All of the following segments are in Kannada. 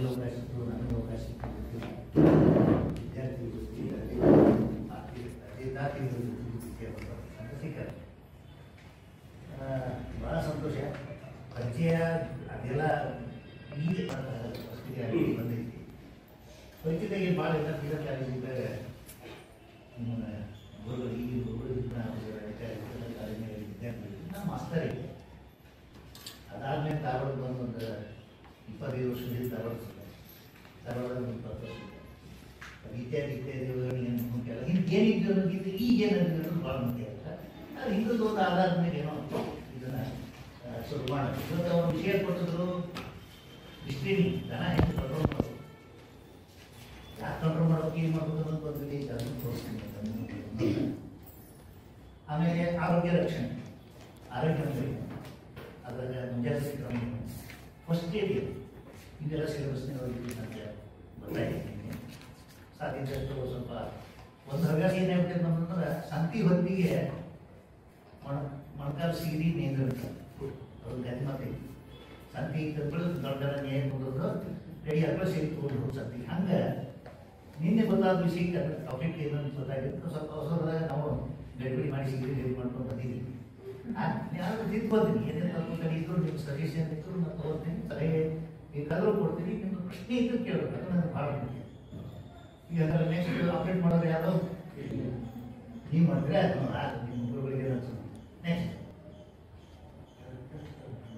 ಅವರಿಗೆ ಅವಕಾಶ ಇತ್ತು, ನನಗೆ ಅವಕಾಶ ಇತ್ತು, ವಿದ್ಯಾರ್ಥಿ ಅಂತ ಸಿಕ್ಕ ಭಾಳ ಸಂತೋಷ. ಪರಿಚಯ ಅದೆಲ್ಲ ಈಗ ಬಂದೈತಿ. ಪರಿಚಯದಾಗಿ ಭಾಳ ಎಲ್ಲ ಬೀದರ್ ಕಾಲೇಜಿದ್ದಾಗ ಗುರುಗಳು ಈಗ ಗುರುಗಳು ಕಾಲೇಜಿನಲ್ಲಿ ವಿದ್ಯಾರ್ಥಿಗಳು ನಾನು ಮಾಸ್ತರ್ ಇದ್ದೆ. ಅದಾದ್ಮೇಲೆ ಧಾರವಾಡ ಬಂದು ಒಂದು 25 ವರ್ಷದಿಂದ ಧಾರವಾಡದ 20 ವರ್ಷ ಇತ್ಯಾದಿಗಳು ಮುಖ್ಯ ಅಲ್ಲ. ಏನಿದ್ದು ಅನ್ನೋದಕ್ಕಿಂತ ಈಗೇನದು ಭಾಳ ಮುಖ್ಯ ಅಲ್ಲ. ಅದು ಹಿಂದೂ ಒಂದು ಆಧಾರದ ಮೇಲೆ ಏನೋ ಇದನ್ನು ಶುರು ಮಾಡೋದು. ಇವತ್ತು ಅವರು ವಿಷಯ ಕೊಟ್ಟಿದ್ರು ಸ್ಟ್ರೀಮಿಂಗ್ ದನ ಹೆಂಗೆ ಕಂಟ್ರೋಲ್ ಮಾಡೋದು, ಯಾಕೆ ಕಂಟ್ರೋಲ್ ಮಾಡೋಕೆ ಏನು ಮಾಡೋದು ಅನ್ನೋದು ಬಂದಿದೆ. ಅದನ್ನು ತೋರಿಸ್ತೀನಿ. ಆಮೇಲೆ ಆರೋಗ್ಯ ರಕ್ಷಣೆ, ಆರೋಗ್ಯ ಅದರ ಮುಂಜಾಗ್ರತೆ ಕ್ರಮ ಫಸ್ಟ್ ಏರಿಯಾ ಇದೆಲ್ಲ ಸಿಲೆಬಸ್ನೇ ಅಂತ ಗೊತ್ತಾಗಿದೆ. ಸಾಧ್ಯದಷ್ಟು ಸ್ವಲ್ಪ ಒಂದು ಹವ್ಯಾಸ ಏನಾಗ್ಬಿಟ್ಟೆ ನಮ್ಮಂದ್ರೆ ಸಂತಿ ಹೊತ್ತಿಗೆ ಮೊಣಕಾಲು ಸಿಗಡಿ ನೇಂದ್ರಂತ ಅದು ಗತಿ ಮತ್ತೆ ಸಂತಿ ತಂದು ದೊಡ್ಡ ನ್ಯಾಯ ಬಂದದ್ದು ರೆಡಿ ಹಾಕೋ ಸೇರಿ ತೊಗೊಂಡು ಸಂತಿ. ಹಂಗೆ ನಿನ್ನೆ ಗೊತ್ತಾದ ವಿಷಯಕ್ಕೆ ಅದ್ರ ಟಾಪಿಕ್ ಏನಂತ ಗೊತ್ತಾಗಿತ್ತು. ಸ್ವಲ್ಪ ಹೊಸದಾಗ ನಾವು ಗಡಿಬಿಡಿ ಮಾಡಿ ಸಿಗಡಿ ರೆಡಿ ಮಾಡ್ಕೊಂಡು ಬಂದಿದ್ದೀವಿ. ಯಾರು ತಿದ್ದು ಬಂದಿನಿ ಏನೇನು ಕಲಿದ್ರು ನಿಮ್ಮ ಸಜೆಷನ್ ಇತ್ತು ನಾನು ತೊಗೊಳ್ತೀನಿ, ಸಲಹೆ ಬೇಕಾದರೂ ಕೊಡ್ತೀನಿ. ನಿಮ್ಮ ಪ್ರಶ್ನೆ ಇದ್ದು ಕೇಳಬೇಕು, ಅದು ನನಗೆ ಭಾಳ ಮುಖ್ಯ. ಈಗ ಅದರ ನೆಕ್ಸ್ಟ್ ಅಪ್ಡೇಟ್ ಮಾಡೋದು ಯಾರೋ ನೀವು ಮಾಡಿದ್ರೆ ಅದು ನಿಮ್ಮ ಗುರುಗಳಿಗೆ ನೆಕ್ಸ್ಟ್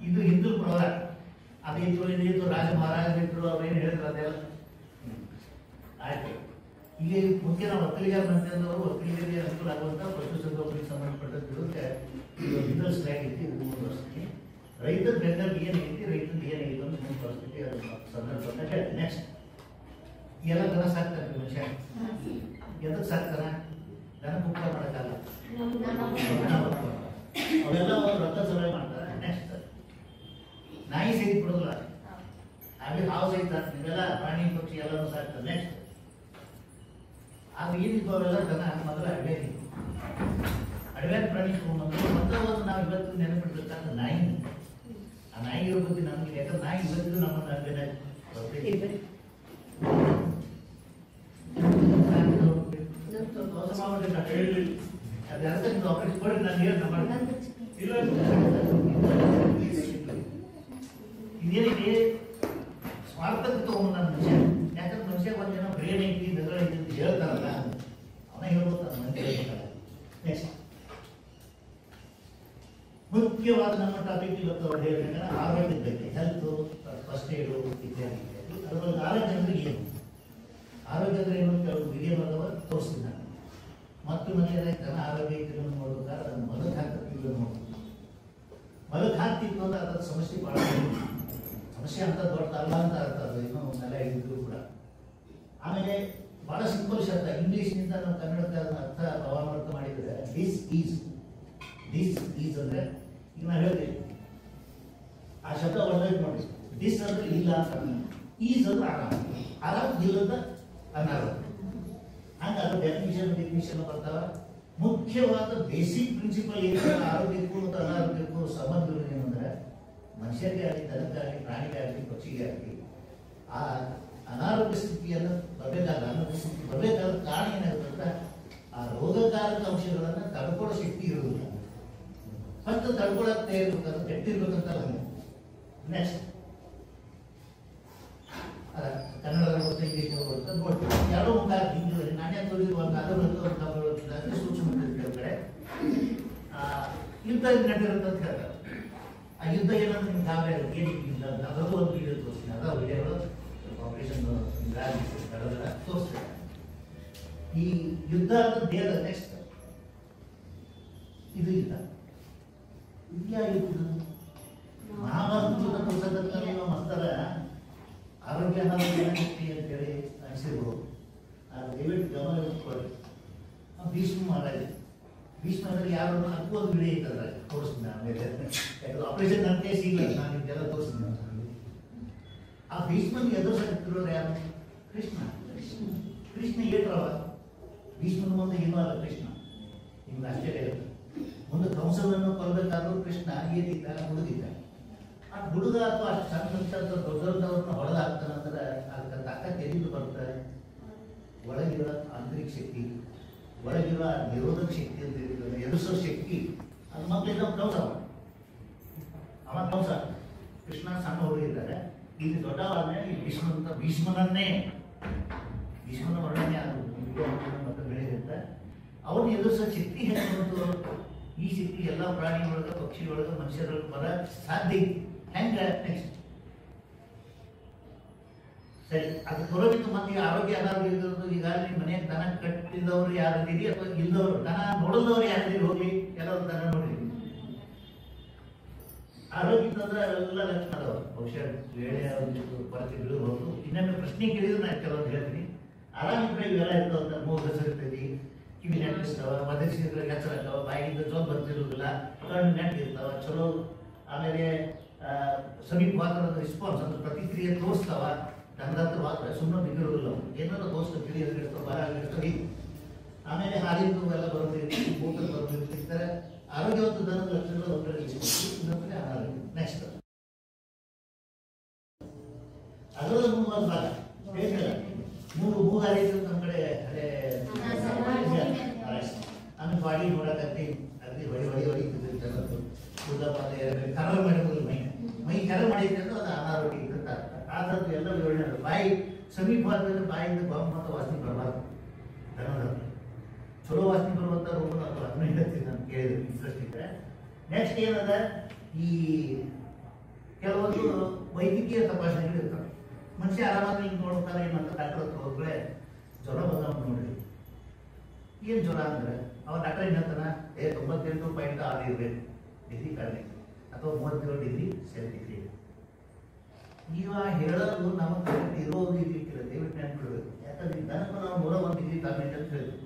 ಇದು ಹಿಂದೂ ಪ್ರೋಗ್ರಾಮ್ ಅದಿತ್ತು ಇದಿತ್ತು ರಾಜ ಮಹಾರಾಜರಿದ್ರು ಅವ್ರೇನು ಹೇಳಿದ್ರು ಅದೆಲ್ಲ ಆಯ್ತು. ಈಗ ಮುಖ್ಯ ನಾವು ಒಕ್ಕಲಿಗರ ಮಂತ್ರಿಯವರು ಒಕ್ಕಲಿಗರಿಗೆ ಅನುಕೂಲ ಆಗುವಂಥ ಪಶುಸಂಗೋಪನೆಗೆ ಸಂಬಂಧಪಟ್ಟಂತೆ ಹಿಂದೂ ಸ್ಟ್ರೈಕ್ ಐತಿ 3 ವರ್ಷಕ್ಕೆ. ರೈತರ ಬೆಂಬಲ ಏನೈತಿ, ರೈತಂದು ಏನಾಗಿತ್ತು ಅಂತ ಮುಂದೆ ಪರಿಸ್ಥಿತಿ ಅದು ಸಂದರ್ಭ ಹೇಳ್ತೀನಿ. ನೆಕ್ಸ್ಟ್ ಎಲ್ಲ ದನ ಸಾಕ್ತಾರೆ ಮನುಷ್ಯ. ಎದಕ್ಕೆ ಸಾಕ್ತಾರ? ದನ ಮುಕ್ತ ಮಾಡೋಕ್ಕಲ್ಲ, ಅವೆಲ್ಲ ಅವ್ರು ರಕ್ತ ಸಲಹೆ ಮಾಡ್ತಾರೆ. ನೆಕ್ಸ್ಟ್ ನಾಯಿ ಸಹಿತ ಬಿಡೋದಿಲ್ಲ, ಹಾಗೆ ಹಾವು ಸಹಿತ ಇವೆಲ್ಲ ಪ್ರಾಣಿ ಪಕ್ಷಿ ಎಲ್ಲರೂ ಸಾಕ್ತಾರೆ. ನೆಕ್ಸ್ಟ್ ಅದು ಏನಿತ್ತು ಅವೆಲ್ಲ ದನ ಮೊದಲ ಅಡವ್ಯಾದ ಪ್ರಾಣಿ ತಗೊಂಡ್ಬಂದು ಮೊದಲ ಒಂದು ನಾವು ಇವತ್ತು ನೆನಪಿಡ್ಬೇಕಾದ್ರೆ ನಾಯಿ. ಆ ನಾಯಿ ಬಗ್ಗೆ ನಮಗೆ ಯಾಕಂದ್ರೆ ನಾಯಿ ಇವತ್ತಿಗೂ ನಮ್ಮನ್ನು ಅಡ್ಡನೆ ಬರ್ತೈತಿ. ಇದೇನಿಗೆ ಸ್ವಾರ್ಥಕ್ಕೆ ತಗೊಂಡು ನನ್ನ ಮನುಷ್ಯ. ಯಾಕಂದ್ರೆ ಮನುಷ್ಯ ಒಂದೇನೋ ಬ್ರೇನ್ ಐತಿ ಬೆದರ ಐತಿ ಅಂತ ಹೇಳ್ತಾರಲ್ಲ, ಅವನ ಹೇಳ್ಬೋದು ನನ್ನ ಮನುಷ್ಯ ಹೇಳ್ತಾರಲ್ಲ. ನೆಕ್ಸ್ಟ್ ಮುಖ್ಯವಾದ ನಮ್ಮ ಟಾಪಿಕ್ ಇವತ್ತು ಅವ್ರು ಹೇಳ್ಬೇಕಂದ್ರೆ ಆರೋಗ್ಯದ ಬಗ್ಗೆ, ಹೆಲ್ತ್, ಫಸ್ಟ್ ಏಡು ಇತ್ಯಾದಿ ಇತ್ಯಾದಿ. ಅದರಲ್ಲಿ ಆರೋಗ್ಯ ಅಂದ್ರೆ ಏನು, ಆರೋಗ್ಯ ಅಂದ್ರೆ ಏನು ಕೆಲವು ವಿಡಿಯೋದವ ತೋರಿಸ್ತೀನಿ ನಾನು. ಮತ್ತು ಮನೆಯಲ್ಲ ದನ ಆರೋಗ್ಯ ಇತ್ತು ನೋಡ್ಬೇಕಾದ್ರೆ ಅದನ್ನು ಮಲಕ್ ಹಾಕತ್ತಿಲ್ಲ ನೋಡ್ಬೋದು. ಮಲಕ್ ಹಾಕ್ತಿತ್ತು ಅಂದ್ರೆ ಅದರ ಸಮಸ್ಯೆ ಭಾಳ ಸಮಸ್ಯೆ ಅಂತ ದೊಡ್ಡದಲ್ಲ ಅಂತ ಅರ್ಥ. ಅದು ಇನ್ನೂ ನೆಲ ಇದ್ದರೂ ಕೂಡ. ಆಮೇಲೆ ಭಾಳ ಸಿಂಪಲ್ ಶಬ್ದ ಇಂಗ್ಲೀಷ್ನಿಂದ ನಾವು ಕನ್ನಡಕ್ಕೆ ಅದನ್ನ ಅರ್ಥ ಭಾವಾರ್ಥ ಮಾಡಿದರೆ ದಿಸ್ ಈಸ್ ಅಂದ್ರೆ ಈಗ ನಾವು ಹೇಳ್ತೀವಿ ಆ ಶಬ್ದ ಒಳ್ಳೆದು ನೋಡಿ. ದಿಸ್ ಅಂದ್ರೆ ಇಲ್ಲ ಅಂತ, ಈಸ್ ಅಂದ್ರೆ ಆರಾಮ್ ಇಲ್ಲದ ಅನಾರೋಗ್ಯ. ಹಂಗೆ ಅದು ಡೆಫಿನಿಷನ್ ಬರ್ತಾವ. ಮುಖ್ಯವಾದ ಬೇಸಿಕ್ ಪ್ರಿನ್ಸಿಪಲ್ ಏನು ಆರೋಗ್ಯಕ್ಕೂ ಮತ್ತು ಅನಾರೋಗ್ಯಕ್ಕೂ ಸಂಬಂಧ ಏನಂದ್ರೆ ಮನುಷ್ಯರಿಗೆ ಆಗಲಿ, ದನಕ್ಕಾಗಲಿ, ಪ್ರಾಣಿಗಾಗಲಿ, ಪಕ್ಷಿಗೆ ಆಗಲಿ ಆ ಅನಾರೋಗ್ಯ ಸ್ಥಿತಿಯನ್ನು ಬರಬೇಕಾದ ಅನಾರೋಗ್ಯ ಸ್ಥಿತಿ ಬರಬೇಕಾದ ಕಾರಣ ಏನಾಗುತ್ತೆ ಅಂದ್ರೆ ಆ ರೋಗಕಾರಕ ಅಂಶಗಳನ್ನು ತಡ್ಕೊಳ್ಳೋ ಶಕ್ತಿ ಇರುವುದಿಲ್ಲ. ಫಸ್ಟ್ ತಡ್ಕೊಳಕ್ಕೆ ಇರ್ಬೇಕಂದ್ರೆ ಗಟ್ಟಿ ಇರ್ಬೇಕಂತಲ್ಲ. ನೆಕ್ಸ್ಟ್ ಕನ್ನಡದ ಗೊತ್ತ ಇಂಗ್ಲೀಷ್ ಗೊತ್ತ ನೋಡ್ತೀವಿ ಯಾರೋ ಮುಖ ಹಿಂಗೆ ನಾಣ್ಯ ತೋರಿಸುವಾಗ ಅದರ ಸೂಕ್ಷ್ಮ ಕಡೆ ಯುದ್ಧ ನಡೆದಿರುತ್ತೆ ಅಂತ ಹೇಳ್ತಾರೆ. ಆ ಯುದ್ಧ ಏನಂದ್ರೆ ನಿಮ್ಗೆ ಗಾಬರಿ ಆಗುತ್ತೆ, ಏನಿಲ್ಲ ಅದರದ್ದು ಒಂದು ವಿಡಿಯೋ ತೋರಿಸ್ತೀನಿ. ಅದ ವಿಡಿಯೋಗಳು ಆಪರೇಷನ್ ತೋರಿಸ್ತಾರೆ. ಈ ಯುದ್ಧ ಅನ್ನೋದು ದೇಹದ ನೆಕ್ಸ್ಟ್ ಇದು ಇಲ್ಲ ಇದ್ಯಾಗಿತ್ತು ಮಹಾಭಾರತ ಪುಸ್ತಕದ ಮಸ್ತರ ಆರೋಗ್ಯ ಅನಾರೋಗ್ಯ ಅಂತೇಳಿ ಅನಿಸಿರ್ಬೋದು. ದಯವಿಟ್ಟು ಗಮನ ಇಟ್ಕೊಳ್ಳಿ. ಭೀಷ್ಮ ಮಹಾರಾಜ ಭೀಷ್ಮರಲ್ಲಿ ಯಾರು ಅದಕ್ಕೂ ಒಂದು ವಿಡಿಯೋ ಇರ್ತದ ತೋರಿಸ್ತೀನಿ ಆಮೇಲೆ. ಯಾಕಂದ್ರೆ ಆಪರೇಷನ್ ನನ್ನ ಕೇಸ್ ಇಲ್ಲ, ನಾನು ಇದೆಲ್ಲ ತೋರಿಸ್ತೀನಿ. ಆ ಭೀಷ್ಮನಿಗೆ ಎದುರಿಸಿರೋರು ಯಾರು? ಕೃಷ್ಣ. ಕೃಷ್ಣ ಏಟ್ರವ ಭೀಷ್ಮನ ಮುಂದೆ ಏನೂ ಅಲ್ಲ ಕೃಷ್ಣ. ನಿಮ್ಗೆ ಆಶ್ಚರ್ಯ ಇರುತ್ತೆ. ಮುಂದೆ ಕಂಸನನ್ನು ಕೊಲ್ಲಬೇಕಾದ್ರೂ ಕೃಷ್ಣ ಏನಿದ್ದ ಹುಡುಗಿದ್ದ. ಆ ಹುಡುಗ ಅಥವಾ ಅಷ್ಟು ಸಣ್ಣ ದೊಡ್ಡವ್ರನ್ನ ಹೊಡೆದು ಹಾಕ್ತಾನಂದ್ರೆ ಅದಕ್ಕೆ ತಾಕತ್ ಎಲ್ಲಿಂದ ಬರುತ್ತೆ? ಒಳಗಿರೋ ಆಂತರಿಕ ಶಕ್ತಿ, ಒಳಗಿರೋ ನಿರೋಧಕ ಶಕ್ತಿ ಅಂತ ಇರ್ತದೆ, ಎದುರಿಸೋ ಶಕ್ತಿ. ಅದು ಮಕ್ಕಳಿಂದ ಕೌಸ ಅವ ಕೌಸ. ಕೃಷ್ಣ ಸಣ್ಣ ಹುಡುಗಿದ್ದಾರೆ, ಇಲ್ಲಿ ದೊಡ್ಡವಾದ್ಮೇಲೆ ಈ ಭೀಷ್ಮನನ್ನೇ ಭೀಷ್ಮನ ವರ್ಣನೆ ಅದು ಮತ್ತೆ ಬೆಳೆದಿರುತ್ತೆ. ಅವ್ರನ್ನ ಎದುರಿಸೋ ಶಕ್ತಿ ಹೆಂಗೆ ಬಂತು? ಈ ಶಕ್ತಿ ಎಲ್ಲ ಪ್ರಾಣಿ ಒಳಗೆ, ಪಕ್ಷಿ ಒಳಗೆ, ಮನುಷ್ಯರೊಳಗೆ ಬರ ಸಾಧ್ಯ ಐತಿ. ಹೆಂಗ? ನೆಕ್ಸ್ಟ್ ಸರಿ, ಅದು ಬರೋದಕ್ಕೆ ಮತ್ತೆ ಆರೋಗ್ಯ ಅನಾರೋಗ್ಯ ಇರೋದು. ಈಗಾಗಲೇ ನಿಮ್ಮ ಮನೆಯಾಗ ದನ ಕಟ್ಟಿದವ್ರು ಯಾರಿದ್ದೀರಿ ಅಥವಾ ಇಲ್ಲದವ್ರು, ದನ ನೋಡಿದವ್ರು ಯಾರಿದ್ದೀರಿ? ಹೋಗ್ಲಿ, ಕೆಲವರು ದನ ನೋಡ್ರಿ. ಆರೋಗ್ಯ ಇತ್ತಂದ್ರೆ ಅವೆಲ್ಲ ಲಕ್ಷಣ ಅದಾವ. ಬಹುಶಃ ವೇಳೆ ಕೊರತೆ ಬೀಳಬಹುದು. ಇನ್ನೊಮ್ಮೆ ಪ್ರಶ್ನೆ ಕೇಳಿದ್ರೆ ನಾನು ಕೆಲವೊಂದು ಹೇಳ್ತೀನಿ. ಆರಾಮಿದ್ರೆ ಇವೆಲ್ಲ ಇರ್ತಾವ. ಮೂಗು ಹೆಸರಿರ್ತೈತಿ, ಕಿವಿ ನೆಟ್ ಇರ್ತಾವ, ಮದರ್ಸಿದ್ರೆ ಹೆಸರು ಆಗ್ತಾವ, ಬಾಯಿಯಿಂದ ಜೋಲ್ ಬರ್ತಿರೋದಿಲ್ಲ, ಕಣ್ಣು ನೆಟ್ ಇರ್ತಾವ, ಚಲೋ. ಆಮೇಲೆ ಸಮೀಪವಾದ ರೆಸ್ಪಾನ್ಸ್ ಅಂದ್ರೆ ಪ್ರತಿಕ್ರಿಯೆ ತೋರಿಸ್ತಾವ. ದನದಂತ ಮಾತ್ರ ಸುಮ್ಮನೆ ಬಿಗಿರೋದಿಲ್ಲ, ಏನಾದ್ರು ತೋರಿಸ್ತಾ ತಿಳಿಯೋದಿರ್ತಾವ, ಬರ ಆಗಿರ್ತಾವೆ. ಆಮೇಲೆ ಹಾಲಿಂದು ಎಲ್ಲ ಬರೋದಿರ್ತಿ, ಮೂತ್ರ ಬರೋದಿರ್ತಿರ್ತಾರೆ. ಆರೋಗ್ಯವಂತ ದನದ ಲಕ್ಷಣಗಳು ಇನ್ನೊಂದು ಅನಾರೋಗ್ಯ. ನೆಕ್ಸ್ಟ್ ಅದರದ್ದು ಮುಂದುವರೆದ ಭಾಗ ಹೇಳಿಲ್ಲ. ಮೂಗಾರಿ ನಮ್ಮ ಕಡೆ ಅದೇ ಆಮೇಲೆ ಬಾಡಿ ನೋಡಕತ್ತಿ ಅಗದಿ ಹೊಡಿತಿದ್ದು ಕೂದಪಾದ ಕರಲ್ ಮಾಡಿರೋದು ಮೈ ಕರಲ್ ಮಾಡಿದ್ರೆ ಅದು ಅನಾರೋಗ್ಯ ಇರುತ್ತೆ. ಆ ಥರದ್ದು ಎಲ್ಲ ವಿವರಣೆ. ಬಾಯಿ ಸಮೀಪವಾದ್ರೆ ಬಾಯಿಂದ ಬಾಂಬ್ ಮತ್ತು ವಾಸನೆ ಬರಬಾರ್ದು. ದನದ ಚಲೋ ವಾಸನೆ ಬರುವಂಥ ರೋಗನ ಅಥವಾ ಅದನ್ನ ಹೇಳ್ತೀನಿ ನಾನು ಕೇಳಿದ್ರೆ ಇಂಟ್ರೆಸ್ಟ್ ಇದ್ದರೆ. ನೆಕ್ಸ್ಟ್ ಏನದ, ಈ ಕೆಲವೊಂದು ವೈದ್ಯಕೀಯ ತಪಾಸಣೆಗಳು ಇರ್ತವೆ. ಮನುಷ್ಯ ಆರಾಮಾಗಿ ಹಿಂಗೆ ನೋಡ್ತಾರೆ. ಏನಂತ ಡಾಕ್ಟರ್ ಹತ್ರ ಹೋದ್ರೆ ಜ್ವರ ಬಂದವ್ ನೋಡ್ರಿ, ಏನು ಜ್ವರ ಅಂದ್ರೆ ಅವ ಡಾಕ್ಟರ್ ಏನು ಹೇಳ್ತಾನ? 98.6 ಇರಬೇಕು ಡಿಗ್ರಿ ಕಡಿಮೆ, ಅಥವಾ 37 ಡಿಗ್ರಿ ಸೆಲ್ಸಿಯಸ್. ಇವ ಹೇಳೋದು ನಮಗೆ ಕರೆಕ್ಟ್ ಇರೋದು ಇದಕ್ಕಿಲ್ಲ. ದಯವಿಟ್ಟು ನೆನ್ಪಿಡ್ಬೇಕು. ಯಾಕಂದ್ರೆ ದನಕ್ಕೂ ನಾವು 101 ಡಿಗ್ರಿ ಕಡಿಮೆ ಅಂತ ಹೇಳ್ತೀವಿ.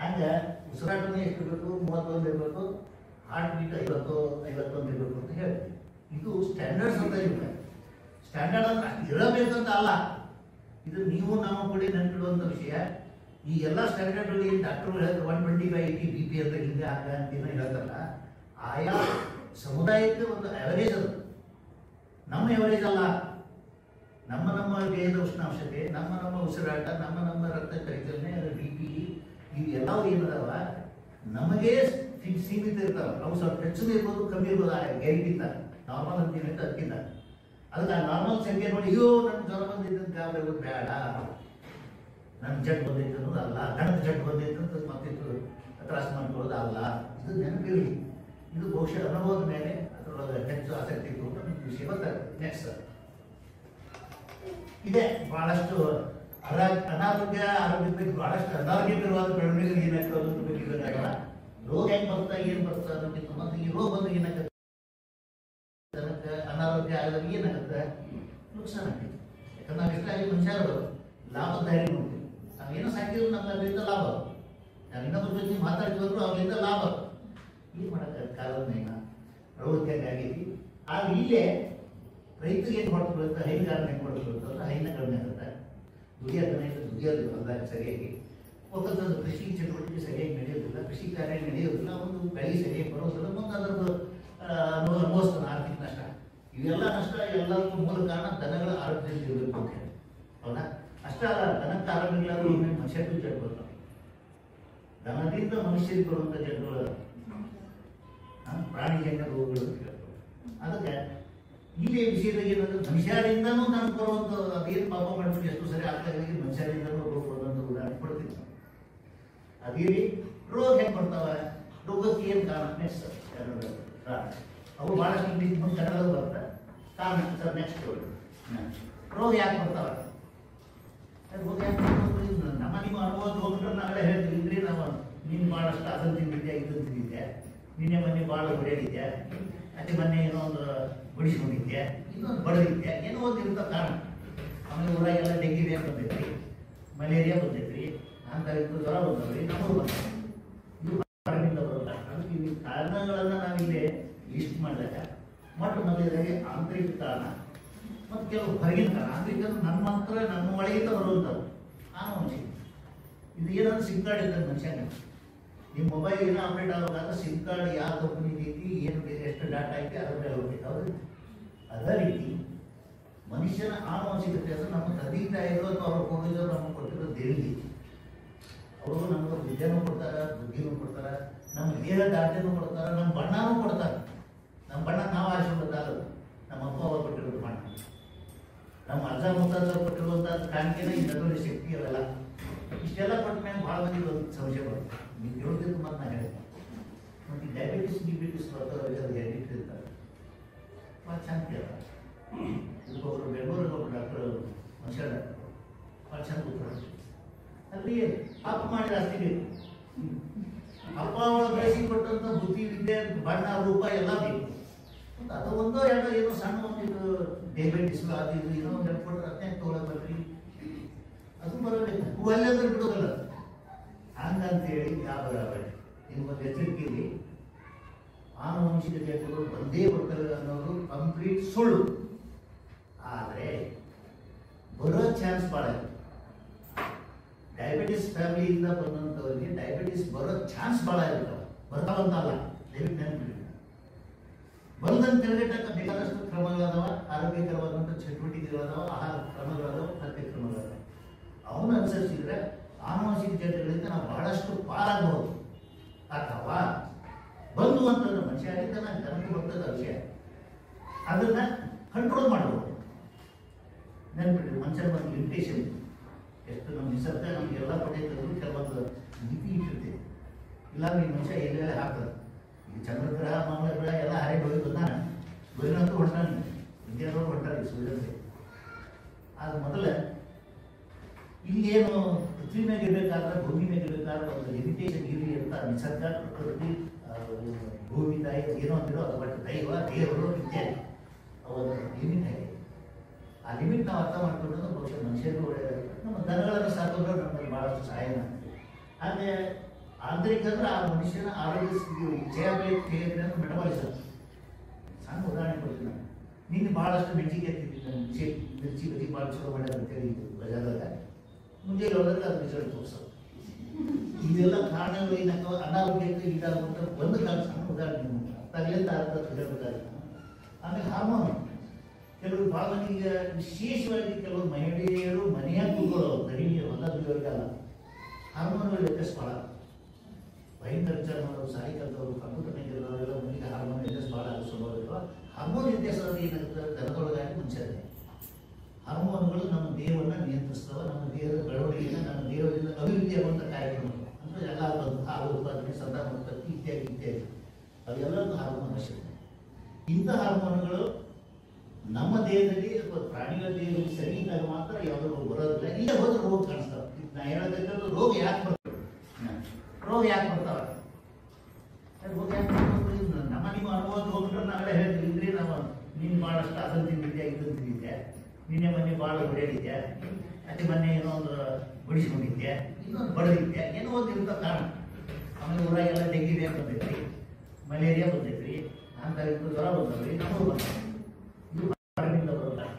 ಹಂಗೆ ಉಸಿರಾಟನೇ ಎಷ್ಟು ಬೇಕು? 31 ಇರಬೇಕು. ಹಾರ್ಟ್ ಬೀಟ್ 51 ಇರಬೇಕು ಅಂತ ಹೇಳ್ತೀವಿ. ಇದು ಸ್ಟ್ಯಾಂಡರ್ಡ್ಸ್ ಅಂತ ಇರುತ್ತೆ. ಸ್ಟ್ಯಾಂಡರ್ಡ್ ಅಂದ್ರೆ ಇರಬೇಕಂತ ಅಲ್ಲ. ಇದು ನೀವು ನಾವು ಕೂಡ ನೆನ್ಪಿಡುವಂಥ ವಿಷಯ. ಈ ಎಲ್ಲ ಸ್ಟ್ಯಾಂಡರ್ಡ್ಗಳು ಏನು ಡಾಕ್ಟರ್ಗಳು ಹೇಳ್ತಾರೆ 125/80 BP ಅಂತ ಹಿಂಗೆ ಹಾಗ ಅಂತ ಹೇಳ್ತಾರಲ್ಲ, ಆಯಾ ಸಮುದಾಯಕ್ಕೆ ಒಂದು ಅವರೇಜ್ ಅದು. ನಮ್ಮ ಅವರೇಜ್ ಅಲ್ಲ. ನಮ್ಮ ದೇಹದ ಉಷ್ಣಾಂಶತೆ, ನಮ್ಮ ಉಸಿರಾಟ, ನಮ್ಮ ರಕ್ತ ಪರಿಚಲನೆ, BP, ಇವು ಎಲ್ಲವೂ ಏನದಾವ ನಮಗೆ ಸೀಮಿತ ಇರ್ತಾವ. ಅವು ಸ್ವಲ್ಪ ಹೆಚ್ಚು ಇರ್ಬೋದು, ಕಮ್ಮಿ ಇರ್ಬೋದು. ಗ್ಯಾರಂಟಿಂದ ನಾರ್ಮಲ್ ಅಂತೀವಿ ಅಂತ ಅದಕ್ಕಿಂತ. ಅದಕ್ಕೆ ಆ ನಾರ್ಮಲ್ ಸಂಖ್ಯೆ ನೋಡಿ, ಅಯ್ಯೋ ನನ್ನ ಜ್ವರ ಬಂದಿದ್ದಂತ ಗಾಬರಿ ಬೇಡ, ನನ್ನ ಜಡ್ ಬಂದೈತೆ ಅನ್ನೋದು ಅಲ್ಲ, ದನದ ಜಡ್ ಬಂದೈತೆ ಅಂತ ಮತ್ತೆ ತ್ರಾಸ ಮಾಡ್ಕೊಳ್ಳೋದು ಅಲ್ಲ. ಇದು ನೆನಪಿರಲಿ. ಇದು ಬಹುಶಃ ಅನುಭವದ ಮೇಲೆ ಅದರೊಳಗೆ ಹೆಚ್ಚು ಆಸಕ್ತಿ ಇಟ್ಟು ವಿಷಯ ಗೊತ್ತಾಗುತ್ತೆ. ನೆಕ್ಸ್ಟ್ ಇದೆ ಬಹಳಷ್ಟು ಅನಾರೋಗ್ಯ, ಆರೋಗ್ಯದ ಬಗ್ಗೆ ಬಹಳಷ್ಟು ಅನಾರೋಗ್ಯಕರವಾದ ಬೆಳವಣಿಗೆ ಏನಾಗ್ತದೆ ಅನ್ನೋದ್ರ ಬಗ್ಗೆ ಬೇಕಾಗಲ್ಲ. ರೋಗ ಹೆಂಗೆ ಬರ್ತಾ ಏನು ಬರ್ತಾ ಅನ್ನೋದಕ್ಕಿಂತ ಮತ್ತೆ ಈ ರೋಗ ಬಂದಾಗ ಏನಾಗುತ್ತೆ, ಅನಾರೋಗ್ಯ ಆದಾಗ ಏನಾಗುತ್ತೆ? ನುಕ್ಸಾನ ಆಗ್ತೈತಿ. ಯಾಕಂದ್ರೆ ನಾವು ಎಷ್ಟಾಗಿ ಮನುಷ್ಯರು ಲಾಭದಾರಿ ನೋಡ್ತೀವಿ. ನಾವು ಏನೋ ಸಾಕಿದ್ರು ನಮ್ಗೆ ಅದರಿಂದ ಲಾಭ. ನಾವು ಇನ್ನೊಬ್ಬರ ಜೊತೆ ಮಾತಾಡ್ತಿದ್ರು ಅವರಿಂದ ಲಾಭ. ಏನು ಮಾಡೋಕ್ಕೆ ಕಾಲದ ಮೇನ ರೋಗಕ್ಕೆ ಆಗೈತಿ. ಆಗ ಇಲ್ಲೇ ರೈತರಿಗೆ ಏನು ಮಾಡ್ಕೊಳ್ತಾರೆ, ಹೈನುಗಾರನ ಹೆಂಗೆ ಮಾಡ್ಕೊಳ್ತಾರೆ ಅಂದ್ರೆ ಹೈನ ಕಡಿಮೆ ಆಗುತ್ತೆ. ದುಡಿಯೋದು ಹೊಲದಾಗ ಸರಿಯಾಗಿ ಒಕ್ಕಲ್ತನದ ಕೃಷಿ ಚಟುವಟಿಕೆ ಸರಿಯಾಗಿ ನಡೆಯೋದಿಲ್ಲ, ಕೃಷಿ ಕಾರ್ಯ ನಡೆಯೋದಿಲ್ಲ, ಒಂದು ಬೆಳೆ ಸರಿಯಾಗಿ ಬರೋದಿಲ್ಲ, ಮುಂದೆ ಅದರದ್ದು ಅನುಭವಿಸ್ತಾನೆ ಆರ್ಥಿಕ ನಷ್ಟ. ಇವೆಲ್ಲ ನಷ್ಟ ಎಲ್ಲದಕ್ಕೂ ಮೂಲ ಕಾರಣ ದನಗಳ ಆರೋಗ್ಯದಲ್ಲಿ ಇರಬೇಕು ಅಂತ ಹೇಳಿ. ಹೌದಾ? ಅಷ್ಟೇ ಅಲ್ಲ, ದನಕ್ಕೆ ಆರೋಗ್ಯ ಇಲ್ಲಾದ್ರೂ ಮನುಷ್ಯರಿಗೂ ಜಡ್ ಬರ್ತಾವೆ. ದನದಿಂದ ಮನುಷ್ಯರಿಗೆ ಬರುವಂಥ ಜಡ್ಗಳು ಪ್ರಾಣಿಜನ್ಯ ರೋಗಗಳು ಅಂತ ಹೇಳ್ತಾರೆ. ಅದಕ್ಕೆ ಇಲ್ಲಿ ವಿಷಯದಾಗ ಏನಂದ್ರೆ ಮನುಷ್ಯರಿಂದನೂ ನನಗೆ ಬರುವಂಥ ಅದೇನು ಪಾಪ ಮಾಡ್ಬಿಟ್ಟು ಎಷ್ಟು ಸರಿ ಆಗ್ತಾಗಿ ಮನುಷ್ಯರಿಂದನೂ ರೋಗ ಬರುವಂಥ ಉದಾಹರಣೆ ಕೊಡ್ತೀನಿ. ಅದೇ ರೋಗ ಹೆಂಗೆ ಬರ್ತಾವೆ, ರೋಗಕ್ಕೆ ಏನು ಕಾರಣ? ನೆಕ್ಸ್ಟ್ ಅವು ಭಾಳಷ್ಟು ಇಂಗ್ಲೀಷ್ ಮುಂದೆ ಕನ್ನಡದಲ್ಲಿ ಬರ್ತಾರೆ. ಕಾರಣ ಸರ್ ನೆಕ್ಸ್ಟ್ ರೋಗ ಯಾಕೆ ಬರ್ತಾವೆ? ರೋಗ ಯಾಕೆ ನಮ್ಮ ನಿಮ್ಮ ಅನುಭವ ಹೋಗ್ಬಿಟ್ರೆ ನಾವೆಲ್ಲ ಹೇಳ್ತೀವಿ. ಇದ್ರಿ ನಾವು ನೀನು ಭಾಳಷ್ಟು ಅದನ್ನು ತಿಂದಿದ್ದೆ, ಇದನ್ನು ತಿಂದಿದ್ದೆ, ನಿನ್ನೆ ಮೊನ್ನೆ ಭಾಳ ಹೊಡೆಯಲಿದ್ದೆ, ಅದೇ ಮೊನ್ನೆ ಏನೋ ಒಂದು ಬಡಿಸ್ಕೊಂಡಿದ್ದೆ, ಇನ್ನೊಂದು ಬಡದಿದ್ದೆ, ಏನೋ ಒಂದು ಇರ್ತ ಕಾರಣ. ಆಮೇಲೆ ಊರಾಗೆಲ್ಲ ಡೆಂಗಿ ಬೇಗ ಬಂದೈತ್ರಿ, ಮಲೇರಿಯಾ ಬಂದೈತ್ರಿ, ಅಂತ ಜ್ವರ ಬಂದವ್ರಿ, ನಮಗೂ ಬಂದವು. ಇದು ಹೊರಗಿಂದ ಬರೋಲ್ಲ. ಅದಕ್ಕೆ ಈ ಕಾರಣಗಳನ್ನು ನಾವಿಲ್ಲಿ ಲಿಸ್ಟ್ ಮಾಡಿದಾಗ ಮೊಟ್ಟ ಮೊದಲಿಗೆ ಆಂತರಿಕ ಕಾರಣ ಮತ್ತು ಕೆಲವು ಹೊರಗಿನ ಕಾರಣ. ಆಂತರಿಕ ನಮ್ಮ ಹತ್ರ ನಮ್ಮ ಒಳಗಿಂದ ಬರುವಂಥದ್ದು ಆನುವಂಶಿಕ. ಇದು ಏನಾದ್ರು ಸಿಮ್ ಕಾರ್ಡ್ ಇರ್ತದೆ ಮನುಷ್ಯನ. ನಿಮ್ಮ ಮೊಬೈಲ್ ಏನೋ ಅಪ್ಡೇಟ್ ಆಗುವಾಗ ಸಿಮ್ ಕಾರ್ಡ್ ಯಾವ ಕಂಪ್ನಿ ಐತಿ, ಏನು ಎಷ್ಟು ಡಾಟಾ ಐತಿ ಅದ್ರ ಮೇಲೆ ಹೋಗ್ತೈತೆ. ಅವ್ರು ಅದೇ ರೀತಿ ಮನುಷ್ಯನ ಆನುವಂಶಿಕತೆ ಅಂದ್ರೆ ನಮ್ಮ ತಂದೆ ತಾಯಿಗಳು ಅಥವಾ ಅವ್ರ ಪೂರ್ವಜರು ನಮಗೆ ಕೊಟ್ಟಿರೋ ದೇಣಿಗೆ. ಅವರು ನಮ್ಗೆ ವಿದ್ಯೆನೂ ಕೊಡ್ತಾರ, ಬುದ್ಧಿನೂ ಕೊಡ್ತಾರ, ನಮ್ಮ ದೇಹ ದಾಟನೂ ಕೊಡ್ತಾರ, ನಮ್ಮ ಬಣ್ಣನೂ ಕೊಡ್ತಾರೆ. ನಮ್ಮ ಬಣ್ಣ ನಾವು ಆಶೀರ್ವಾದ, ನಮ್ಮ ಅಪ್ಪ ಅವರು ಕೊಟ್ಟಿರೋದು ಬಣ್ಣ, ನಮ್ಮ ಅಜ್ಜ ಮುತ್ತಾದ್ರು ಕೊಟ್ಟಿರುವಂತಹ ಕಾಣಿಕೆನ ಈ ನಡುವೆ ಶಕ್ತಿ ಅವೆಲ್ಲ. ಇಷ್ಟೆಲ್ಲ ಕೊಟ್ಟ ಮೇಲೆ ಭಾಳ ಮಂದಿ ಒಂದು ಸಂಶಯ ಬರುತ್ತೆ. ನೀವು ಹೇಳೋದಕ್ಕೆ ಮತ್ತೆ ನಾನು ಹೇಳಿದೆ ಮತ್ತು ಡಯಾಬಿಟಿಸ್ ಹೆರಿಡಿಟಿ ಇರ್ತಾರೆ, ಭಾಳ ಚಂದ ಕೇಳ್ತಾರೆ. ಒಬ್ಬರು ಬೆಂಗಳೂರಿಗೆ ಒಬ್ಬರು ಡಾಕ್ಟರ್ ಮನುಷ್ಯ ಡಾಕ್ಟರ್ ಭಾಳ ಚಂದ ಕೂತ್ಕೊಂಡು ಅಲ್ಲಿ ಅಪ್ಪ ಮಾಡಿದ ಆಸ್ತಿ ಬೇಕು. ಅಪ್ಪ ಅವಳ ಬೆಳೆಸಿ ಕೊಟ್ಟಂತ ಬುದ್ಧಿ, ವಿದ್ಯೆ, ಬಣ್ಣ, ರೂಪ ಎಲ್ಲ ಬೇಕು. ಮತ್ತು ಅದು ಒಂದೋ ಎರಡೋ ಏನೋ ಸಣ್ಣ ಒಂದು ಇದು ಡಯಾಬಿಟಿಸ್ ಅದು ಇದು ಏನೋ ಒಂದು ಹೇಳ್ಕೊಟ್ರೆ ಅದನ್ನೇ ತೊಗೊಳಬೇಕ್ರಿ, ಅದು ಬರಬೇಕು. ಹೂವಲ್ಲಂದ್ರೆ ಬಿಡೋದಲ್ಲ ಹಂಗಂತೇಳಿ ಯಾವ ಬರಬೇಡಿ. ನಿಮ್ಗೊಂದು ಎಚ್ಚರಿಕೆಯಲ್ಲಿ ಆನುವಂಶಿಕತೆಗಳು ಒಂದೇ ಬರ್ತವೆ ಅನ್ನೋದು ಕಂಪ್ಲೀಟ್ ಸುಳ್ಳು. ಆದರೆ ಬರೋ ಚಾನ್ಸ್ ಭಾಳ ಇದೆ. ಡಯಾಬಿಟಿಸ್ ಫ್ಯಾಮಿಲಿಯಿಂದ ಬಂದಂಥವ್ರಿಗೆ ಡಯಾಬಿಟಿಸ್ ಬರೋ ಚಾನ್ಸ್ ಭಾಳ ಇರ್ತಾವೆ. ಬರ್ತಾವಂತಲ್ಲ, ದಯವಿಟ್ಟು ನೆನಪಿಡಿ. ಬಂದಂತ ತಿರುಗಟ್ಟಕ್ಕೆ ಬೇಕಾದಷ್ಟು ಕ್ರಮಗಳದಾವ, ಆರೋಗ್ಯಕರವಾದಂಥ ಚಟುವಟಿಕೆಗಳದಾವ, ಆಹಾರ ಕ್ರಮಗಳದಾವ, ಖಾದ್ಯ ಕ್ರಮಗಳದಾವ. ಅವನ್ನ ಅನುಸರಿಸಿದ್ರೆ ಆನುವಂಶಿಕ ಜಟಗಳಿಂದ ನಾವು ಬಹಳಷ್ಟು ಪಾರಾಗಬಹುದು. ಅಥವಾ ಬಂದು ಅಂತಂದ್ರೆ ಮನುಷ್ಯ ಆಗಿದ್ದಾನೆ, ಜನಕ್ಕೆ ಬರ್ತದ ವಿಷಯ, ಅದನ್ನ ಕಂಟ್ರೋಲ್ ಮಾಡಬಹುದು. ನೆನ್ಪಿಡ್ರಿ, ಮನುಷ್ಯನ ಒಂದು ಲಿಮಿಟೇಷನ್ ಎಷ್ಟು ನಮ್ಮ ನಿಸರ್ಗ ನಮಗೆಲ್ಲ ಪಡೆಯೋದು ಕೆಲವೊಂದು ಮಿತಿ ಇಟ್ಟಿರ್ತೇವೆ. ಇಲ್ಲಾಂದ್ರೆ ಈ ಮನುಷ್ಯ ಎಲ್ಲೆಲ್ಲ ಹಾಕ್ತದೆ. ಈಗ ಚಂದ್ರಗ್ರಹ, ಮಂಗಳ ಗ್ರಹ ಎಲ್ಲ ಹರಡಿ ಹೋಗಿ ಬಂದಾನ, ಗುರಿನಂತೂ ಹೊಂಟಾನೆ, ವಿದ್ಯಾರ್ಥಿಗಳು ಹೊಂಟಾರೆ ಸೂರ್ಯಂತೆ. ಆದ ಮೊದಲ ಇಲ್ಲೇನು ಪೃಥ್ವಿ ಮೇಲೆ ಇರಬೇಕಾದ್ರೆ, ಭೂಮಿ ಮೇಲೆ ಇರಬೇಕಾದ್ರೆ ಒಂದು ಲಿಮಿಟೇಷನ್ ಇರಲಿ ಅಂತ ನಿಸರ್ಗ, ಪ್ರಕೃತಿ, ಭೂಮಿ ತಾಯಿ ಏನೋ ಅಂತಿರೋ ಅದು ಬಟ್ ದೈವ, ದೇವರು ಇತ್ಯಾದಿ ಅವರ ಲಿಮಿಟ್ ಆಗಿದೆ. ಆ ಲಿಮಿಟ್ ನಾವು ಅರ್ಥ ಮಾಡ್ಕೊಂಡ್ರೆ ಬಹುಶಃ ಮನುಷ್ಯರಿಗೂ ಒಳ್ಳೆಯದಾಗುತ್ತೆ. ನಮ್ಮ ದನಗಳನ್ನು ಸಾಕೋದ್ರೆ ನಮ್ಮಲ್ಲಿ ಭಾಳಷ್ಟು ಸಹಾಯ ಮಾಡ್ತೀವಿ. ಆದರೆ ಆಂತರಿಕ ಅಂದ್ರೆ ಆ ಮನುಷ್ಯನ ಆರೋಗ್ಯ ಜಯಬೇಕಿದ್ರೆ ಮೆಟಬಾಲಿಸಮ್. ಸಣ್ಣ ಉದಾಹರಣೆ ಕೊಡ್ತೀನಿ ನಾನು. ನಿನ್ನೆ ಭಾಳಷ್ಟು ಮೆಣಸಿಗೆ ಮಿರ್ಚಿ ಬಜ್ಜಿ ಭಾಳ ಚಲೋ ಮಾಡ್ಯಾರ ಅಂತೇಳಿ ಬಜಾರ್ದಾಗ ಮುಂಜಾನೆ ಹೋದ್ರೆ ಅದು ರಿಸಲ್ಟ್ ತೋರಿಸೋದು. ಇದೆಲ್ಲ ಕಾರಣಗಳು ಏನಕ್ಕ ಅನಾರೋಗ್ಯಕ್ಕೆ ಈಡಾಗುವಂಥ ಒಂದು ಕಾಲ ಸಣ್ಣ ಉದಾಹರಣೆ ತಗಲಿಂದ ಹೇಳಬೇಕಾಗುತ್ತೆ. ಆಮೇಲೆ ಹಾರ್ಮೋನ್ ಕೆಲವರು ಭಾಳ ಮಂದಿಗೆ, ವಿಶೇಷವಾಗಿ ಕೆಲವರು ಮಹಿಳೆಯರು ಮನೆಯಾಗ ಕೂತ್ಕೊಳ್ಳೋರು, ಗಡಿಗೆ ಹೊಲ ದುಡಿಯೋರಿಗಲ್ಲ, ಹಾರ್ಮೋನ್ಗಳು ವ್ಯತ್ಯಾಸ ಭಾಳ. ಭಯಂಕರ ವಿಚಾರ ಮಾಡೋರು, ಸಾರಿ ಕಲ್ತವರು, ಕಂಪ್ಯೂಟರ್ನಾಗಿರೋರೆಲ್ಲ ಮನೆಗೆ ಹಾರ್ಮೋನ್ ವ್ಯತ್ಯಾಸ ಭಾಳ ಆಗೋ ಸ್ವಭಾವ ಇರುವ. ಹಾರ್ಮೋನ್ ವ್ಯತ್ಯಾಸ ಏನಾಗುತ್ತೆ, ದನದೊಳಗಾಗಿ ಮನುಷ್ಯರಿಗೆ ಹಾರ್ಮೋನ್ಗಳು ನಮ್ಮ ದೇಹವನ್ನು ನಿಯಂತ್ರಿಸ್ತವೆ. ನಮ್ಮ ದೇಹದ ಬೆಳವಣಿಗೆಯನ್ನು, ನಮ್ಮ ದೇಹದಿಂದ ಅಭಿವೃದ್ಧಿ ಆಗುವಂಥ ಕಾರ್ಯಕ್ರಮಗಳು ಅಂದರೆ ಎಲ್ಲ ಬಂದು ಹಾಲು ಉತ್ಪಾದನೆ, ಸಂತಾನೋತ್ಪತ್ತಿ ಇತ್ಯಾದಿ ಇತ್ಯಾದಿ ಅವೆಲ್ಲರೂ ಹಾರ್ಮೋನ್ ಅವಶ್ಯಕತೆ. ಇಂಥ ಹಾರ್ಮೋನ್ಗಳು ನಮ್ಮ ದೇಹದಲ್ಲಿ ಅಥವಾ ಪ್ರಾಣಿಗಳ ದೇಹದಲ್ಲಿ ಸರಿ ಇದ್ದಾಗ ಮಾತ್ರ ಯಾವುದೋ ರೋಗ ಬರೋದಿಲ್ಲ. ಇಲ್ಲೇ ಹೋದ್ರೆ ರೋಗ ಕಾಣಿಸ್ತಾವೆ. ನಾ ಹೇಳೋದಕ್ಕೆ ರೋಗ ಯಾಕೆ ಬರ್ತವೆ, ರೋಗ ಯಾಕೆ ಬರ್ತಾವೆ, ರೋಗ ಯಾಕೆ ಬರ್ತದೆ? ನಮ್ಮ ನಿಮ್ಮ ಅನುಭವ ಹೋಗ್ಬಿಟ್ರೆ ನಾವೆಲ್ಲ ಹೇಳ್ತೀವಿ. ಇದ್ರಿ ನಾವು ನೀನು ಭಾಳಷ್ಟು ಅದನ್ನು ತಿಂದಿದ್ದೆ, ಇದನ್ನು ತಿಂದಿದ್ದೆ, ನಿನ್ನೆ ಮೊನ್ನೆ ಭಾಳ ಹೊಡೆಯಲಿದ್ದೆ, ಅತಿ ಮೊನ್ನೆ ಏನೋ ಒಂದು ಬಡಿಸ್ಕೊಂಡಿದ್ದೆ, ಇನ್ನೊಂದು ಬಡದಿದ್ದೆ, ಏನೋ ಒಂದು ಇರ್ತ ಕಾರಣ. ಆಮೇಲೆ ಊರಾಗೆಲ್ಲ ಡೆಂಗಿ ಬೇಗ ಬಂದೈತ್ರಿ, ಮಲೇರಿಯಾ ಬಂದೈತ್ರಿ, ಅಂತ ಜ್ವರ ಬಂದವ್ರಿ, ನಮಗೂ ಬಂದ.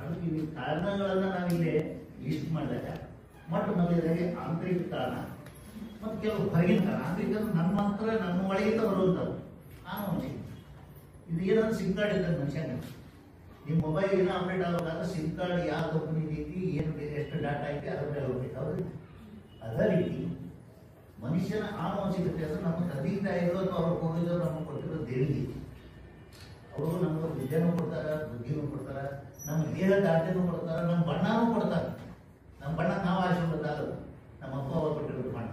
ಅದಕ್ಕೆ ಈ ಕಾರಣಗಳನ್ನು ನಾವಿಲ್ಲಿ ಲಿಸ್ಟ್ ಮಾಡಿದಾಗ ಮೊಟ್ಟ ಮೊದಲನೇದಾಗಿ ಆಂತರಿಕ ಕಾರಣ ಮತ್ತು ಕೆಲವು ಹೊರಗಿನ ಕಾರಣ. ಆಂತರಿಕ ನಮ್ಮ ಹತ್ರ ನಮ್ಮ ಒಳಗಿಂದ ಬರುವಂಥದ್ದು ಆನುವಂಶಿಕ. ಇದು ಏನಾದ್ರು ಸಿಮ್ ಕಾರ್ಡ್ ಇದ್ದಂಗೆ ಮನುಷ್ಯನ ನಿಮ್ಮ ಮೊಬೈಲ್ ಏನೋ ಅಪ್ಡೇಟ್ ಆಗಬೇಕಾದ್ರೆ ಸಿಮ್ ಕಾರ್ಡ್ ಯಾವ ಕಂಪನಿ ಐತಿ, ಏನು ಎಷ್ಟು ಡಾಟಾ ಐತಿ ಅದ್ರ ಮೇಲೆ ಹೋಗ್ಬೇಕು. ಅವ್ರಿಗೆ ಅದೇ ರೀತಿ ಮನುಷ್ಯನ ಆನುವಂಶಿಕತೆ ಅಂದ್ರೆ ನಮ್ಮ ತಂದೆ ತಾಯಿಗಳು ಅಥವಾ ಅವ್ರ ಪೂರ್ವಜರು ನಮಗೆ ಕೊಟ್ಟಿರೋ ದೇಣಿಗೆ. ಅವರು ನಮ್ಗೆ ವಿದ್ಯೆನೂ ಕೊಡ್ತಾರ, ಬುದ್ಧಿನೂ ಕೊಡ್ತಾರ, ನಮ್ಮ ದೇಹ ದಾಟನೂ ಕೊಡ್ತಾರ, ನಮ್ಮ ಬಣ್ಣನೂ ಕೊಡ್ತಾರೆ. ನಮ್ಮ ಬಣ್ಣ ನಾವು ಆಶೀರ್ವಾದ, ನಮ್ಮ ಅಪ್ಪ ಅವರು ಕೊಟ್ಟಿರೋದು ಬಣ್ಣ,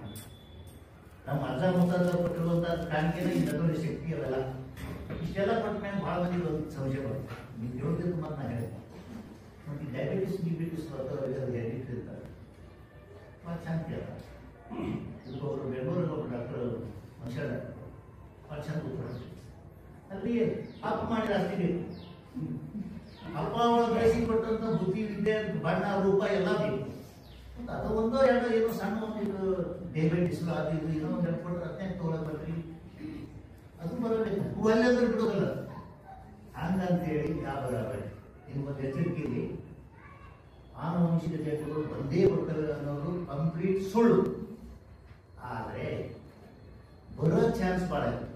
ನಮ್ಮ ಅಜ್ಜ ಮುತ್ತಾದ್ರು ಕೊಟ್ಟಿರುವಂತಹ ಕಾಣಿಕೆನ ಈ ನಡುವೆ ಶಕ್ತಿ ಅವೆಲ್ಲ. ಇಷ್ಟೆಲ್ಲ ಕೊಟ್ಟ ಮೇಲೆ ಭಾಳ ಮಂದಿ ಒಂದು ಸಂಶಯ ಬರುತ್ತೆ. ನೀವು ಹೇಳೋದಕ್ಕೆ ಮತ್ತೆ ನಾನು ಹೇಳಿದೆ ಮತ್ತು ಡಯಾಬಿಟಿಸ್ ಹೆರಿಡಿಟಿ ಇರ್ತಾರೆ, ಭಾಳ ಚಂದ ಕೇಳ್ತಾರೆ. ಒಬ್ಬರು ಬೆಂಗಳೂರಿಗೆ ಒಬ್ಬರು ಡಾಕ್ಟರ್ ಮನುಷ್ಯ ಡಾಕ್ಟರ್ ಭಾಳ ಚಂದ ಕೂತ್ಕೊಂಡು ಅಲ್ಲಿ ಅಪ್ಪ ಮಾಡಿದ ಆಸ್ತಿ ಬೇಕು. ಅಪ್ಪ ಅವಳ ಬೆಳೆಸಿ ಕೊಟ್ಟಂತ ಬುದ್ಧಿ, ವಿದ್ಯೆ, ಬಣ್ಣ, ರೂಪ ಎಲ್ಲ ಬೇಕು. ಮತ್ತು ಅದು ಒಂದೋ ಎರಡೋ ಏನೋ ಸಣ್ಣ ಒಂದು ಇದು ಡಯಾಬಿಟಿಸ್ ಅದು ಇದು ಏನೋ ಒಂದು ಹೇಳ್ಕೊಟ್ರೆ ಅದನ್ನೇ ತೊಗೊಳಬೇಕ್ರಿ, ಅದು ಬರಬೇಕು. ಹೂವಲ್ಲಂದ್ರೆ ಬಿಡೋದಲ್ಲ ಹಂಗಂತೇಳಿ ಯಾವ ಬರಬೇಡಿ. ನಿಮ್ಗೊಂದು ಎಚ್ಚರಿಕೆಯಲ್ಲಿ ಆನುವಂಶಿಕತೆಗಳು ಒಂದೇ ಬರ್ತವೆ ಅನ್ನೋದು ಕಂಪ್ಲೀಟ್ ಸುಳ್ಳು. ಆದರೆ ಬರೋ ಚಾನ್ಸ್ ಭಾಳ ಇದೆ.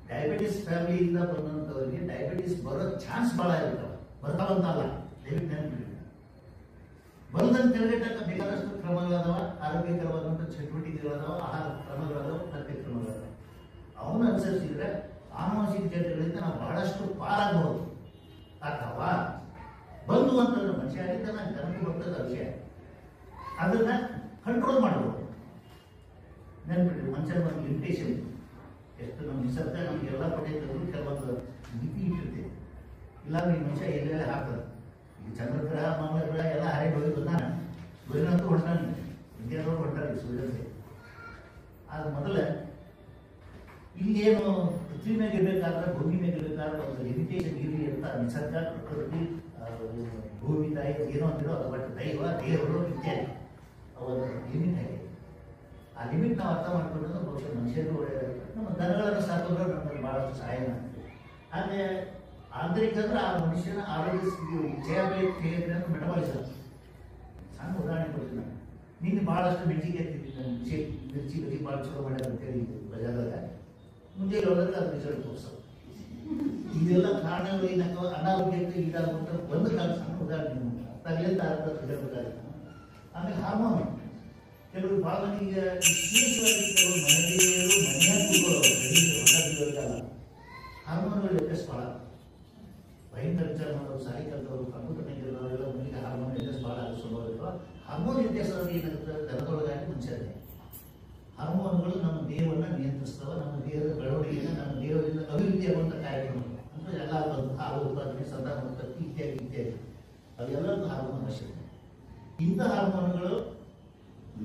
ಡಯಾಬಿಟಿಸ್ ಫ್ಯಾಮಿಲಿಯಿಂದ ಬಂದಂಥವ್ರಿಗೆ ಡಯಾಬಿಟಿಸ್ ಬರೋ ಚಾನ್ಸ್ ಭಾಳ ಇರ್ತಾವೆ. ಬರ್ತಾವಂತಲ್ಲ, ದಯವಿಟ್ಟು ನೆನಪಿಡಿ. ಬರದಂತ ತಡೆಗಟ್ಟಕ್ಕೆ ಬೇಕಾದಷ್ಟು ಕ್ರಮಗಳದಾವ, ಆರೋಗ್ಯಕರವಾದಂಥ ಚಟುವಟಿಕೆಗಳದಾವ, ಆಹಾರ ಕ್ರಮಗಳದಾವ, ಪಥ್ಯ ಕ್ರಮಗಳದಾವ. ಅವನ್ನ ಅನುಸರಿಸಿದ್ರೆ ಆನುವಂಶಿಕ ಜಡ್ಡುಗಳಿಂದ ನಾವು ಬಹಳಷ್ಟು ಪಾರಾಗಬಹುದು. ಅಥವಾ ಬಂದು ಅಂತಂದ್ರೆ ಮನುಷ್ಯ ಆಗಿದ್ದ ನಾನು ಜನಕ್ಕೆ ಬರ್ತದ ವಿಷಯ, ಅದನ್ನ ಕಂಟ್ರೋಲ್ ಮಾಡ್ಬೋದು. ನೆನ್ಬಿಟ್ರಿ, ಮನುಷ್ಯನ ಒಂದು ಲಿಮಿಟೇಷನ್ ಎಷ್ಟು ನಮ್ಮ ನಿಸರ್ಗ ನಮಗೆಲ್ಲ ಪಡೆಯೋದು ಕೆಲವೊಂದು ಮಿತಿ ಇಟ್ಟಿರ್ತೇವೆ. ಇಲ್ಲಾಂದ್ರೆ ಈ ಮನುಷ್ಯ ಎಲ್ಲೆಲ್ಲ ಹಾಕ್ತದೆ. ಈಗ ಚಂದ್ರಗ್ರಹ ಮಂಗಳ ಗ್ರಹ ಎಲ್ಲ ಹರಡಿ ಹೋಗಿದ್ದು ನಾನು ಸೂರ್ಯನಂತೂ ಹೊಂಟಾನೆ, ಇಂಡಿಯಾದವ್ರು ಹೊಂಟಾರೆ ಸೂರ್ಯನಿಗೆ. ಆದ ಮೊದಲ ಇಲ್ಲೇನು ಪೃಥ್ವಿ ಮೇಲೆ ಇರಬೇಕಾದ್ರೆ ಭೂಮಿ ಮೇಲೆ ಇರಬೇಕಾದ್ರೆ ಒಂದು ಲಿಮಿಟೇಷನ್ ಇರಲಿ ಅಂತ ನಿಸರ್ಗ ಪ್ರಕೃತಿ ಭೂಮಿ ತಾಯಿ ಏನೋ ಅಂತಿರೋ ಅದು ಬಟ್ ದೈವ ದೇವರು ಇತ್ಯಾದಿ ಅವರ ಲಿಮಿಟ್ ಆಗಿದೆ. ಆ ಲಿಮಿಟ್ ನಾವು ಅರ್ಥ ಮಾಡ್ಕೊಂಡ್ರೆ ಬಹುಶಃ ಮನುಷ್ಯರು ನಮ್ಮ ದನಗಳನ್ನು ಸಾಕೋದ್ರೆ ನಮ್ಮಲ್ಲಿ ಬಹಳಷ್ಟು ಸಹಾಯ ಮಾಡ್ತೀವಿ. ಆದರೆ ಆಂತರಿಕ ಅಂದ್ರೆ ಆ ಮನುಷ್ಯನ ಆರೋಗ್ಯ ಜಯಬೇಕಿದ್ರೆ ಮೆಟಬಾಲಿಸಮ್. ಸಣ್ಣ ಉದಾಹರಣೆ ಕೊಡ್ತೀನಿ ನಾನು. ನಿನ್ನೆ ಭಾಳಷ್ಟು ಮೆಣಸಿಗೆ ಮಿರ್ಚಿ ಬಜ್ಜಿ ಭಾಳ ಚಲೋ ಮಾಡ್ಯಾರ ಅಂತೇಳಿ ಬಜಾರ್ದಾಗ ಮುಂಜಾನೆ ಹೋದ್ರೆ ಅದು ರಿಸಲ್ಟ್ ತೋರಿಸೋದು. ಇದೆಲ್ಲ ಕಾರಣಗಳು ಏನಕ್ಕ ಅನಾರೋಗ್ಯಕ್ಕೆ ಈಡಾಗುವಂಥ ಒಂದು ಕಾಲ ಸಣ್ಣ ಉದಾಹರಣೆ ತಗಲಿಂದ ರಿಸಲ್ಟ್. ಆಮೇಲೆ ಹಾರ್ಮೋನ್ ಕೆಲವರು ಭಾಳ ಮಂದಿಗೆ ವಿಶೇಷವಾಗಿ ಕೆಲವರು ಮನೆಯವರು ಮನೆಯ ಹಾರ್ಮೋನ್ಗಳು ವ್ಯತ್ಯಾಸ ಭಾಳ ಭಯಂಕರ ವಿಚಾರ ಮಾಡೋರು, ಸಾರಿ ಕಲ್ತವರು, ಕಂಪ್ಯೂಟರ್ ನೆಗೆದವರೆಲ್ಲ ಮನೆಗೆ ಹಾರ್ಮೋನ್ ವ್ಯತ್ಯಾಸ ಭಾಳ ಆಗೋ ಸ್ವಭಾವ ಇರುವ. ಹಾರ್ಮೋನ್ ವ್ಯತ್ಯಾಸವಾಗಿ ಏನಾಗುತ್ತೆ, ದನದೊಳಗಾಗಿ ಮನುಷ್ಯರಿಗೆ ಹಾರ್ಮೋನ್ಗಳು ನಮ್ಮ ದೇಹವನ್ನು ನಿಯಂತ್ರಿಸ್ತವೆ. ನಮ್ಮ ದೇಹದ ಬೆಳವಣಿಗೆಯನ್ನು ನಮ್ಮ ದೇಹದಿಂದ ಅಭಿವೃದ್ಧಿ ಆಗುವಂಥ ಕಾರ್ಯಕ್ರಮಗಳು ಅಂದರೆ ಎಲ್ಲ ಹಾಲು ಉತ್ಪಾದನೆ, ಸಂತಾನೋತ್ಪತ್ತಿ ಇತ್ಯಾದಿ ಇತ್ಯಾದಿ ಅವೆಲ್ಲರಿಗೂ ಹಾರ್ಮೋನ್ ಅವಶ್ಯಕತೆ. ಇಂಥ ಹಾರ್ಮೋನ್ಗಳು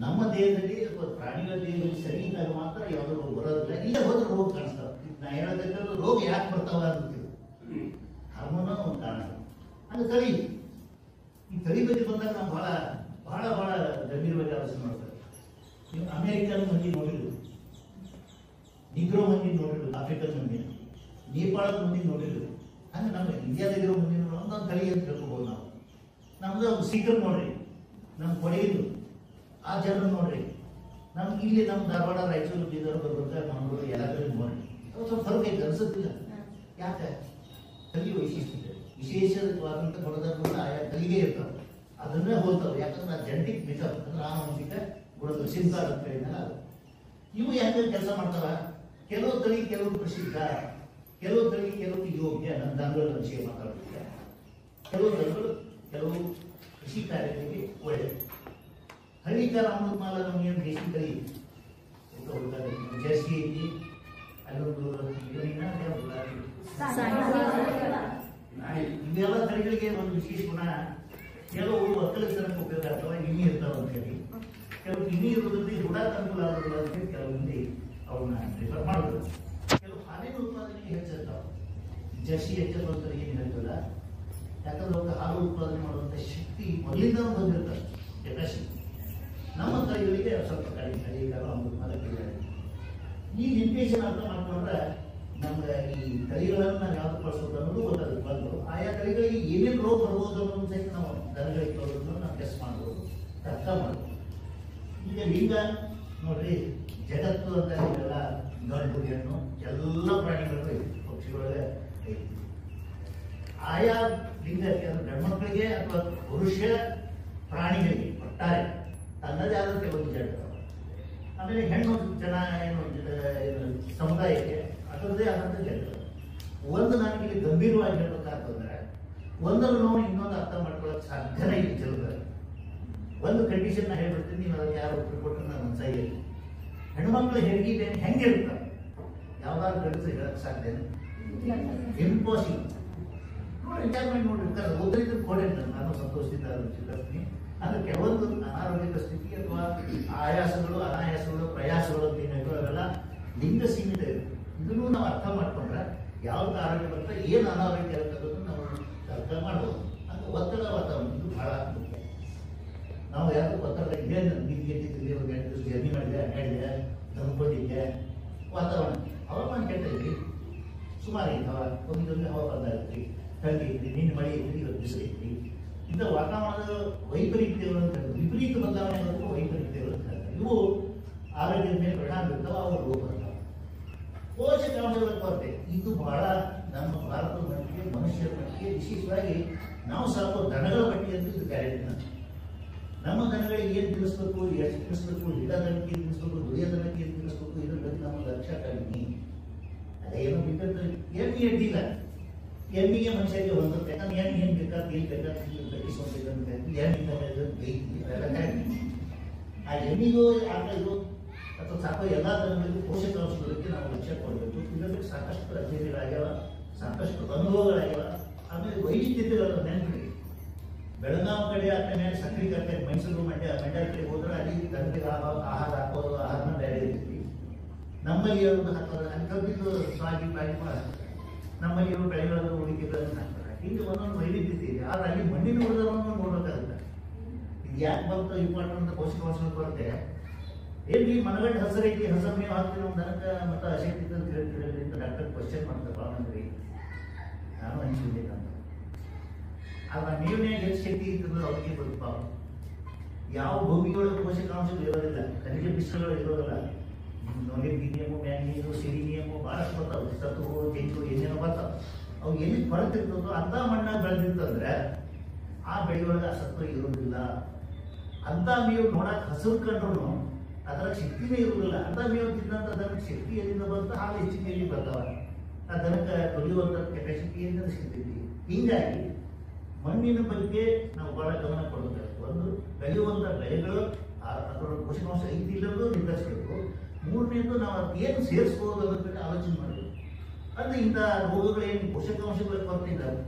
ನಮ್ಮ ದೇಹದಲ್ಲಿ ಅಥವಾ ಪ್ರಾಣಿಗಳ ದೇಹದಲ್ಲಿ ಸರಿ ಇದ್ದಾಗ ಮಾತ್ರ ಯಾವುದೋ ರೋಗ ಬರೋದಿಲ್ಲ. ಇಲ್ಲ ಹೋದ್ರೆ ರೋಗ ಕಾಣಿಸ್ತಾವೆ. ನಾ ಹೇಳೋದಕ್ಕೆ ರೋಗ ಯಾಕೆ ಬರ್ತಾವ ಅಂತೀವಿ, ಹಾರ್ಮೋನ ಒಂದು ಕಾರಣ. ಅದು ತಳಿ. ಈ ತಳಿ ಬಗ್ಗೆ ಬಂದಾಗ ನಾವು ಭಾಳ ಭಾಳ ಭಾಳ ಗಂಭೀರವಾಗಿ ಆಲೋಚನೆ ಮಾಡ್ತಾರೆ. ನೀವು ಅಮೇರಿಕನ್ ಮಂದಿ ನೋಡಿದ್ರು, ನಿಗ್ರೋ ಮಂದಿ ನೋಡಿದ್ರು, ಆಫ್ರಿಕನ್ ಮಂದಿ, ನೇಪಾಳದ ಮಂದಿ ನೋಡಿದ್ರು. ಹಂಗೆ ನಮ್ಮ ಇಂಡಿಯಾದಾಗಿರೋ ಮಂದಿ ಒಂದೊಂದು ತಳಿ ಅಂತ ಹೇಳ್ಕೋಬೋದು ನಾವು. ನಮ್ದು ಒಂದು ಸೀಕರ್ ನೋಡ್ರಿ, ನಮ್ಮ ಕೊಡಗಿದ್ದು ಆ ಜನರು ನೋಡ್ರಿ, ನಮ್ಗೆ ಇಲ್ಲಿ ನಮ್ಮ ಧಾರವಾಡ, ರಾಯಚೂರು, ಬೀದರ್, ಗುಲ್ಬರ್ಗ, ಮಂಗಳೂರು ಎಲ್ಲ ಕಡೆ ನೋಡ್ರಿ, ಸ್ವಲ್ಪ ಫರ್ಕ್ ಐತೆ ಅನ್ಸುತ್ತಿಲ್ಲ. ಯಾಕೆ? ತಳಿ ವೈಶಿಷ್ಟ್ಯ ವಿಶೇಷವಾದಂಥ ಗುಣಧರ್ಮಗಳ ಆಯಾ ತಳಿಗೆ ಇರ್ತಾವೆ, ಅದನ್ನೇ ಹೋಗ್ತಾವೆ. ಯಾಕಂದ್ರೆ ಆ ಜೆನೆಟಿಕ್ ಮಿಕಪ್ ಅಂದ್ರೆ ಆನುವಂಶಿಕ ಗುಣದ ಸಿಂತಾರ ಅಂತ ಹೇಳಿದ್ನಲ್ಲ ಅದು. ಇವು ಯಾಕೆ ಕೆಲಸ ಮಾಡ್ತಾರ? ಕೆಲವು ತಳಿ ಕೆಲವು ಪ್ರಸಿದ್ಧ, ಕೆಲವು ತಳಿ ಕೆಲವು ಯೋಗ್ಯ. ನನ್ನ ದನಗಳ ವಿಷಯ ಮಾತಾಡ್ತಿದ್ದೆ. ಕೆಲವು ದನಗಳು ಕೆಲವು ಕೃಷಿ ಕಾರ್ಯಗಳಿಗೆ ಒಳ್ಳೆಯದು. ಹಳ್ಳಿಕಾರ ಅಮೃತ ಮಾಲ ನಮಗೇನು ದೇಶಿ ತಳಿ ಜರ್ಸಿ ಐತಿ, ಅಲ್ಲೊಂದು ಇವೆಲ್ಲ ತಳಿಗಳಿಗೆ ಒಂದು ವಿಶೇಷ ಗುಣ. ಕೆಲವು ಒಕ್ಕಲಿಗರಕ್ಕೆ ಉಪಯೋಗ ಆಗ್ತವೆ, ಇನಿ ಇರ್ತಾವ ಅಂತ ಹೇಳಿ. ಕೆಲವು ಇನಿ ಇರೋದ್ರಿಂದ ರೂಢಾಕ ಅನುಕೂಲ ಆಗೋದಿಲ್ಲ ಅಂತ ಹೇಳಿ ಕೆಲವು ಮಂದಿ ಅವನ್ನ ಪ್ರಿಫರ್ ಮಾಡೋದು. ಕೆಲವು ಹಾಲಿನ ಉತ್ಪಾದನೆಗೆ ಹೆಚ್ಚಿರ್ತಾವೆ. ಜರ್ಸಿ ಹೆಚ್ಚೋದು ಏನು ಹೇಳ್ತಲ್ಲ, ಯಾಕಂದ್ರೆ ಅವ್ರಿಗೆ ಹಾಲು ಉತ್ಪಾದನೆ ಮಾಡುವಂಥ ಶಕ್ತಿ ಮೊದಲಿಂದ ಬಂದಿರ್ತಾರೆ, ಕೆಪಾಸಿಟಿ. ನಮ್ಮ ತಳಿಗಳಿಗೆ ಸ್ವಲ್ಪ ಕಡಿಮೆ, ಹಳ್ಳಿಗಾರ ಅಮೃತ ಮಾಲ ಕೇಳಿದ್ದಾರೆ. ಈ ಲಿಮಿಟೇಷನ್ ಅರ್ಥ ಮಾಡ್ಕೊಂಡ್ರೆ ನಮ್ಗೆ ಈ ತಳಿಗಳನ್ನು ನಾವು ಯಾವ್ದು ಬಳಸೋದು ಅನ್ನೋದು ಗೊತ್ತಾಗುತ್ತೆ. ಬಂದು ಆಯಾ ತಳಿಗಳಿಗೆ ಏನೇನು ರೋಗ ಬರ್ಬೋದು ಅನ್ನೋದು ಸಹಿತ ನಾವು ದನಗಳಿಗೆ ತೋರೋದನ್ನು ನಾವು ಗೆಸ್ ಮಾಡ್ಬೋದು, ಅರ್ಥ ಮಾಡ್ಬೋದು. ಈಗ ಲಿಂಗ ನೋಡ್ರಿ, ಜಗತ್ತು ಅಂತ ಇವೆಲ್ಲ ಗಂಡು ಹೆಣ್ಣು ಎಲ್ಲ ಪ್ರಾಣಿಗಳು ಐತಿ, ಪಕ್ಷಿಗಳೇ ಐತಿ. ಆಯಾ ಲಿಂಗಕ್ಕೆ ಅಂದ್ರೆ ಗಂಡ್ಮಕ್ಳಿಗೆ ಅಥವಾ ಪುರುಷ ಪ್ರಾಣಿಗಳಿಗೆ ಒಟ್ಟಾರೆ ತನ್ನದೇ ಆದ ಕೆಲವೊಂದು ಜಡ್ಡು. ಆಮೇಲೆ ಹೆಣ್ಣು ಜನ ಏನು ಸಮುದಾಯಕ್ಕೆ ಅದರದ್ದೇ ಆದಂಥ ಜಡ್ಡು. ಒಂದು ನನಗೆ ಇಲ್ಲಿ ಗಂಭೀರವಾಗಿ ಹೇಳ್ಬೇಕಾಗ್ತಂದ್ರೆ ಒಂದರ ನೋವು ಇನ್ನೊಂದು ಅರ್ಥ ಮಾಡ್ಕೊಳ್ಳೋಕೆ ಸಾಧ್ಯನೇ ಇಲ್ಲ ಕೆಲವರು. ಒಂದು ಕಂಡೀಷನ್ ನಾ ಹೇಳ್ಬಿಡ್ತೀನಿ, ನೀವು ಅದಕ್ಕೆ ಯಾರು ಒಪ್ಪಿಗೆ ಕೊಟ್ಟರೆ ನಾನು ಮನಸ್ಸಾಗಿ ಹೆಣ್ಮಕ್ಳು ಹೆರಿಗೆ ಹೆಂಗೆ ಇರ್ತಾರೆ, ಯಾವ್ದಾದ್ರು ಗಂಡಸು ಹೇಳಕ್ಕೆ ಸಾಧ್ಯನೇ? ಇಂಪಾಸಿಬಲ್. ನೋಡಿ ಎಂಜಾಯ್ಮೆಂಟ್ ನೋಡಿರ್ತಾರೆ, ಓದರಿದ್ರೆ ಕೊಡಿರ್ತಾರೆ. ನಾನು ಸಂತೋಷದಿಂದ ಸ್ವೀಕರಿಸ್ತೀನಿ. ಅಂದ್ರೆ ಕೆಲವೊಂದು ಅನಾರೋಗ್ಯದ ಸ್ಥಿತಿ ಅಥವಾ ಆಯಾಸಗಳು, ಅನಾಯಾಸಗಳು, ಪ್ರಯಾಸಗಳು ಅಂತ ಏನಾದ್ರು ಅವೆಲ್ಲ ಲಿಂಗ ಸೀಮಿತ ಇದೆ. ಇದನ್ನು ನಾವು ಅರ್ಥ ಮಾಡ್ಕೊಂಡ್ರೆ ಯಾವ್ದು ಆರೋಗ್ಯ ಬರ್ತದೆ, ಏನು ಅನಾರೋಗ್ಯ ಇರ್ತದೆ ನಾವು ಅರ್ಥ ಮಾಡ್ಬೋದು. ಅಂದ್ರೆ ಒತ್ತಡ ವಾತಾವರಣ ಇದು ಬಹಳ ಮುಖ್ಯ. ನಾವು ಯಾರು ಒತ್ತಡ ಏನು ನಿಮ್ಗೆಟ್ಟಿದ್ವಿ, ಒಂದು 8 ದಿವಸ ಜರ್ನಿ ಮಾಡಿದೆ, ಅಡ್ಡಾಡಿದೆ, ತಂದ್ಕೊಂಡಿದ್ದೆ, ವಾತಾವರಣ ಹವಾಮಾನ ಕೆಟ್ಟೈತಿ, ಸುಮಾರು ಐತಿ. ಒಂದೊಂದು ಹವಾಮಾನ ಇರ್ತೀವಿ, ಥಂಡಿ ಐತಿ, ನಿನ್ನ ಮಳೆ ಐತಿ, ಇವತ್ತು ಬಿಸಿಲು ಐತಿ. ಇಂಥ ವಾತಾವರಣದ ವೈಪರೀತ್ಯಗಳು ಅಂತ ಹೇಳ್ತಾರೆ, ವಿಪರೀತ ಬದಲಾವಣೆ ಆಗೋದು ವೈಪರೀತ್ಯಗಳು ಅಂತ ಹೇಳ್ತಾರೆ. ಇವು ಆರೋಗ್ಯದ ಮೇಲೆ ಪರಿಣಾಮ ಬೀರ್ತಾವೆ, ಅವು ರೋಗ ಬರ್ತಾವೆ. ಪೋಷಕಾಂಶಗಳ ಕೊರತೆ ಇದು ಬಹಳ ನಮ್ಮ ಭಾರತದ ಮಟ್ಟಿಗೆ ಮನುಷ್ಯರ ಮಟ್ಟಿಗೆ ವಿಶೇಷವಾಗಿ ನಾವು ಸಾಕೋ ದನಗಳ ಮಟ್ಟಿಗೆ ಅಂತ ಇದು ಗ್ಯಾರಂಟಿ. ನಮ್ಮ ದನಗಳಿಗೆ ಏನು ತಿಳಿಸ್ಬೇಕು, ಎಷ್ಟು ತಿಳಿಸ್ಬೇಕು, ಹಿಡ ದನಕ್ಕೆ ಏನು ತಿಳಿಸ್ಬೇಕು, ದುಡಿಯ ದನಕ್ಕೆ ಏನು ತಿಳಿಸ್ಬೇಕು, ಇದ್ರ ಬಗ್ಗೆ ನಮ್ಮ ಲಕ್ಷ್ಯ ಕಡಿಮೆ. ಅದೇನೋ ಬಿಟ್ಟರೆ ಎಣ್ಣೆ ಅಡ್ಡಿಲ್ಲ, ಎಣ್ಣಿಗೆ ಮನುಷ್ಯರಿಗೆ ಹೊಂದುತ್ತೆ. ಯಾಕಂದ್ರೆ ಎಣ್ಣೆ ಏನು ಬೇಕಾದ್ರೆ ಏನು ಬೇಕಾದ್ರೆ ಬೆಳೆಸೋದು ಎಣ್ಣೆ ಬೈತಿ ಅವೆಲ್ಲ ಕರೆಕ್ಟ್. ಆ ಎಣ್ಣಿಗೂ ಆಕಳಿಗೂ ಅಥವಾ ಸಾಕೋ ಎಲ್ಲ ದನಗಳಿಗೂ ಪೋಷಕಾಂಶಗಳಿಗೆ ನಾವು ಲಕ್ಷ್ಯ ಕೊಡಬೇಕು. ಇದರಲ್ಲಿ ಸಾಕಷ್ಟು ಅಧ್ಯಯನಗಳಾಗ್ಯಾವ, ಸಾಕಷ್ಟು ಅನುಭವಗಳಾಗ್ಯಾವ. ಆಮೇಲೆ ವೈವಿಧ್ಯತೆಗಳನ್ನು ನೆನಪಿಡಿ. ಬೆಳಗಾವಿ ಕಡೆ ಆ ಕಡೆ ಸಕ್ಕರೆ ಕಟ್ಟೆ, ಮೈಸೂರು ಮಂಡ್ಯ ಕಡೆ ಹೋದ್ರೆ ಅಲ್ಲಿ ದನಗಳಿಗೆ ಆಹಾರ ಹಾಕೋದು ಆಹಾರನ ಬೇರೆ ಇರ್ತೀವಿ. ನಮ್ಮಲ್ಲಿ ಒಂದು ಹಾಕೋದು ಅಲ್ಲಿ ಕಬ್ಬಿದ್ದು ಸಾಗಿ ಬಾಗಿ ನಮ್ಮಲ್ಲಿ ಇರೋ ಬೆಳೆಗಳನ್ನು ಉಳಿಕೆಗಳನ್ನು ಹಾಕ್ತಾರೆ. ಹೀಗೆ ಒಂದೊಂದು ವೈವಿಧ್ಯತೆ ಇದೆ. ಆದ್ರೆ ಅಲ್ಲಿ ಮಣ್ಣಿನ ಉಳಿದವನ್ನು ನೋಡ್ಬೇಕಾಗುತ್ತೆ. ಇದು ಯಾಕೆ ಬಂತು ಇಂಪಾರ್ಟೆಂಟ್ ಪೋಷಕಾಂಶಗಳು ಬರುತ್ತೆ. ಏನ್ರಿ ಮನಗಂಡು ಹಸರೈತಿ, ಹಸರು ನೀವು ಹಾಕ್ತೀವಿ ನಮ್ಮ ದನಕ್ಕೆ ಮತ್ತು ಅಶಕ್ತಿ ಅಂತ ಹೇಳ್ತೀರಿ ಅಂತ ಡಾಕ್ಟರ್ ಕ್ವಶನ್ ಮಾಡ್ತಾರೆ. ಅಂದ್ರೆ ನಾನು ಅನಿಸಿದ್ದೇನೆ ಅಂತ. ಆದ್ರೆ ನೀವೇ ಎಷ್ಟು ಶಕ್ತಿ ಇರ್ತದೆ ಅವ್ರಿಗೆ ಗೊತ್ತು. ಯಾವ ಭೂಮಿಯೊಳಗೆ ಪೋಷಕಾಂಶಗಳು ಇರೋದಿಲ್ಲ, ಖನಿಜ ಮಿಶ್ರಗಳು ಇರೋದಿಲ್ಲ. ನೊಲೆಬಿನಿಯಮು, ಮ್ಯಾಂಗನೀಸು, ಸಿಲಿನಿಯಮು ಭಾಳಷ್ಟು ಬರ್ತಾವೆ. ಸತ್ತು ತೆಂಗು ಏನೇನೋ ಬರ್ತಾವೆ. ಅವು ಎಲ್ಲಿ ಕೊರತಿರ್ತದೋ ಅಂತ ಮಣ್ಣಾಗ ಬೆಳೆದಿರ್ತಂದ್ರೆ ಆ ಬೆಳೆಯೊಳಗೆ ಆ ಸತ್ವ ಇರೋದಿಲ್ಲ. ಅಂತ ಮೇವು ನೋಡಕ್ಕೆ ಹಸಿರು ಕಂಡ್ರು ಅದರ ಶಕ್ತಿನೇ ಇರುವುದಿಲ್ಲ. ಅಂತ ಮೇವು ತಿನ್ನಂತ ದನಕ್ಕೆ ಶಕ್ತಿ ಎಲ್ಲಿಂದ ಬಂತ ಹಾಲು ಹೆಚ್ಚಿಗೆ ಬರ್ತಾವ. ಆ ದನಕ್ಕೆ ತೊಳೆಯುವಂಥ ಕೆಪಾಸಿಟಿ ಏನಿದೆ ಸಿಗ್ತೈತಿ. ಹೀಗಾಗಿ ಮಣ್ಣಿನ ಬಗ್ಗೆ ನಾವು ಬಹಳ ಗಮನ ಕೊಡಬೇಕು. ಒಂದು ಬೆಳೆಯುವಂಥ ಬೆಳೆಗಳು ಅದರ ಪೋಷಕಾಂಶ ಐತಿ ಇಲ್ಲವೂ ನಿರ್ಧರಿಸಬೇಕು. ಮೂರನೇದು ನಾವು ಅದಕ್ಕೆ ಏನು ಸೇರಿಸ್ಬೋದು ಅನ್ನೋದ್ರ ಬಗ್ಗೆ ಆಲೋಚನೆ ಮಾಡಬೇಕು. ಅಂದ್ರೆ ಇಂಥ ರೋಗಗಳೇನು ಪೋಷಕಾಂಶಗಳ ಕೊರತೆ ಇದ್ದಾವೆ.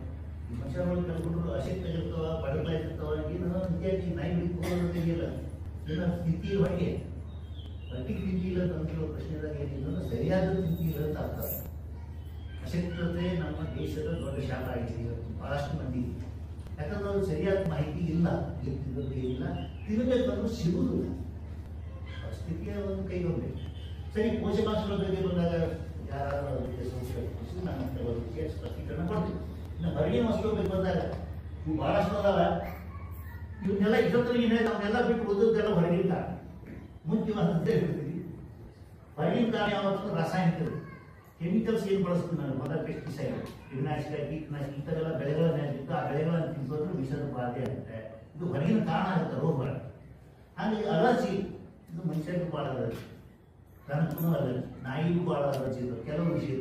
ಈ ಮನುಷ್ಯರೊಳಗೆ ಕಲ್ಕೊಂಡ್ರು ಅಶಕ್ತಗಿರ್ತಾವ, ಬಡಗಳಾಗಿರ್ತಾವ. ಏನು ನಿತ್ಯಾಗಿ ನಾಯಿ ಹೋಗೋದು ತೆಗಿಲ್ಲ, ಏನೋ ಸ್ಥಿತಿ ಹೊರಗೆ ಹೊಟ್ಟಿಗೆ ತಿಂತಿ ಇಲ್ಲ ಅಂತ ಪ್ರಶ್ನೆದಾಗ ಏನಿಲ್ಲ, ಸರಿಯಾದ ತಿಂತಿ ಇಲ್ಲ ಅಂತ ಅರ್ಥ. ಅಶಕ್ತತೆ ನಮ್ಮ ದೇಶದ ದೊಡ್ಡ ಶಾಪ ಆಗಿದೆ ಇವತ್ತು ಬಹಳಷ್ಟು ಮಂದಿ. ಯಾಕಂದ್ರೆ ಅದು ಸರಿಯಾದ ಮಾಹಿತಿ ಇಲ್ಲ, ಇಲ್ಲ ತಿನ್ನಬೇಕಂದ್ರೂ ಸಿಗುವುದಿಲ್ಲ. ಸ್ಥಿತಿಯ ಒಂದು ಕೈ ಹೋಗ್ಬೇಕು. ಸರಿ, ಪೋಷಕಾಂಶಗಳ ಬಗ್ಗೆ ಬಂದಾಗ ಯಾರು ಅದಕ್ಕೆ ಸಂಶಯ ನಾನು ಸ್ಪಷ್ಟೀಕರಣ ಕೊಡ್ತೀವಿ. ಇನ್ನು ಹೊರಗಿನ ವಸ್ತುಗಳಿಗೆ ಬಂದಾಗ ಇವು ಬಹಳಷ್ಟು ಅದಾವ. ಇವನ್ನೆಲ್ಲ ಇಷ್ಟೊತ್ತರಿಗೆ ಅವನ್ನೆಲ್ಲ ಬಿಟ್ಟು ಓದೋದೆಲ್ಲ ಹೊರಗಿನ ಕಾರಣ. ಮುಖ್ಯವಾದಂತ ಹೇಳ್ತೀವಿ. ಹೊರಗಿನ ಕಾರಣ ಯಾವತ್ತಂದ್ರೆ ರಾಸಾಯನಿಕರು, ಕೆಮಿಕಲ್ಸ್ ಏನು ಬಳಸ್ತೀವಿ ನಾನು ಮೊದಲ ಪೆಸ್ಟಿಸೈಡ್, ಕೀಟನಾಶಕ, ಕೀಟನಾಶಕ ಈ ಥರ ಎಲ್ಲ ಬೆಳೆಗಳನ್ನ ಬಿಟ್ಟು ಆ ಬೆಳೆಗಳನ್ನು ತಿನ್ಸೋದ್ರೆ ವಿಷದ ಬಾಧೆ ಆಗುತ್ತೆ. ಇದು ಹೊರಗಿನ ಕಾರಣ ಆಗುತ್ತೆ ರೋಗಗಳ. ಹಾಗಾಗಿ ಅಲರ್ಜಿ ಇದು ಮನುಷ್ಯರಿಗೂ ಭಾಳ ಅಲರ್ಜಿ, ದನಕ್ಕೂ ಅಲರ್ಜಿ, ನಾಯಿಗೂ ಭಾಳ ಅಲರ್ಜಿ ಇರುತ್ತೆ ಕೆಲವು ವಿಷಯ.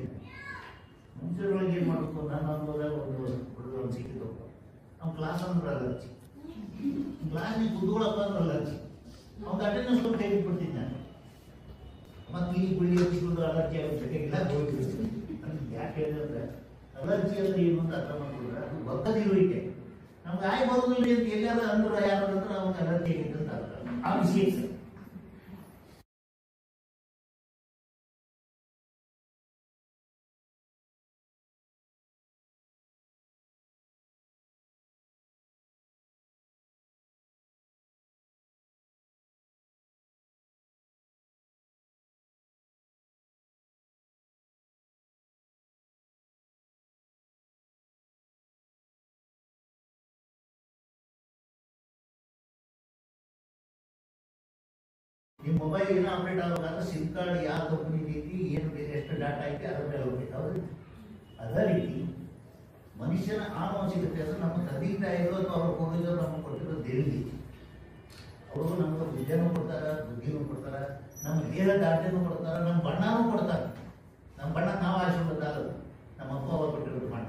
ಮನುಷ್ಯರೊಳಗೆ ಏನು ಮಾಡಬೇಕು, ನನ್ನ ಅನುಭವದಾಗ ಒಂದು ಹುಡುಗರನ್ನು ಸಿಕ್ಕಿದ್ದು ಅವ್ನ ಕ್ಲಾಸ್ ಅಂದ್ರೆ ಅಲರ್ಜಿ, ಕ್ಲಾಸ್ನಿಗೆ ಕುತ್ಕೊಳ್ಳಪ್ಪ ಅಂದ್ರೆ ಅಲರ್ಜಿ. ಅವ್ನ ಅಟೆಂಡೆನ್ಸ್ ಕೊಟ್ಟು ತೆಗೆದುಬಿಡ್ತೀನಿ ನಾನು. ಮತ್ತು ಈ ಗುಳಿ ಹಚ್ಚಿಕೊಂಡು ಅಲರ್ಜಿ ಆಗೋದು ಬೇಕಾಗಿಲ್ಲ, ಹೋಗ್ಬಿಡ್ತೀನಿ. ನನಗೆ ಯಾಕೆ ಹೇಳಿದೆ ಅಂದರೆ ಅಲರ್ಜಿ ಅಂದ್ರೆ ಏನು ಅಂತ ಅರ್ಥ ಮಾಡ್ಕೊಂಡ್ರೆ ಅದು ಬಗ್ಗದಿರುವಿಕೆ. ನಮ್ಗೆ ಆಯ್ ಬರೋದಿಲ್ಲ ಅಂತ ಎಲ್ಲಾರು ಅಂದ್ರೆ ಯಾರು ಅಂದ್ರೆ ಅವ್ನಿಗೆ ಅಲರ್ಜಿ ಆಗಿತ್ತು ಅಂತ ಅರ್ಥ. ಆ ವಿಷಯ ನಿಮ್ಮ ಮೊಬೈಲ್ ಏನೋ ಅಪ್ಡೇಟ್ ಆಗಬೇಕಾದ್ರೆ ಸಿಮ್ ಕಾರ್ಡ್ ಯಾವ ಕಂಪನಿ ಐತಿ, ಏನು ಎಷ್ಟು ಡಾಟಾ ಐತಿ ಅದ್ರ ಮೇಲೆ ಹೋಗ್ಬೇಕು. ಅವ್ರು ಅದೇ ರೀತಿ ಮನುಷ್ಯನ ಆನುವಂಶಿಕತೆ ಅಂದ್ರೆ ನಮ್ಮ ತಂದೆ ತಾಯಿಗಳು ಅಥವಾ ಅವ್ರ ಪೂರ್ವಜರು ನಮಗೆ ಕೊಟ್ಟಿರೋ ದೇಣಿಗೆ. ಅವರು ನಮ್ಗೆ ವಿದ್ಯೆನೂ ಕೊಡ್ತಾರೆ, ಬುದ್ಧಿನೂ ಕೊಡ್ತಾರೆ, ನಮ್ಮ ದೇಹ ದಾಟನೂ ಕೊಡ್ತಾರೆ, ನಮ್ಮ ಬಣ್ಣನೂ ಕೊಡ್ತಾರೆ. ನಮ್ಮ ಬಣ್ಣ ನಾವು ಆರಿಸ್ಕೊಂಡಾಗ ನಮ್ಮ ಅಪ್ಪ ಅವ್ರು ಕೊಟ್ಟಿರೋದು ಬಣ್ಣ,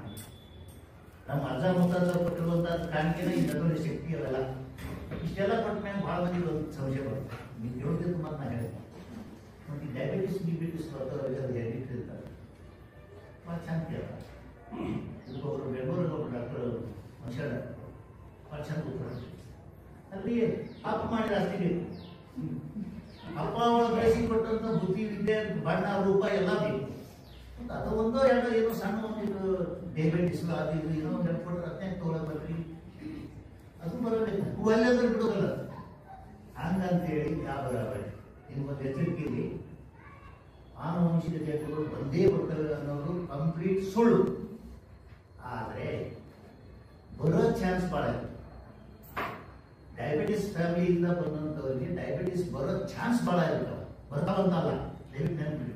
ನಮ್ಮ ಅಜ್ಜ ಮುತ್ತಾದ ಕೊಟ್ಟಿರುವಂಥ ಕಾಣಿಕೆನ ಈ ನಡುವೆ ಶಕ್ತಿ ಅವೆಲ್ಲ. ಇಷ್ಟೆಲ್ಲ ಕೊಟ್ಟ ಮೇಲೆ ಭಾಳ ಮಂದಿ ಒಂದು ಸಮಸ್ಯೆ ಬರುತ್ತೆ. ನೀವು ಹೇಳ್ತಿದ್ದು ಮಾತು ನಾನು ಹೇಳಿದೆ. ಮತ್ತು ಡಯಾಬಿಟಿಸ್ ಡಿಬಿಟಿಸ್ ಬರ್ತವ್ರಿಗೆ ಅದು ಹೆರಿಡಿಟಿ ಇರ್ತಾರೆ, ಭಾಳ ಚಂದ ಕೇಳ್ತಾರೆ. ಇದಕ್ಕೊಬ್ಬರು ಬೆಂಗಳೂರಿಗೆ ಒಬ್ಬರು ಡಾಕ್ಟರ್ ಮನುಷ್ಯ ಡಾಕ್ಟರ್ ಭಾಳ ಚಂದ ಕೂತ್ತಾರೆ. ಅಲ್ಲಿ ಅಪ್ಪ ಮಾಡಿದ ಅಷ್ಟೇ ಬೇಕು. ಅಪ್ಪ ಅವಳು ಬೆಳೆಸಿ ಕೊಟ್ಟಂಥ ಬುದ್ಧಿ, ವಿದ್ಯೆ, ಬಣ್ಣ, ರೂಪ ಎಲ್ಲ ಬೇಕು. ಮತ್ತು ಅದು ಒಂದೋ ಎರಡೋ ಏನೋ ಸಣ್ಣ ಒಂದು ಇದು ಡಯಾಬಿಟಿಸ್ ಅದು ಇದು ಏನೋ ಒಂದು ಕೊಟ್ಟರೆ ಅದನ್ನೇ ತೊಗೊಳಕ್ ಬರ್ರಿ, ಅದು ಬರಬೇಕು. ಹೂವಲ್ಲಂದ್ರೆ ಬಿಡೋದಲ್ಲ ಹಂಗಂತೇಳಿ ಯಾವ ಬರಬೇಡಿ. ನಿಮ್ಗೊಂದು ಎಚ್ಚರಿಕೆ ಇರಲಿ, ಆನುವಂಶಿಕತೆಗಳು ಒಂದೇ ಬರ್ತವೆ ಅನ್ನೋದು ಕಂಪ್ಲೀಟ್ ಸುಳ್ಳು. ಆದರೆ ಬರೋ ಚಾನ್ಸ್ ಭಾಳ ಇದೆ. ಡಯಾಬಿಟಿಸ್ ಫ್ಯಾಮಿಲಿಯಿಂದ ಬಂದಂಥವ್ರಿಗೆ ಡಯಾಬಿಟಿಸ್ ಬರೋ ಚಾನ್ಸ್ ಭಾಳ ಇರ್ತಾವೆ. ಬರ್ತಾವಂತಲ್ಲ, ದಯವಿಟ್ಟು ನೆನಪಿಡಿ.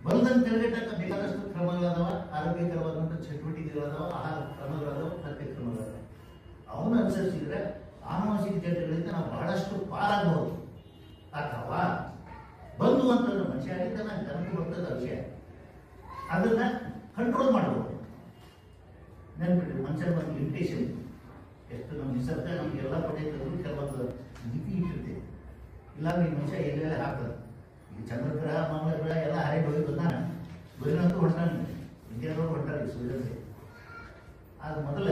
ಬಂದಂತ ತಡೆಗಟ್ಟಕ್ಕೆ ಬೇಕಾದಷ್ಟು ಕ್ರಮಗಳದಾವ, ಆರೋಗ್ಯಕರವಾದಂಥ ಚಟುವಟಿಕೆಗಳದಾವ, ಆಹಾರ ಕ್ರಮಗಳದಾವ, ಪಥ್ಯ ಕ್ರಮಗಳದಾವ. ಅವನ್ನ ಅನುಸರಿಸಿದ್ರೆ ಆನುವಂಶಿಕ ಜಡ್ಡುಗಳಿಂದ ನಾವು ಬಹಳಷ್ಟು ಪಾರಾಗಬಹುದು. ಅಥವಾ ಬಂದು ಅಂತಂದ್ರೆ ಮನುಷ್ಯ ಆಗಿದ್ದ ನಾನು ಜನಕ್ಕೆ ಬರ್ತದ ವಿಷಯ, ಅದನ್ನ ಕಂಟ್ರೋಲ್ ಮಾಡಬಹುದು. ನೆನ್ಪಿಟ್ರಿ, ಮನುಷ್ಯನ ಒಂದು ಲಿಮಿಟೇಷನ್ ಎಷ್ಟು ನಮ್ಮ ನಿಸರ್ಗ ನಮಗೆಲ್ಲ ಪಡೆಯೋದು ಕೆಲವೊಂದು ಮಿತಿ ಇಟ್ಟಿರ್ತೇವೆ. ಇಲ್ಲಾಂದ್ರೆ ಈ ಮನುಷ್ಯ ಎಲ್ಲೆಲ್ಲ ಹಾಕ್ತದೆ. ಈಗ ಚಂದ್ರಗ್ರಹ ಮಂಗಳ ಗ್ರಹ ಎಲ್ಲ ಹಾರಿ ಹೋಗಿ ಬಂದಾನ, ಗುರಿನಂತೂ ಹೊಂಟಾನೆ, ಇಂಡಿಯಾದವ್ರು ಹೊಂಟಾರೆ ಸೂರ್ಯಂತೆ. ಆದ ಮೊದಲ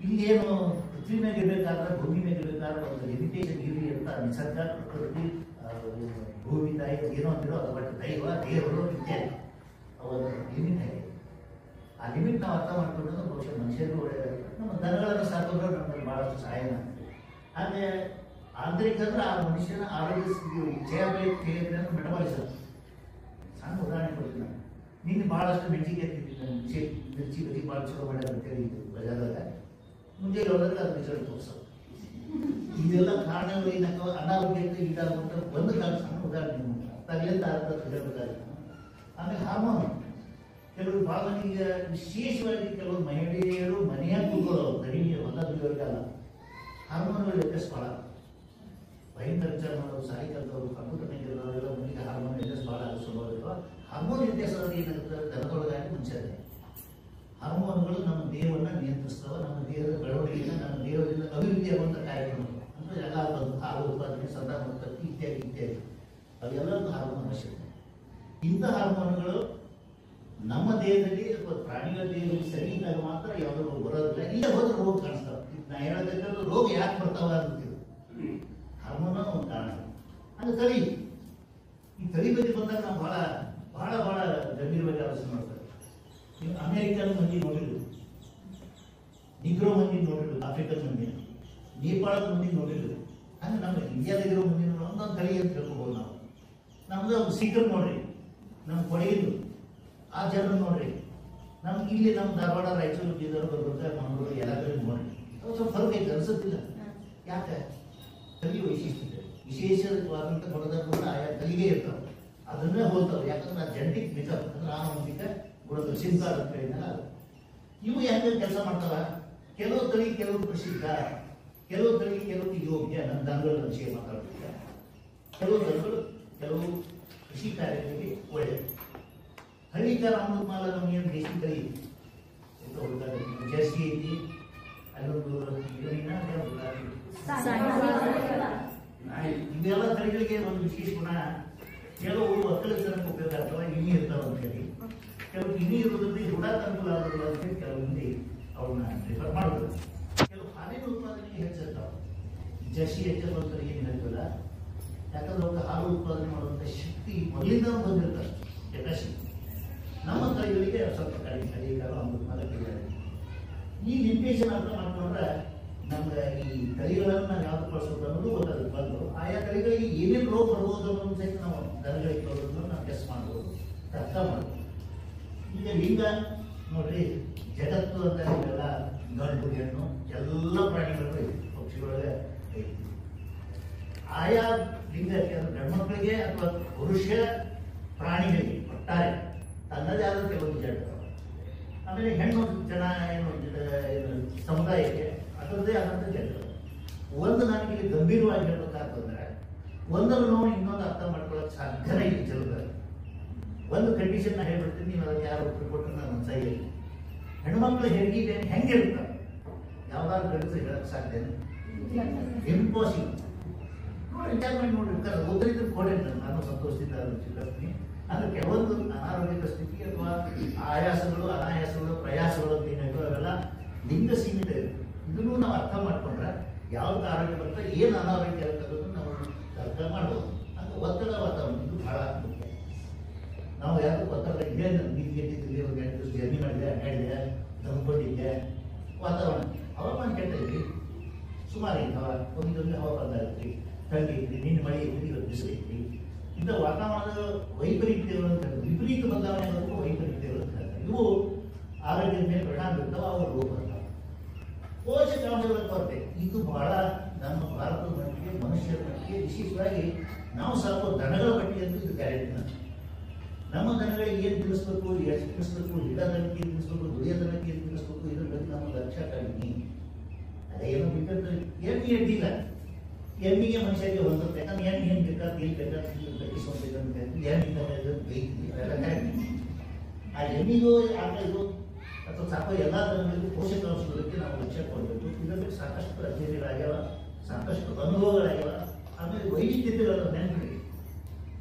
ಇಲ್ಲೇನು ಪೃಥ್ವಿ ಮೇಲೆ ಇರಬೇಕಾದ್ರೆ ಭೂಮಿ ಮೇಲೆ ಇರಬೇಕಾದ್ರೆ ಒಂದು ಲಿಮಿಟೇಷನ್ ಇರಲಿ ಅಂತ ನಿಸರ್ಗ, ಪ್ರಕೃತಿ, ಭೂಮಿ ತಾಯಿ ಏನೋ ಅಂತಿರೋ ಅದು ಬಟ್ ದೈವ ದೇವರು ಇತ್ಯಾದಿ ಅವರ ಲಿಮಿಟ್ ಆಗಿದೆ. ಆ ಲಿಮಿಟ್ ನಾವು ಅರ್ಥ ಮಾಡ್ಕೊಂಡ್ರೆ ಬಹುಶಃ ಮನುಷ್ಯರು ಒಳ್ಳೆಯದಾಗುತ್ತೆ. ನಮ್ಮ ದನಗಳನ್ನು ಸಾಕೋದ್ರೆ ನಮ್ಮಲ್ಲಿ ಬಹಳಷ್ಟು ಸಹಾಯ ಆಗ್ತದೆ. ಹಾಗೆ ಆಂತರಿಕ ಅಂದ್ರೆ ಆ ಮನುಷ್ಯನ ಆರೋಗ್ಯ ಜಯಬೇಕಿದ್ರೆ ಮೆಟಬಾಲಿಸಮ್. ಸಣ್ಣ ಉದಾಹರಣೆ ಕೊಡ್ತೀನಿ ನಾನು. ನಿನ್ನೆ ಭಾಳಷ್ಟು ಮೆಣಸಿಗೆ ಮಿರ್ಚಿ ಬಜ್ಜಿ ಭಾಳ ಚಲೋ ಮಾಡ್ಯಾರ ಅಂತೇಳಿ ಬಜಾರ್ದಾಗ ಮುಂಜಾನೆ ಹೋದ್ರೆ ಅದು ರಿಸಲ್ಟ್ ತೋರಿಸೋದು. ಇದೆಲ್ಲ ಕಾರಣಗಳು ಏನಕ್ಕ ಅನಾರೋಗ್ಯಕ್ಕೆ ಈಡಾಗುವಂಥ ಒಂದು ಕಾಲ ಸಣ್ಣ ಉದಾಹರಣೆ ತಗಲಿಂದ ಹೇಳ್ಬೇಕಾಗುತ್ತೆ. ಆಮೇಲೆ ಹಾರ್ಮೋನ್ ಕೆಲವರು ಭಾಳ ಈಗ ವಿಶೇಷವಾಗಿ ಕೆಲವರು ಮಹಿಳೆಯರು ಮನೆಯಾಗ ಕೂತ್ಕೊಳ್ಳೋರು, ಗಡಿಗೆ ಹೊಲ ದುಡಿಯೋರಿಗಲ್ಲ. ಹಾರ್ಮೋನ್ಗಳು ವ್ಯತ್ಯಾಸ ಭಾಳ ಭಯಂಕರ ವಿಚಾರ ಮಾಡೋರು, ಸಾರಿ ಕಲ್ತವರು, ಕಂಪ್ಯೂಟರ್ ಎಲ್ಲ ಮನೆಗೆ ಹಾರ್ಮೋನ್ ವ್ಯತ್ಯಾಸ ಭಾಳ ಸ್ವಭಾವ. ಹಾರ್ಮೋನ್ ವ್ಯತ್ಯಾಸ ಏನಾಗುತ್ತೆ, ದನದೊಳಗಾಗಿ ಮನುಷ್ಯರಿಗೆ ಹಾರ್ಮೋನ್ಗಳು ನಮ್ಮ ದೇಹವನ್ನು ನಿಯಂತ್ರಿಸ್ತವೆ. ನಮ್ಮ ದೇಹದ ಬೆಳವಣಿಗೆಯನ್ನು, ನಮ್ಮ ದೇಹದಿಂದ ಅಭಿವೃದ್ಧಿ ಆಗುವಂಥ ಕಾರ್ಯಕ್ರಮಗಳು ಅಂದರೆ ಎಲ್ಲ ಹಾಲು ಉತ್ಪಾದನೆ, ಸಂತಾನೋತ್ಪತ್ತಿ ಇತ್ಯಾದಿ ಇತ್ಯಾದಿ ಅವೆಲ್ಲವೂ ಹಾರ್ಮೋನ್ ಅವಶ್ಯಕತೆ. ಇಂಥ ಹಾರ್ಮೋನ್ಗಳು ನಮ್ಮ ದೇಹದಲ್ಲಿ ಅಥವಾ ಪ್ರಾಣಿಗಳ ದೇಹದಲ್ಲಿ ಸರಿ ಇದ್ದಾಗ ಮಾತ್ರ ಯಾವುದೋ ರೋಗ ಬರೋದಿಲ್ಲ. ಇಲ್ಲ ಹೋದ್ರೆ ರೋಗ ಕಾಣಿಸ್ತಾವೆ. ನಾ ಹೇಳೋದಕ್ಕೆ ರೋಗ ಯಾಕೆ ಬರ್ತಾವ ಅಂತೀವಿ, ಹಾರ್ಮೋನ ಒಂದು ಕಾರಣ. ಹಂಗೆ ತಳಿ, ಈ ತಳಿ ಬಗ್ಗೆ ಬಂದಾಗ ನಾವು ಭಾಳ ಭಾಳ ಭಾಳ ಗಂಭೀರವಾಗಿ ಆಲೋಚನೆ ಮಾಡ್ತಾರೆ. ನೀವು ಅಮೇರಿಕನ್ ಮಂದಿ ನೋಡಿದ್ರು, ನಿಗ್ರೋ ಮಂದಿ ನೋಡಿದ್ರು, ಆಫ್ರಿಕನ್ ಮಂದಿ, ನೇಪಾಳದ ಮಂದಿ ನೋಡಿದ್ರು. ಹಂಗೆ ನಮ್ಮ ಇಂಡಿಯಾದಾಗಿರೋ ಮಂದಿ ಒಂದೊಂದು ತಳಿ ಅಂತ ಹೇಳ್ಕೋಬೋದು ನಾವು. ನಮ್ದು ಸಿಕ್ಕರ್ ನೋಡ್ರಿ, ನಮ್ಮ ಕೊಡಗಿದ್ದು ಆ ಜನರು ನೋಡ್ರಿ, ನಮ್ಗೆ ಇಲ್ಲಿ ನಮ್ಮ ಧಾರವಾಡ, ರಾಯಚೂರು, ಬೀದರ್, ಗುಲ್ಬರ್ಗ, ಮಂಗಳೂರು ಎಲ್ಲ ಕಡೆ ನೋಡ್ರಿ, ಸ್ವಲ್ಪ ಫರ್ಕ್ ಐತೆ ಅನ್ಸುತ್ತಿಲ್ಲ. ಯಾಕೆ? ತಳಿ ವೈಶಿಷ್ಟ್ಯತೆ, ವಿಶೇಷವಾದಂಥ ಗುಣಧರ್ಮಗಳು ಆಯಾ ತಳಿಗೆ ಇರ್ತಾವೆ, ಅದನ್ನೇ ಹೋಗ್ತಾವೆ. ಯಾಕಂದ್ರೆ ಆ ಜೆನೆಟಿಕ್ ಮಿಕಪ್ ಅಂದ್ರೆ ಆನುವಂಶಿಕ ಗುಣದ ಸಿಂಕಾರ್ ಅಂತ ಹೇಳಿದಾಗ ಇವು ಹೆಂಗೆ ಕೆಲಸ ಮಾಡ್ತಾರ. ಕೆಲವು ತಳಿ ಕೆಲವು ಕೃಷಿಕ, ಕೆಲವು ತಳಿ ಕೆಲವು ಯೋಗ್ಯ. ನನ್ನ ದನಗಳ ವಿಷಯ ಮಾತಾಡ್ತಿದ್ದೆ. ಕೆಲವು ದನಗಳು ಕೆಲವು ಕೃಷಿ ಕಾರ್ಯಗಳಿಗೆ ಒಳ್ಳೆಯದು. ಹಳ್ಳಿಕಾರ ಅನ್ನೋದು ಮಾಲ ನಮಗೇನು ದೇಶಿ ತಳಿ ಜರ್ಸಿ ಐತಿ, ಅಲ್ಲೊಂದು ಇವೆಲ್ಲ ತಳಿಗಳಿಗೆ ಒಂದು ವಿಶೇಷ ಗುಣ. ಕೆಲವು ಒಕ್ಕಲಿಗರಕ್ಕೆ ಉಪಯೋಗ ಆಗ್ತವೆ, ಇನಿ ಇರ್ತಾವ ಅಂತ ಹೇಳಿ. ಕೆಲವು ಇನಿ ಇರೋದ್ರಿಂದ ಹುಡಾಕ ಅನುಕೂಲ ಆಗೋದಿಲ್ಲ ಅಂತ ಹೇಳಿ ಕೆಲವು ಮಂದಿ ಅವ್ರನ್ನ ಪ್ರಿಫರ್ ಮಾಡೋದು. ಕೆಲವು ಹಾಲಿನ ಉತ್ಪಾದನೆಗೆ ಹೆಚ್ಚಿರ್ತಾವೆ. ಜರ್ಸಿ ಹೆಚ್ಚು ಅಂತ ಏನು ಹೇಳ್ತಲ್ಲ, ಯಾಕಂದ್ರೆ ಅವ್ರಿಗೆ ಹಾಲು ಉತ್ಪಾದನೆ ಮಾಡುವಂಥ ಶಕ್ತಿ ಮೊದಲಿಂದ ಬಂದಿರ್ತಾರೆ, ಕೆಪಾಸಿಟಿ. ನಮ್ಮ ತಳಿಗಳಿಗೆ ಸ್ವಲ್ಪ ಕಡಿಮೆ, ಹಳ್ಳಿಗಾರ ಅಮೃತ. ಈ ಲಿಮಿಟೇಷನ್ ಅರ್ಥ ಮಾಡ್ಕೊಂಡ್ರೆ ನಮ್ಗೆ ಈ ತಳಿಗಳನ್ನು ನಾವು ಯಾವ್ದು ಬಳಸೋದು ಅನ್ನೋದು ಗೊತ್ತಾಗುತ್ತೆ. ಬಂದು ಆಯಾ ತಳಿಗಳಿಗೆ ಏನೇನು ರೋಗ ಬರ್ಬೋದು ಅನ್ನೋದು ಸಹಿತ ನಾವು ದನಗಳಿಗೆ ಬರೋದನ್ನು ನಾವು ಟೆಸ್ಟ್ ಮಾಡ್ಬೋದು, ಅರ್ಥ ಮಾಡ್ಬೋದು. ಈಗ ಲಿಂಗ ನೋಡ್ರಿ, ಜಗತ್ತು ಅಂತ ಇವೆಲ್ಲ ಗಂಡು ಹೆಣ್ಣು ಎಲ್ಲ ಪ್ರಾಣಿಗಳು ಐತಿ, ಪಕ್ಷಿಗಳೊಳಗೆ ಐತಿ. ಆಯಾ ಲಿಂಗಕ್ಕೆ ಅಂದ್ರೆ ಗಂಡ್ಮಕ್ಳಿಗೆ ಅಥವಾ ಪುರುಷ ಪ್ರಾಣಿಗಳಿಗೆ ಒಟ್ಟಾರೆ ತನ್ನದೇ ಆದ ಕೆಲವೊಂದು ಜಡ್ಡು. ಆಮೇಲೆ ಹೆಣ್ಣು ಜನ ಏನು ಸಮುದಾಯಕ್ಕೆ ಅದರದ್ದೇ ಆದಂಥ ಜಡ್ಡು. ಒಂದು ನನಗೆ ಗಂಭೀರವಾಗಿ ಹೇಳ್ಬೇಕಾಗ್ತಂದ್ರೆ ಒಂದನ್ನು ನಾವು ಇನ್ನೊಂದು ಅರ್ಥ ಮಾಡ್ಕೊಳ್ಳೋಕೆ ಸಾಧ್ಯನೇ ಇಲ್ಲ. ಚಲೋ ಒಂದು ಕಂಡೀಷನ್ ನಾ ಹೇಳ್ಬಿಡ್ತೀನಿ, ನೀವು ಅದಕ್ಕೆ ಯಾರು ಉತ್ತರ ಕೊಟ್ಟರೆ ನಾನು ಸಹಿ. ಹೆಣ್ಮಕ್ಳು ಹೆರಿಗೆ ಹೆಂಗಿರ್ತಾರೆ, ಯಾವ್ದಾದ್ರು ಗಂಡಸು ಹೇಳಕ್ಕೆ ಸಾಧ್ಯನೇ? ಇಂಪಾಸಿಬಲ್. ನೋಡಿ ಎಂಜಾಯ್ಮೆಂಟ್ ನೋಡಿರ್ತಾರೆ, ಓದರಿದ್ರೆ ಕೊಡಿ, ನಾನು ಸಂತೋಷದಿಂದ ಚಿಕ್ಕಸ್ತೀನಿ. ಅಂದ್ರೆ ಕೆಲವೊಂದು ಅನಾರೋಗ್ಯದ ಸ್ಥಿತಿ ಅಥವಾ ಆಯಾಸಗಳು, ಅನಾಯಾಸಗಳು, ಪ್ರಯಾಸಗಳು ಅಂತ ಏನಾಯ್ತು ಅವೆಲ್ಲ ಲಿಂಗ ಸೀಮಿತ ಇರುತ್ತೆ. ಇದನ್ನು ನಾವು ಅರ್ಥ ಮಾಡ್ಕೊಂಡ್ರೆ ಯಾವ್ದು ಆರೋಗ್ಯ ಬರ್ತದೆ, ಏನು ಅನಾರೋಗ್ಯ ಇರ್ತದೆ ನಾವು ಅರ್ಥ ಮಾಡ್ಬೋದು. ಅಂದ್ರೆ ಒತ್ತಡ ವಾತಾವರಣ ಇದು ಬಹಳ ಮುಖ್ಯ. ನಾವು ಯಾವುದು ಒತ್ತಡ ಇದೆ, ನೀತಿಗೆಟ್ಟಿದ್ದಲ್ಲಿ ಒಂದು 8 ದಿವಸ ಜರ್ನಿ ಮಾಡಿದೆ, ಅಡ್ಡಾಡಿದೆ, ತಂದ್ಕೊಂಡಿದ್ದೆ, ವಾತಾವರಣ ಹವಾಮಾನ ಕೆಟ್ಟೈತಿ, ಸುಮಾರು ಐತಿ, ಒಂದೊಂದು ಹವಾಮಾನ ಇರ್ತೀವಿ, ಥಂಡಿ ಐತಿ, ನಿನ್ನೆ ಮಳೆ ಐತಿ, ಇವತ್ತು ಬಿಸಿಲು ಐತಿ. ಇಂಥ ವಾತಾವರಣದ ವೈಪರೀತ್ಯಗಳು ಅಂತ ಹೇಳ್ತಾರೆ, ವಿಪರೀತ ಬದಲಾವಣೆ ಆಗೋದಕ್ಕೂ ವೈಪರೀತ್ಯಗಳು ಅಂತ ಹೇಳ್ತಾರೆ. ಇವು ಆರೋಗ್ಯದ ಮೇಲೆ ಪರಿಣಾಮ ಬೀರ್ತಾವೆ, ಅವು ರೋಗ ಬರ್ತಾವೆ. ಪೋಷಕಾಂಶಗಳ ಕೊರತೆ ಇದು ಬಹಳ ನಮ್ಮ ಭಾರತದ ಮಟ್ಟಿಗೆ, ಮನುಷ್ಯರ ಮಟ್ಟಿಗೆ, ವಿಶೇಷವಾಗಿ ನಾವು ಸಾಕೋ ದನಗಳ ಮಟ್ಟಿಗೆ ಅಂತೂ ಇದು ಗ್ಯಾರಂಟಿ. ನಮ್ಮ ದನಗಳಿಗೆ ಏನು ತಿಳಿಸ್ಬೇಕು, ಎಷ್ಟು ತಿಳಿಸ್ಬೇಕು, ಹಿಡದನಕ್ಕೆ ಏನು ತಿಳಿಸ್ಬೇಕು, ದುಡಿಯೋದನಕ್ಕೆ ಏನು ತಿಳಿಸ್ಬೇಕು, ಇದ್ರ ಬಗ್ಗೆ ನಮ್ಮ ಲಕ್ಷ್ಯ ಕಡಿಮೆ. ಅದೇನೋ ಬೇಕಾದ್ರೆ ಎಡ್ಡಿಲ್ಲ, ಎಣ್ಣಿಗೆ ಮನುಷ್ಯರಿಗೆ ಹೊಂದುತ್ತೆ. ಯಾಕಂದ್ರೆ ಎಣ್ಣೆ ಏನು ಬೇಕಾದ್ರೆ ಇಲ್ಲಿ ಬೇಕಾದ್ರೆ ಬೆಳೆಸೋಬೇಕಂತ ಎಣ್ಣಿಂದ ಬೈತೀವಿ, ಅವೆಲ್ಲ ಕರೆಕ್ಟ್. ಆ ಎಣ್ಣಿಗೂ ಆಕಳಿಗೂ ಅಥವಾ ಸಾಕೋ ಎಲ್ಲ ದನಗಳಿಗೂ ಪೋಷಕಾಂಶಗಳಿಗೆ ನಾವು ಲಕ್ಷ್ಯ ಕೊಡಬೇಕು. ಇದರಲ್ಲಿ ಸಾಕಷ್ಟು ಅಧ್ಯಯನಗಳಾಗ್ಯಾವ, ಸಾಕಷ್ಟು ಅನುಭವಗಳಾಗ್ಯಾವ. ಆಮೇಲೆ ವೈವಿಧ್ಯತೆಗಳು ನೆನಪಿಡಿ.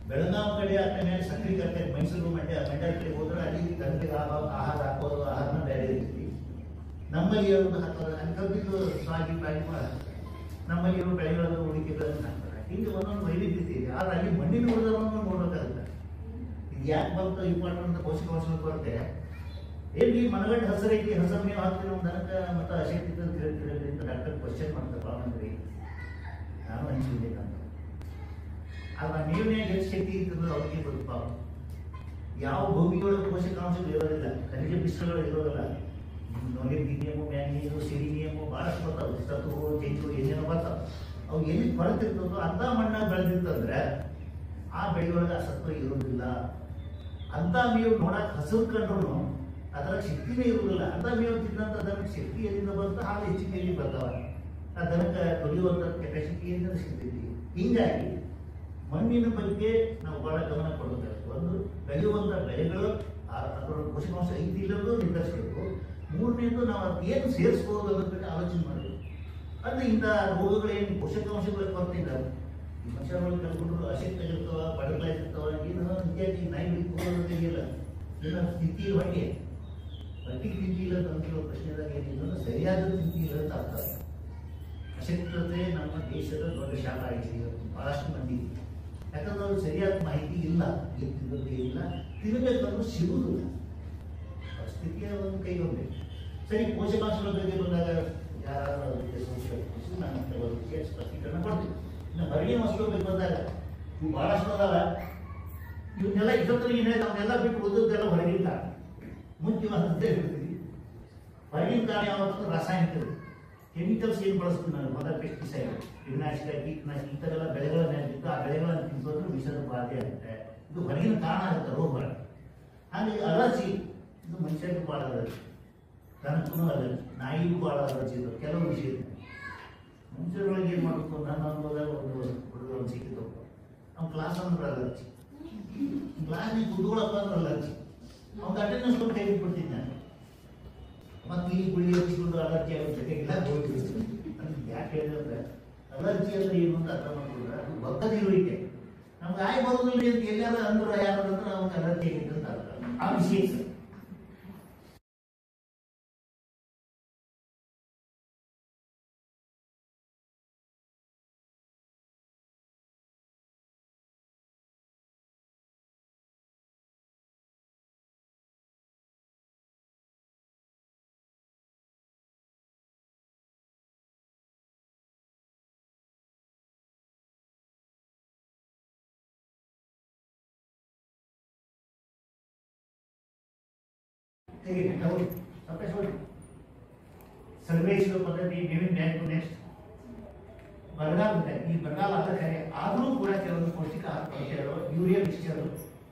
ಬೆಳಗಾವಿ ಕಡೆ ಆ ಕಡೆ ಸಕ್ರೆ ಕಟ್ಟೆ, ಮೈಸೂರು ಮಂಡ್ಯ ಕಡೆ ಹೋದ್ರೆ ಅಲ್ಲಿ ದನಗಳಿಗೆ ಆಹಾರ ಹಾಕೋದು, ಆಹಾರನ ಬೇರೆ ಇರ್ತೀವಿ. ನಮ್ಮಲ್ಲಿ ಒಂದು ಹಾಕೋದು ಅಂಕಬಿದ್ದು ಸಾಗಿ ಬಾಗಿ ನಮ್ಮಲ್ಲಿ ಇರೋ ಬೆಳೆಗಳನ್ನು ಉಳಿಕೆಗಳನ್ನು ಹಾಕ್ತಾರೆ. ಇಲ್ಲಿ ಒಂದೊಂದು ವೈವಿಧ್ಯತೆ ಇದೆ. ಆದ್ರೆ ಅಲ್ಲಿ ಮಣ್ಣಿನ ಉಳಿದವನ್ನು ನೋಡಬೇಕಾಗುತ್ತೆ. ಇದು ಯಾಕೆ ಬಂತು ಇಂಪಾರ್ಟೆಂಟ್ ಪೋಷಕಾಂಶಗಳು ಕೊರತೆ ಏನ್ರಿ ಮನಗಂಡು ಹಸರೈತಿ, ಹಸರು ನೀವು ಹಾಕ್ತೀವಿ ನಮ್ಮ ದನಕ್ಕೆ ಮತ್ತು ಅಶಕ್ತಿ ಅಂತ ಹೇಳ್ತೀರಿ ಅಂತ ಡಾಕ್ಟರ್ ಕ್ವಶನ್ ಮಾಡ್ತಾರೆ. ಅಂದ್ರೆ ನಾನು ಹಂಚಿದ್ದೀನಿ ಅಂತ. ಆದ್ರೆ ನೀವನ್ಯಾಗ ಎಷ್ಟು ಶಕ್ತಿ ಇರ್ತದೆ ಅವ್ರಿಗೆ ಗೊತ್ತು. ಪಾಪ ಯಾವ ಭೂಮಿಯೊಳಗೆ ಪೋಷಕಾಂಶಗಳು ಇರೋದಿಲ್ಲ, ಖನಿಜ ಪಿಷ್ಟಗಳು ಇರೋದಿಲ್ಲ. ಮ್ಯಾಗ್ನೀಸಿಯಮು, ಮ್ಯಾಂಗನೀಸು, ಸಿಲಿನಿಯಮು ಭಾಳಷ್ಟು ಬರ್ತಾವೆ. ಸತ್ತು ಜಂತು ಏನೇನೋ ಬರ್ತಾವೆ. ಅವು ಎಲ್ಲಿ ಕೊರತಿರ್ತದೋ ಅಂತ ಮಣ್ಣಾಗ ಬೆಳೆದಿರ್ತಂದ್ರೆ ಆ ಬೆಳೆಯೊಳಗೆ ಆ ಸತ್ವ ಇರೋದಿಲ್ಲ. ಅಂತ ಮೇವು ನೋಡಕ್ಕೆ ಹಸಿರು ಕಂಡ್ರು ಅದರ ಶಕ್ತಿನೇ ಇರುವುದಿಲ್ಲ. ಅಂತ ಮೇವು ತಿನ್ನಂತ ದನಕ್ಕೆ ಶಕ್ತಿ ಎಲ್ಲಿಂದ ಬಂತ ಹಾಲು ಹೆಚ್ಚಿಗೆಯಲ್ಲಿ ಬರ್ತಾವ. ಆ ದನಕ್ಕೆ ತೊಳೆಯುವಂಥ ಕೆಪಾಸಿಟಿ ಏನಿಂದ ಸಿಗ್ತೈತಿ. ಹೀಗಾಗಿ ಮಣ್ಣಿನ ಬಗ್ಗೆ ನಾವು ಬಹಳ ಗಮನ ಕೊಡಬೇಕು. ಒಂದು ಬೆಳೆಯುವಂಥ ಬೆಳೆಗಳು ಅದರ ಪೋಷಕಾಂಶ ಐತಿ ಇಲ್ಲದೂ ನಿರ್ಧರಿಸಬೇಕು. ಮೂರನೇದು ನಾವು ಅದಕ್ಕೆ ಏನು ಸೇರಿಸ್ಬೋದು ಅನ್ನೋದ್ರ ಬಗ್ಗೆ ಆಲೋಚನೆ ಮಾಡಬೇಕು. ಅಂದರೆ ಇಂಥ ರೋಗಗಳೇನು ಪೋಷಕಾಂಶಗಳ ಕೊರತೆ ಇಲ್ಲ. ಈ ಮನುಷ್ಯರೊಳಗೆ ಕಲ್ಕೊಂಡ್ರು ಅಶಕ್ತಗಿರ್ತಾವ, ಬಡಗಳಾಗಿರ್ತಾವ. ಏನು ನಿಜವಾಗಿ ನಾಯಿ ಕೂಡೋದಿಲ್ಲ. ಏನೋ ಸ್ಥಿತಿ ಹೊಟ್ಟೆ ತಿಂತಿ ಇಲ್ಲ ಅಂತ ಪ್ರಶ್ನೆದಾಗ ಏನಿಲ್ಲ, ಸರಿಯಾದ ತಿಂತಿ ಇಲ್ಲ ಅಂತ ಅರ್ಥ. ಅಶಕ್ತತೆ ನಮ್ಮ ದೇಶದ ದೊಡ್ಡ ಶಾಪ ಆಗಿದೆ ಇವತ್ತು ಬಹಳಷ್ಟು ಮಂದಿ. ಯಾಕಂದ್ರೆ ಅವ್ರಿಗೆ ಸರಿಯಾದ ಮಾಹಿತಿ ಇಲ್ಲ, ಏನು ತಿನ್ನೋದು ಏನಿಲ್ಲ, ತಿನ್ನಬೇಕಂದ್ರೂ ಸಿಗುವುದಿಲ್ಲ. ಪರಿಸ್ಥಿತಿಯ ಒಂದು ಕೈಗೊಂಡೆ. ಸರಿ, ಪೋಷಕಾಂಶಗಳ ಬಗ್ಗೆ ಬಂದಾಗ ಯಾರು ಅದಕ್ಕೆ ಸಂಶಯಿಸಿ ನಾನು ಅದಕ್ಕೆ ಸ್ಪಷ್ಟೀಕರಣ ಕೊಡ್ತೀವಿ. ಇನ್ನು ಹೊರಗಿನ ವಸ್ತುಗಳ ಬಗ್ಗೆ ಬಂದಾಗ ಇವು ಬಹಳಷ್ಟು ಅದಾವ. ಇವನ್ನೆಲ್ಲ ಇಷ್ಟೊತ್ತರಿಗೆ ಏನು ಹೇಳಿದ ಅವನ್ನೆಲ್ಲ ಬಿಟ್ಟು ಓದೋದೆಲ್ಲ ಹೊರಗಿನ ಕಾರಣ. ಮುಖ್ಯವಾದಂತ ಹೇಳ್ತೀವಿ. ಹೊರಗಿನ ಕಾರಣ ಯಾವತ್ತಂದ್ರೆ ರಾಸಾಯನಿಕ ಕೆಮಿಕಲ್ಸ್ ಏನು ಬಳಸ್ತೀವಿ ನಾವು, ಮೊದಲ ಪೆಸ್ಟಿಸೈಡ್, ಕೀಟನಾಶಕ, ಈ ಥರ ಎಲ್ಲ ಬೆಳೆಗಳನ್ನ ಬಿದ್ದು ಆ ಬೆಳೆಗಳನ್ನು ತಿನ್ನೋದ್ರೆ ವಿಷದ ಬಾಧೆ ಆಗುತ್ತೆ. ಇದು ಹೊರಗಿನ ಕಾರಣ ಆಗುತ್ತೆ ರೋಗ. ಹಾಗೆ ಅಲರ್ಜಿ, ಇದು ಮನುಷ್ಯರಿಗೂ ಭಾಳ ಅಲರ್ಜಿ, ದನಕ್ಕೂ ಅಲರ್ಜಿ, ನಾಯಿಗೂ ಭಾಳ ಅಲರ್ಜಿ ಇರೋದು ಕೆಲವು ವಿಷಯ ಇದೆ. ಮನುಷ್ಯರೊಳಗೆ ಏನು ಮಾಡಬೇಕು, ನನ್ನ ಅನುಭವದಾಗ ಒಂದು ಸಿಕ್ಕಿದ್ದು ಅವ್ನು ಕ್ಲಾಸ್ ಅಂದ್ರೆ ಅಲರ್ಜಿ, ಕ್ಲಾಸ್ನಿಗೆ ಕುತ್ಕೊಳ್ಳಪ್ಪ ಅಂದ್ರೆ ಅಲರ್ಜಿ. ಅವ್ನು ಅಟೆಂಡೆನ್ಸ್ ಕೊಟ್ಟು ಕೈ ಬಿಟ್ಬಿಡ್ತೀನಿ ನಾನು. ಮತ್ತು ಈ ಗುಳಿ ಹಚ್ಚಿಕೊಂಡು ಅಲರ್ಜಿ ಆಗೋ ಜೊತೆಗೆಲ್ಲ ಹೋಗ್ಬಿಡ್ತೀನಿ. ನನಗೆ ಯಾಕೆ ಹೇಳಿದ್ರೆ ಅಲರ್ಜಿ ಅಂದ್ರೆ ಏನು ಅಂತ ಅರ್ಥ ಮಾಡ್ಕೊಂಡ್ರೆ ಅದು ಬಗ್ಗದಿರುವಿಕೆ. ನಮ್ಗೆ ಆಯ್ ಬರೋದಿಲ್ಲ ಅಂತ ಎಲ್ಲಾರು ಅಂದ್ರೆ ಯಾರಂದ್ರೆ ಅವ್ನಿಗೆ ಅಲರ್ಜಿ ಆಗಿತ್ತು ಅಂತ ಅರ್ಥ. ಆ ವಿಷಯ ಸರ್. ಸರ್ವೇಶ್ವರ ಪದ್ಧತಿ ಬೇವಿನ ಬ್ಯಾಂಕ್ ನೆಕ್ಸ್ಟ್ ಬರಗಾಲ ಇದೆ. ಈ ಬರಗಾಲ ಆದ ಕರೆ ಆದರೂ ಕೂಡ ಕೆಲವೊಂದು ಪೌಷ್ಟಿಕ ಆಹಾರ ಕೊರತೆ ಇರೋ ಯೂರಿಯಾ ಮಿಕ್ಸ್ಚರ್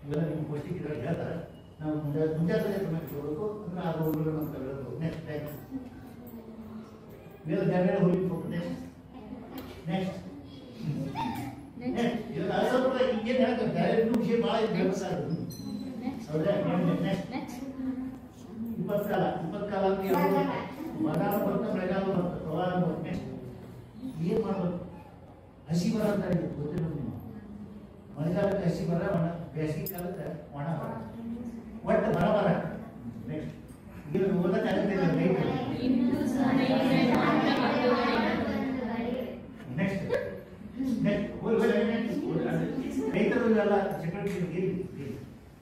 ಇವೆಲ್ಲ ನಿಮ್ಮ ಪೌಷ್ಟಿಕ ಇದ್ರಲ್ಲಿ ಹೇಳ್ತಾರೆ. ನಾವು ಮುಂಜಾಗ್ರತೆ ಕ್ರಮ ತಗೋಬೇಕು ಅಂದ್ರೆ ಆ ರೋಗಗಳು ನಾವು ತಗೊಳ್ಳೋದು. ನೆಕ್ಸ್ಟ್ ಟೈಮ್ ಮೇಲೆ ಜಾಗ ಹೋಗಿ ನೆಕ್ಸ್ಟ್ ನೆಕ್ಸ್ಟ್ ನೆಕ್ಸ್ಟ್ ಇವಾಗ ಅಸಂಪ್ರ ಈಗೇನು ಹೇಳ್ತಾರೆ ಬೇರೆ ವಿಷಯ ಭಾಳ ಫೇಮಸ್ ಆಗೋದು. ಹೌದಾ? ನೆಕ್ಸ್ಟ್ 20 ಕಾಲ ಅಂದ್ರೆ ಯಾವುದು? ಬರಗಾಲ ಬರ್ತಾ ಮಳೆಗಾಲ ಬರ್ತಾ ಪ್ರವಾಹ ಬರ್ತದೆ. ಏನು ಮಾಡ್ಬೇಕು? ಹಸಿ ಬರ ಅಂತ ಗೊತ್ತಿಲ್ಲ ನೀವು. ಮಳೆಗಾಲಕ್ಕೆ ಹಸಿ ಬರ, ಬೇಸಿಗೆ ಕಾಲಕ್ಕೆ ಒಣ ಬರ, ಒಟ್ಟು ಬರ. ನೆಕ್ಸ್ಟ್ ಈಗ ಓದಕ್ಕಾಗುತ್ತೆ ನೆಕ್ಸ್ಟ್ ರೈತರಲ್ಲ ಚಟುವಟಿಕೆ.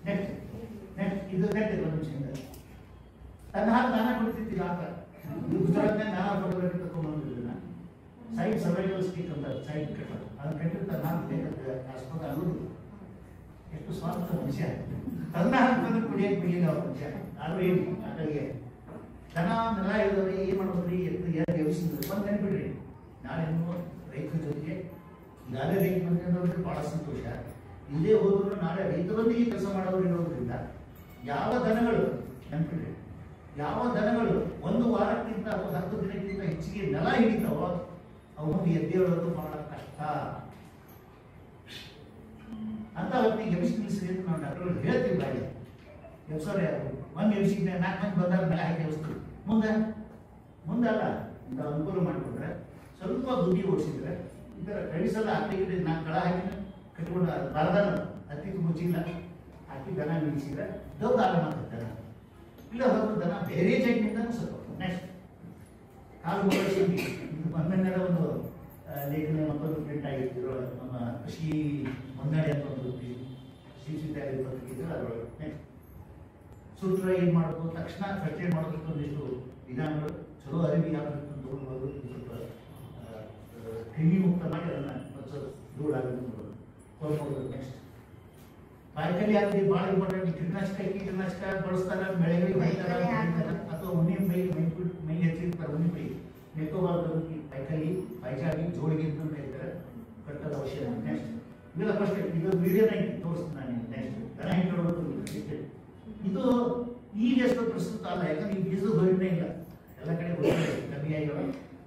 ನೆಕ್ಸ್ಟ್ ನೆಕ್ಸ್ಟ್ ಇದು ನೆಕ್ಸ್ಟ್ ಒಂದು ವಿಷಯ ತನ್ನ ಹಾಲು ನಾನ ಕೊಡ್ತಿದ್ದಿಲ್ಲ ಅಂತ ಗುಜರಾತ್ನಾಗ ನಾನಾ ಫೋಟೋಗ್ರಫಿ ತಗೊಂಡ್ಬಂದಿದ್ದ ಸೈಡ್ ಸರ್ವೈವಲ್ ಸ್ಟಿಕ್ ಅಂತ ಸೈಡ್ ಕಟ್ಟ ಅದನ್ನ ಕಟ್ಟಿರ್ತ ನಾನು ಬೇಕಂತ ಆಸ್ಪತ್ರೆ ಅನ್ನೋದು ಎಷ್ಟು ಸ್ವಾರ್ಥ ಮನುಷ್ಯ. ತನ್ನ ಹಾಲು ಕುಡಿಯಕ್ಕೆ ಬಿಡಲಿಲ್ಲ ಅವ್ರ ಮನುಷ್ಯ. ಆದ್ರೂ ಏನು ಆ ಕಡೆಗೆ ದನ ನೆಲ ಇರೋದ್ರಿ ಏನು ಮಾಡೋದ್ರಿ ಯಾರು ಯೋಚಿಸಿದ್ರು ಬಂದು ನೆನ್ಬಿಡ್ರಿ. ನಾಳೆ ರೈತರ ಜೊತೆಗೆ ಈಗಾಗಲೇ ರೈತ ಮಂತ್ರಿ ಅನ್ನೋರಿಗೆ ಭಾಳ ಸಂತೋಷ. ಇಲ್ಲೇ ಹೋದ್ರು ನಾಳೆ ರೈತರೊಂದಿಗೆ ಕೆಲಸ ಮಾಡೋರು ಇರೋದ್ರಿಂದ ಯಾವ ದನಗಳು ನೆನಪಿಡ್ರಿ, ಯಾವ ದನಗಳು ಒಂದು ವಾರಕ್ಕಿಂತ ಅಥವಾ 10 ದಿನಕ್ಕಿಂತ ಹೆಚ್ಚಿಗೆ ನೆಲ ಹಿಡಿತಾವೋ ಅವು ಎದ್ದೇಳೋದು ಬಹಳ ಕಷ್ಟ. ಅಂತ ಹೊತ್ತಿಗೆ ಎಬ್ಸಿ ನಿಲ್ಲಿಸ್ರಿ ಅಂತ ನಾವು ಡಾಕ್ಟರ್ಗಳು ಹೇಳ್ತೀವಿ. ಬಾಯಿ ಎಬ್ಸೋರು ಯಾರು? ಒಂದು ಎಬ್ಸಿಗೆ 4 ಮಂದಿ ಬಂದಾಗ ಮೇಲೆ ಹಾಕಿ ಎಬ್ಸ್ತೀವಿ. ಮುಂದಲ್ಲ ಇಂಥ ಅನುಕೂಲ ಮಾಡಿಕೊಂಡ್ರೆ ಸ್ವಲ್ಪ ಬುದ್ಧಿ ಓಡಿಸಿದ್ರೆ ಈ ಥರ ಕಳಿಸಲ್ಲ. ಹಾಕಿ ನಾನು ಕಳ ಹಾಕಿ ಕಟ್ಕೊಂಡು ಬಾರದಾನ ಹತ್ತಿ ಮುಚ್ಚಿಲ್ಲ ಹಾಕಿ ದನ ನಿಲ್ಲಿಸಿದ್ರೆ ದೊಡ್ಡ ಆರಾಮ ಆಗ್ತದೆ. ಇಲ್ಲ ಹೊರತು ದನ ಬೇರೆ ಜೈನಿಂದನೂ ಸ್ವಲ್ಪ ನೆಕ್ಸ್ಟ್ ಕಾಲು ಬಳಸಿ ಮೊನ್ನೆ ಒಂದು ಲೇಖನ ಮತ್ತೊಂದು ಪ್ರಿಂಟ್ ಆಗಿರ್ತಿರೋ ನಮ್ಮ ಕೃಷಿ ಮುನ್ನಡೆ ಅಂತ ಒಂದು ಶ್ರೀಸಿದ್ಧಾರಿ ಪತ್ರಿಕೆ ಅದರೊಳಗೆ ನೆಕ್ಸ್ಟ್ ಸೂತ್ರ ಏನು ಮಾಡೋದು, ತಕ್ಷಣ ಚರ್ಚೆ ಮಾಡೋದಕ್ಕೆ ಒಂದಿಷ್ಟು ವಿಧಾನಗಳು ಚಲೋ ಅರಿವಿ ಯಾವ್ದು ತಗೊಂಡ್ಬೋದು, ಸ್ವಲ್ಪ ಕ್ರಿಮಿ ಮುಕ್ತ ಮಾಡಿ ಅದನ್ನು ದೂರ ಆಗೋದು ನೋಡೋದು. ನೆಕ್ಸ್ಟ್ ಕಾಯಿಕಲ್ಲಿ ಯಾವ್ದು ಭಾಳ ಇಂಪಾರ್ಟೆಂಟ್. ಕೀಟನಾಶಕ ಬಳಸ್ತಾರೆ, ಬೆಳೆಗಳಿಗೆ ಬೈತಾರೆ ಅಥವಾ ಉಣ್ಣೆ ಮೈ ಹಚ್ಚಿರ್ತಾರೆ. ಉಣ್ಣೆ ಮೈ ನೆಕ್ಕೋಬಾರ್ದು. ಕಾಯಿಕಲ್ಲಿ ಪೈಚಾಗಿ ಜೋಳಿಗೆ ಅಂತ ಕರೀತಾರೆ, ಕಟ್ಟದ ಅವಶ್ಯ. ನೆಕ್ಸ್ಟ್ ಇವೆಲ್ಲ ಫಸ್ಟ್ ಇದು ವಿಡಿಯೋನ ತೋರಿಸ್ತೀನಿ ನಾನು. ನೆಕ್ಸ್ಟ್ ದನ ಹೆಂಗೆ ನೋಡೋದು ಇದು ಈಗ ಎಷ್ಟು ಪ್ರಸ್ತುತ ಅಲ್ಲ, ಯಾಕಂದ್ರೆ ಈ ಬೀಜದ ಹೊರನೇ ಇಲ್ಲ, ಎಲ್ಲ ಕಡೆ ಕಮ್ಮಿ ಆಗಿರೋ.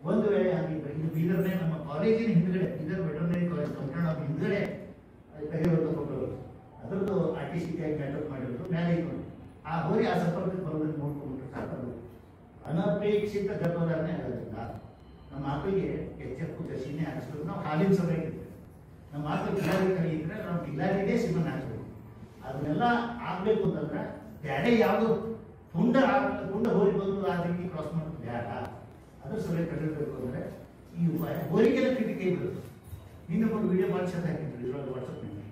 ಒಂದು ವೇಳೆ ಆಗಿದ್ರೆ ಇದು ಬೀದರ್ನೇ ನಮ್ಮ ಕಾಲೇಜಿನ ಹಿಂದ್ಗಡೆ, Bidar veterinary college computer of ಹಿಂದ್ಗಡೆ ಕೈಗೊಳ್ಳುವ ಫೋಟೋ ಅದರದ್ದು RTC ಮ್ಯಾಟರ್ ಮಾಡಿರೋದು ಮೇಲೆ ಇಟ್ಕೊಂಡು ಆ ಹೋರಿ ಆ ಸಂಪರ್ಕಕ್ಕೆ ಬರೋದನ್ನು ನೋಡ್ಕೊಂಡ್ಬಿಟ್ರೆ ಸಾಕದು. ಅನಪೇಕ್ಷಿತ ಗರ್ಭಧಾರಣೆ ಆಗೋದಿಲ್ಲ. ನಮ್ಮ ಆಕಳಿಗೆ HF ಜರ್ಸಿನೇ ಹಾಕಿಸ್ಬೇಕು. ನಾವು ಹಾಲಿನ ಸಮಯ ಇರ್ತೇವೆ. ನಮ್ಮ ಆಕಳು ಗಿಲಾರಿ ಕೈ ಇದ್ರೆ ನಾವು ಗಿಲಾರಿದೇ ಸಿಮನ್ ಹಾಕ್ಬೇಕು. ಅದನ್ನೆಲ್ಲ ಆಗ್ಬೇಕು ಅಂತಂದ್ರೆ ಬ್ಯಾಡೆ ಯಾವುದು ತುಂಡ ಹೋರಿ ಬಂದು ಆ ರೀತಿ ಕ್ರಾಸ್ ಮಾಡೋದು ಬೇಡ. ಅದ್ರ ಸಲಹೆ ಕಟ್ಟಿರ್ಬೇಕು ಅಂದ್ರೆ ಈ ಉಪಾಯ ಹೋರಿಗೆಲ್ಲ ಕೈ ಬಿಡೋದು. ನಿನ್ನ ಒಂದು ವಿಡಿಯೋ ಮಾಡಿ ಚಂದ ಹಾಕಿದ್ರು ಇದ್ರೊಳಗೆ ವಾಟ್ಸಪ್ನಲ್ಲಿ.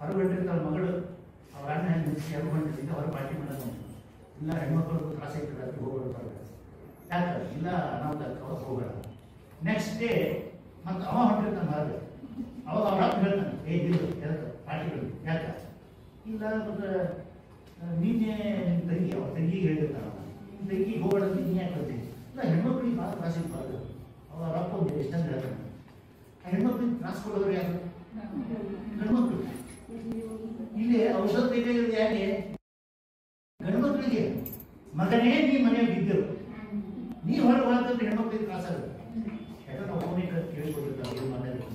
ಹೊರಗಂಟಿರ್ತಾಳೆ ಮಗಳು, ಅವ್ರ ಅಣ್ಣ ನಿಲ್ಲಿಸಿ ಎರಡು ಗಂಟೆಯಿಂದ ಹೊರ ಪಾರ್ಟಿ ಮಾಡೋದು. ಇಲ್ಲ ಹೆಣ್ಮಕ್ಳಿಗೂ ತ್ರಾಸ ಐತದ ಅದು ಹೋಗ್ಬಿಡ್ತಾರೆ. ಯಾಕೆ ಇಲ್ಲ ಅನಾಹುತ ಅವಾಗ ಹೋಗೋಣ. ನೆಕ್ಸ್ಟ್ ಡೇ ಮತ್ತೆ ಅವ ಹೊಂಟಿರ್ತಾನೆ ಹೊರಗೆ. ಅವಾಗ ಅವ್ರ ಅಪ್ಪ ಹೇಳ್ತಾನೆ, ಇಲ್ಲ ಯಾಕೆ ಪಾರ್ಟಿಗಳು ಯಾಕೆ ಇಲ್ಲ ಮತ್ತೆ ನೀನೇ ನಿಮ್ಮ ತಂಗಿ ಅವ್ರ ತಂಗಿಗೆ ಹೇಳಿರ್ತಾನ, ನಿಮ್ಮ ತಂಗಿಗೆ ಹೋಗೋಣ ನೀನು ಯಾಕೆ ಬರ್ತೀನಿ. ಇಲ್ಲ ಹೆಣ್ಮಕ್ಳಿಗೆ ಭಾಳ ತ್ರಾಸ ಇರ್ಬಾರ್ದು. ಅವ್ರ ಅಪ್ಪ ಒಂದು ಎಷ್ಟಂತ ಹೇಳ್ತಾನೆ. ಆ ಹೆಣ್ಮಕ್ಳಿಗೆ ತ್ರಾಸ ಕೊಡೋರು ಯಾರು? ಗಂಡ್ಮಕ್ಳು. ಇಲ್ಲಿ ಔಷಧ ಬೇಕಾಗಿರೋದು ಯಾಕೆ? ಗಂಡ್ಮಕ್ಳಿಗೆ. ಮಗನೇ ನೀ ಮನೆಯಲ್ಲಿ ಬಿದ್ದರು, ನೀ ಹೊರಗೆ ಹೋದ್ರೆ ಹೆಣ್ಮಕ್ಳಿಗೆ ತ್ರಾಸ ಆಗುತ್ತೆ. ಯಾಕಂದ್ರೆ ನಾವು ಫೋನ್ ಕೇಳ್ಕೊಳ್ಬೇಕು ಮನೆಯಲ್ಲಿ.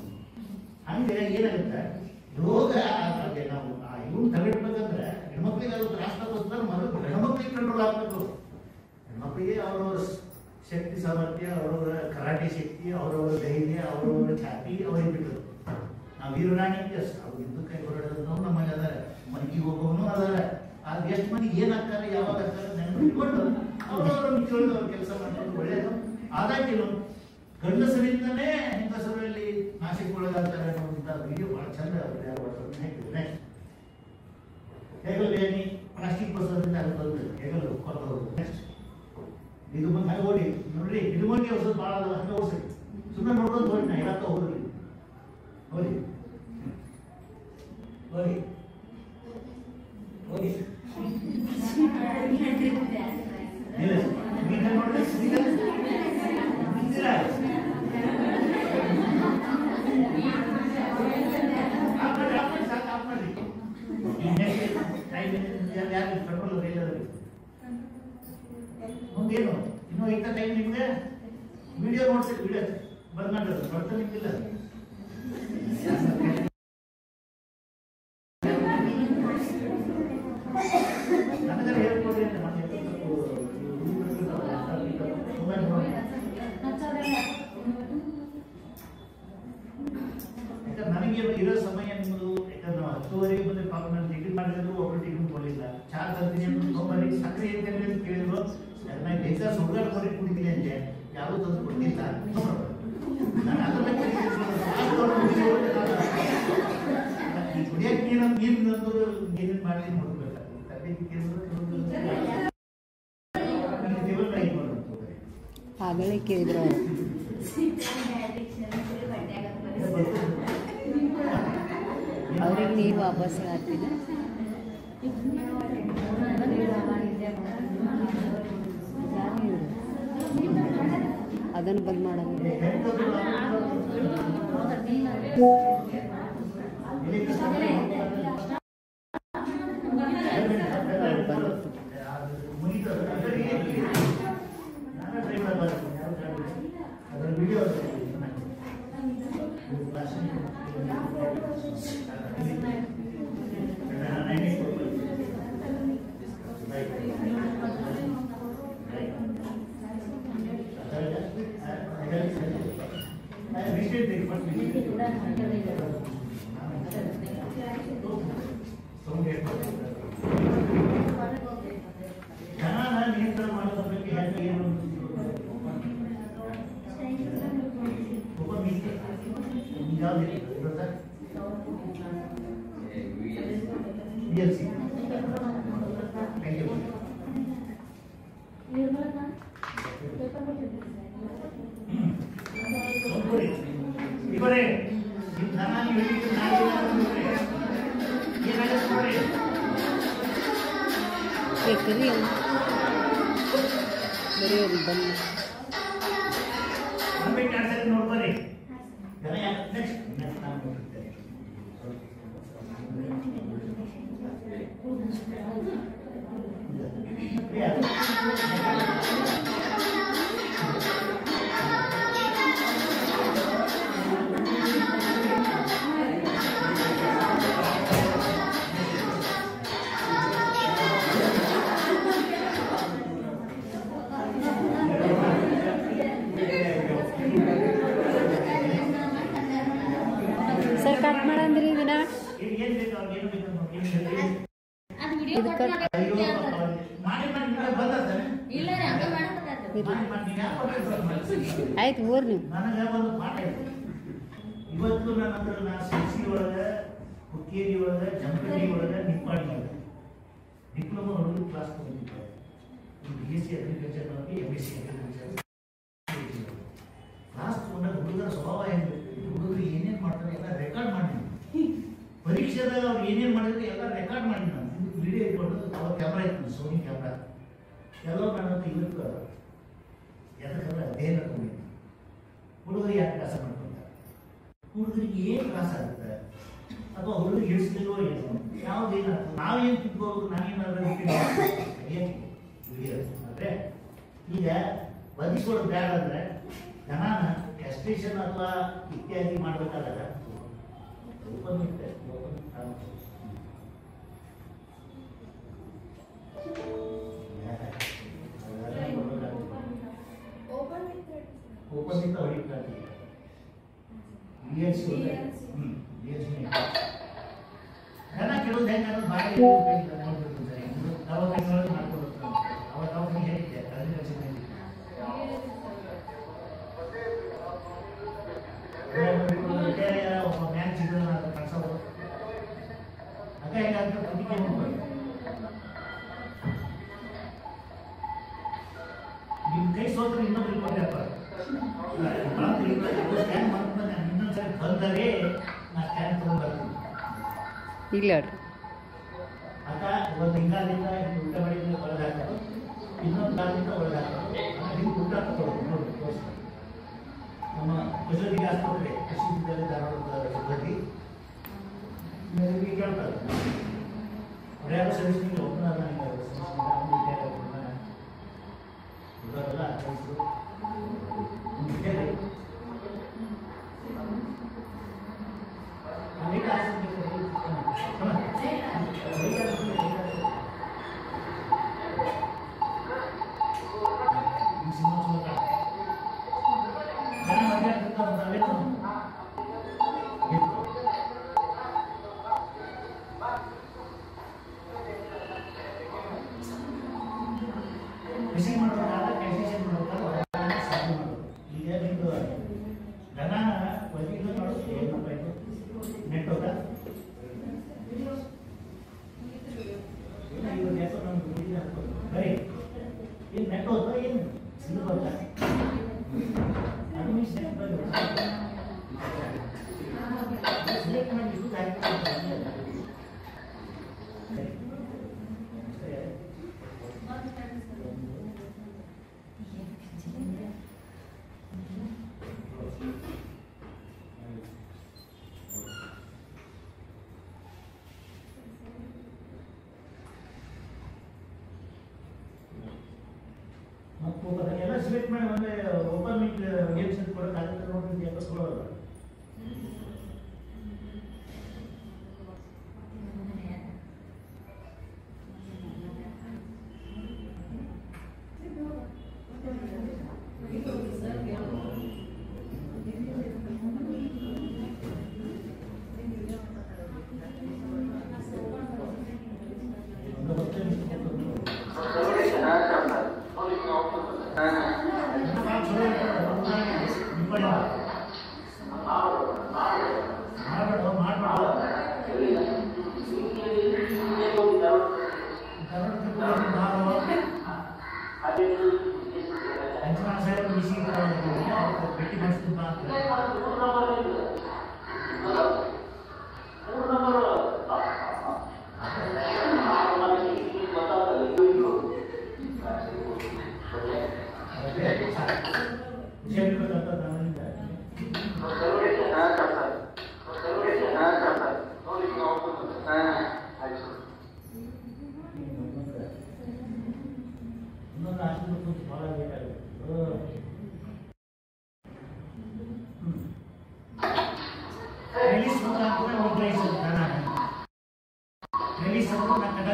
ಹಂಗೆ ಏನಾಗುತ್ತೆ ರೋಗ ಆಗುತ್ತೆ. ನಾವು ಇವನು ತಡೆಡ್ಬೇಕಂದ್ರೆ ಹೆಣ್ಮಕ್ಳಿಗೆ ಅದು ತ್ರಾಸ ತಗೋಸ್ತಾರೆ ಮೊದಲು ಹೆಣ್ಮಕ್ಳಿಗೆ ಕಂಟ್ರೋಲ್ ಆಗ್ಬೇಕು. ಹೆಣ್ಮಕ್ಳಿಗೆ ಅವರವರ ಶಕ್ತಿ ಸಾಮರ್ಥ್ಯ, ಅವರವರ ಕರಾಟೆ ಶಕ್ತಿ, ಅವರವರ ಧೈರ್ಯ, ಅವರವರ ಖ್ಯಾತಿ ಅವ್ರಿಗೆ ಬಿಟ್ಟರು. ನಾವು ವೀರರಾಣಿ ಅವ್ರು ಹಿಂದೂ ಕೈ ಹೊರಡೋದು ನಮಗೆ ಅದಾರೆ, ಮನೆಗೆ ಹೋಗೋನು ಅದಾರೆ. ಅದು ಎಷ್ಟು ಮಂದಿಗೆ ಏನಾಗ್ತಾರೆ ಯಾವಾಗ ಆಗ್ತಾರೆ ನೆನಪಿಟ್ಕೊಂಡು ಅವರವರ ಮಿತಿಯೊಳಗೆ ಅವ್ರು ಕೆಲಸ ಮಾಡೋದು ಒಳ್ಳೆಯದು. ಆದಾಗ್ಯೂ ಗಂಡಸರಿಂದನೇ ಹೆಂಗಸರಲ್ಲಿ ನಾಶಕ್ಕೊಳಗಾಗ್ತಾರೆ ಅನ್ನೋಂಥ ವಿಡಿಯೋ ಭಾಳ ಚಂದ ಹಾಕಿದ್ರೆ. ಹೇಗಲ್ ಏನಿ ಪ್ಲಾಸ್ಟಿಕ್ ಬಸೋದ್ರಿಂದ ಅದು ಬಂದು ಹೇಗಲ್ ಕೊಟ್ಟವರು. ನೆಕ್ಸ್ಟ್ ಇದು ಬಂದು ಹಾಗೆ ಓಡಿ ನೋಡ್ರಿ, ಇದು ಬಗ್ಗೆ ಔಷಧ ಭಾಳ ಅದ, ಹಂಗೆ ಓಡಿಸಿ ಸುಮ್ಮನೆ ನೋಡೋದು ನೋಡಿ ನಾ ಹೇಳಕ್ಕ ಹೋದ್ರಿ ನೋಡಿ ನೋಡಿ ನೋಡಿ ಮುಂದೇನು ಇನ್ನೂ ಇಂಥ ಟೈಮ್ ನಿಮಗೆ ವಿಡಿಯೋ ನೋಡ್ತೀರಿ, ವಿಡಿಯೋ ಬಂದ್ ಮಾಡಿರೋದು ಬರ್ತಾ ನಿಮ್ಗಿಲ್ಲ. ನನಗೆ ಹೇಳ್ಕೊಡ್ರಿ ಅಂತ ಯಾಕಂದ್ರೆ ನನಗೆ ಇರೋ ಸಮಯ ನಿಮ್ಮದು. ಯಾಕಂದ್ರೆ ನಾವು 10:30 ಬಂದು ಪಾಪ ನಾನು ಟಿಕೆಟ್ ಮಾಡಿದ್ರು ಒಬ್ಬರು ಟಿಕೆಟ್ ಕೊಡಲಿಲ್ಲ. ಚಾರ್ ತರ್ತೀನಿ ಅಂತ ತೊಗೊಂಬರಿ, ಸಕ್ಕರೆ ಇರ್ತೇನೆ ಅಂತ ಕೇಳಿದ್ರು. ನಾನು ಬೇಕಾದ್ರೆ ಸುಡ್ಗಾಡ್ ಕೊಡಿ ಕುಡಿತೀನಿ ಅಂತೆ, ಯಾವುದೂ ತಂದು ಕೊಡ್ತಿಲ್ಲ. ನಾನು ಅದ್ರ ಕುಡಿಯಕ್ಕೆ ನೀರಿನಂತೂ ಏನೇನು ಮಾಡಿ ನೋಡ್ಬೇಕಾಗ್ತದೆ. ಆಗಲೇ ಕೇಳಿದ್ರು ಅವ್ರಿಗೆ ನೀರು ವಾಪಸ್ ಹಾಕ್ತಿಲ್ಲ. ಅದನ್ನು ಬಂದ್ ಮಾಡೋದು. DLC. Thank you. ಇವರೇ ನಾನು ಹೇಳಿದ್ದು ಬೇಕರಿ ಬರೀ ಅದು ಬನ್ನಿ ನೋಡ್ಬರಿ ನೆಕ್ಸ್ಟ್ ನಾನು ನೋಡ್ತೇನೆ ಸರ್ ಕಟ್ ಮಾಡಂದ್ರಿ ಇದನ್ನ ಆಯ್ತು ಊರ್ ನೀವು ನನಗೆ ಒಂದು ಪಾಠ ಇದೆ. ಇವತ್ತು ನನ್ನ ಹತ್ರ ನಾ ಸಿಸಿ ಒಳಗೆ ಹುಕ್ಕೇರಿ ಒಳಗೆ ಜಮಖಂಡಿ ಒಳಗೆ ನಿಪ್ಪಾಡಿ ಒಳಗೆ ಡಿಪ್ಲೊಮಾ ಹುಡುಗರು ಕ್ಲಾಸ್ ತಗೊಂಡಿದ್ದಾರೆ. BSc ಅಗ್ರಿಕಲ್ಚರ್ ನಮಗೆ MSc ಅಗ್ರಿಕಲ್ಚರ್ ಕ್ಲಾಸ್ ತಗೊಂಡಾಗ ಹುಡುಗರ ಸ್ವಭಾವ ಹೆಂಗಿರುತ್ತೆ, ಹುಡುಗರು ಏನೇನು ಮಾಡ್ತಾರೆ ಎಲ್ಲ ರೆಕಾರ್ಡ್ ಮಾಡಿ ಪರೀಕ್ಷೆದಾಗ ಅವ್ರು ಏನೇನು ಮಾಡಿದ್ರೆ ಎಲ್ಲ ರೆಕಾರ್ಡ್ ಮಾಡಿ ನಾನು ವಿಡಿಯೋ ಇಟ್ಕೊಂಡು ಅವ್ರ ಕ್ಯಾಮ್ರಾ ಇತ್ತು, ಸೋನಿ ಕ್ಯಾಮ್ರಾ ಎಲ್ಲೋ ನನ್ನ ಇವತ್ತು ಯಾಕಂದ್ರೆ ಅಧ್ಯಯನ ತಗೊಂಡಿದ್ದೆ. ಹುಡುಗರಿಗೆ ಯಾಕೆ ಕೆಲಸ ಮಾಡ್ಕೊತಾರೆ, ಹುಡುಗರಿಗೆ ಏನು ತ್ರಾಸ ಆಗುತ್ತೆ ಅಥವಾ ಹುಡುಗರಿಗೆ ಹಿಡಿಸ್ಲಿಲ್ಲೋ ಏನು ಯಾವುದೇನಾಗ್ತದೆ, ನಾವೇನು ತಿಳ್ಕೋಬೇಕು, ನಾವೇನಾದ್ರೂ ಏನು ವಿಡಿಯೋ ಅಂದರೆ ಈಗ ಬದಿಸೋದು ಬೇಡ ಅಂದರೆ ಜನಾನ ಕ್ಯಾಸ್ಟ್ರೇಷನ್ ಅಥವಾ ಇತ್ಯಾದಿ ಮಾಡಬೇಕಾದ್ರೆ ಓಪನ್ ಇರುತ್ತೆ ಓಪನ್ ಇತ್ತ ಹೊಡಿತಾರೆ BSc ಜನ ಕೆಲವೊಂದು ಹೆಂಗೆ ಬಾಯಿ ದವಾಖಾನೆ ಮಾಡ್ಕೊಡುತ್ತಾರೆ. ಅವಾಗ ದವಾಖಾನೆ ಹೇಳಿದ್ದೆ ಅಗ್ರಿಕಲ್ಚರ್ ಒಬ್ಬ ಮ್ಯಾಚ್ ಇದ್ರೆ ಕಳ್ಸೋದು ಅಕ್ಕ ಹೆಂಗಾದ್ರೆ ಅದಕ್ಕೆ ನೋಡ್ಬೋದು. ನಿಮ್ಮ ಕೈ ಸೋತ್ರ ಇನ್ನೊಬ್ರಿಗೆ ಕೊಟ್ಟೆಪ್ಪ ಸ್ಕ್ಯಾನ್ ಮಾಡ್ಕೊಂಡು ನಾನು ಇನ್ನೊಂದ್ಸರಿ ಬಂದರೆ ನಾ ಸ್ಕ್ಯಾನ್ ತೊಗೊಂಡ್ಬರ್ತೀನಿ. ಇಲ್ಲ ಅಕ್ಕ ಒಂದು ಹಿಂಗಾಲಿಂದ ಊಟ ಮಾಡಿದ್ರೆ ಒಳಗೆ ಹಾಕೋದು, ಇನ್ನೊಂದು ಕಾಲಿಂದ ಒಳಗೆ ಹಾಕೋದು, ಹಿಂಗೆ ಊಟ ಹಾಕೋದು ನೋಡಿ ತೋರಿಸ್ತಾರೆ. ನಮ್ಮ ಪಶುವೈದ್ಯಕೀಯ ಆಸ್ಪತ್ರೆ ಕೃಷಿ ವಿದ್ಯಾಲಯ ಧಾರವಾಡದ ಸಿಬ್ಬಂದಿ ನನಗೆ ಕೇಳ್ತಾರೆ, ಅವ್ರು ಯಾರು ಸಲ್ಲಿಸ್ಲಿಲ್ಲ ಒಬ್ಬನ ಹುಡುಗರೆಲ್ಲ ಕಳಿಸಿದ್ರು ಕೃಷಿ ಮಾಡೋದಾಗ ಕ್ಯಾಲ್ಸಿಯೇಷನ್ ಮಾಡೋದಾಗ ಸಾಧನೆ ಮಾಡೋದು. ಈಗ ನಿಮ್ಮದು ದನಾನ ಇದು ಮಾಡೋದು ಏನಪ್ಪ ಇದು ನೆಟ್ ಹೋಗ ಬರೀ ಏನು ನೆಟ್ ಹೋದ ಏನು ಸಿಲ್ಬಲ್ಲ ಅದು ಸಿಲೆಕ್ಟ್ ಮಾಡಿ ಇದು ಎಲ್ಲ ಸಿಲೆಕ್ಟ್ ಮಾಡಿ ಒಂದು ಓಪನ್ ಮಿಟ್ ಗೇಮ್ಸ್ ಕೊಡೋಕ್ಕಾಗುತ್ತೆ ನೋಡ್ರಿ ಅಂತ ಕೊಡೋಲ್ಲ.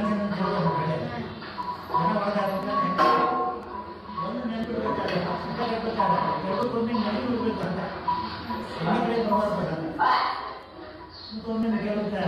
ಗಂಜನ ಬೆಳೆ ಜನ ಒಳಗಾಗುತ್ತೆ ಒಂದು ನೆನಪು ಇರ್ತಾರೆ ಎರಡಕ್ಕೊಮ್ಮೆ ನೆನಪು ಇರಬೇಕು ಅಂತ ಎಲ್ಲ ಕಡೆ ಬರಬಾರ್ದು ಸುಮ್ಮನೆ ಕೇಳುತ್ತೆ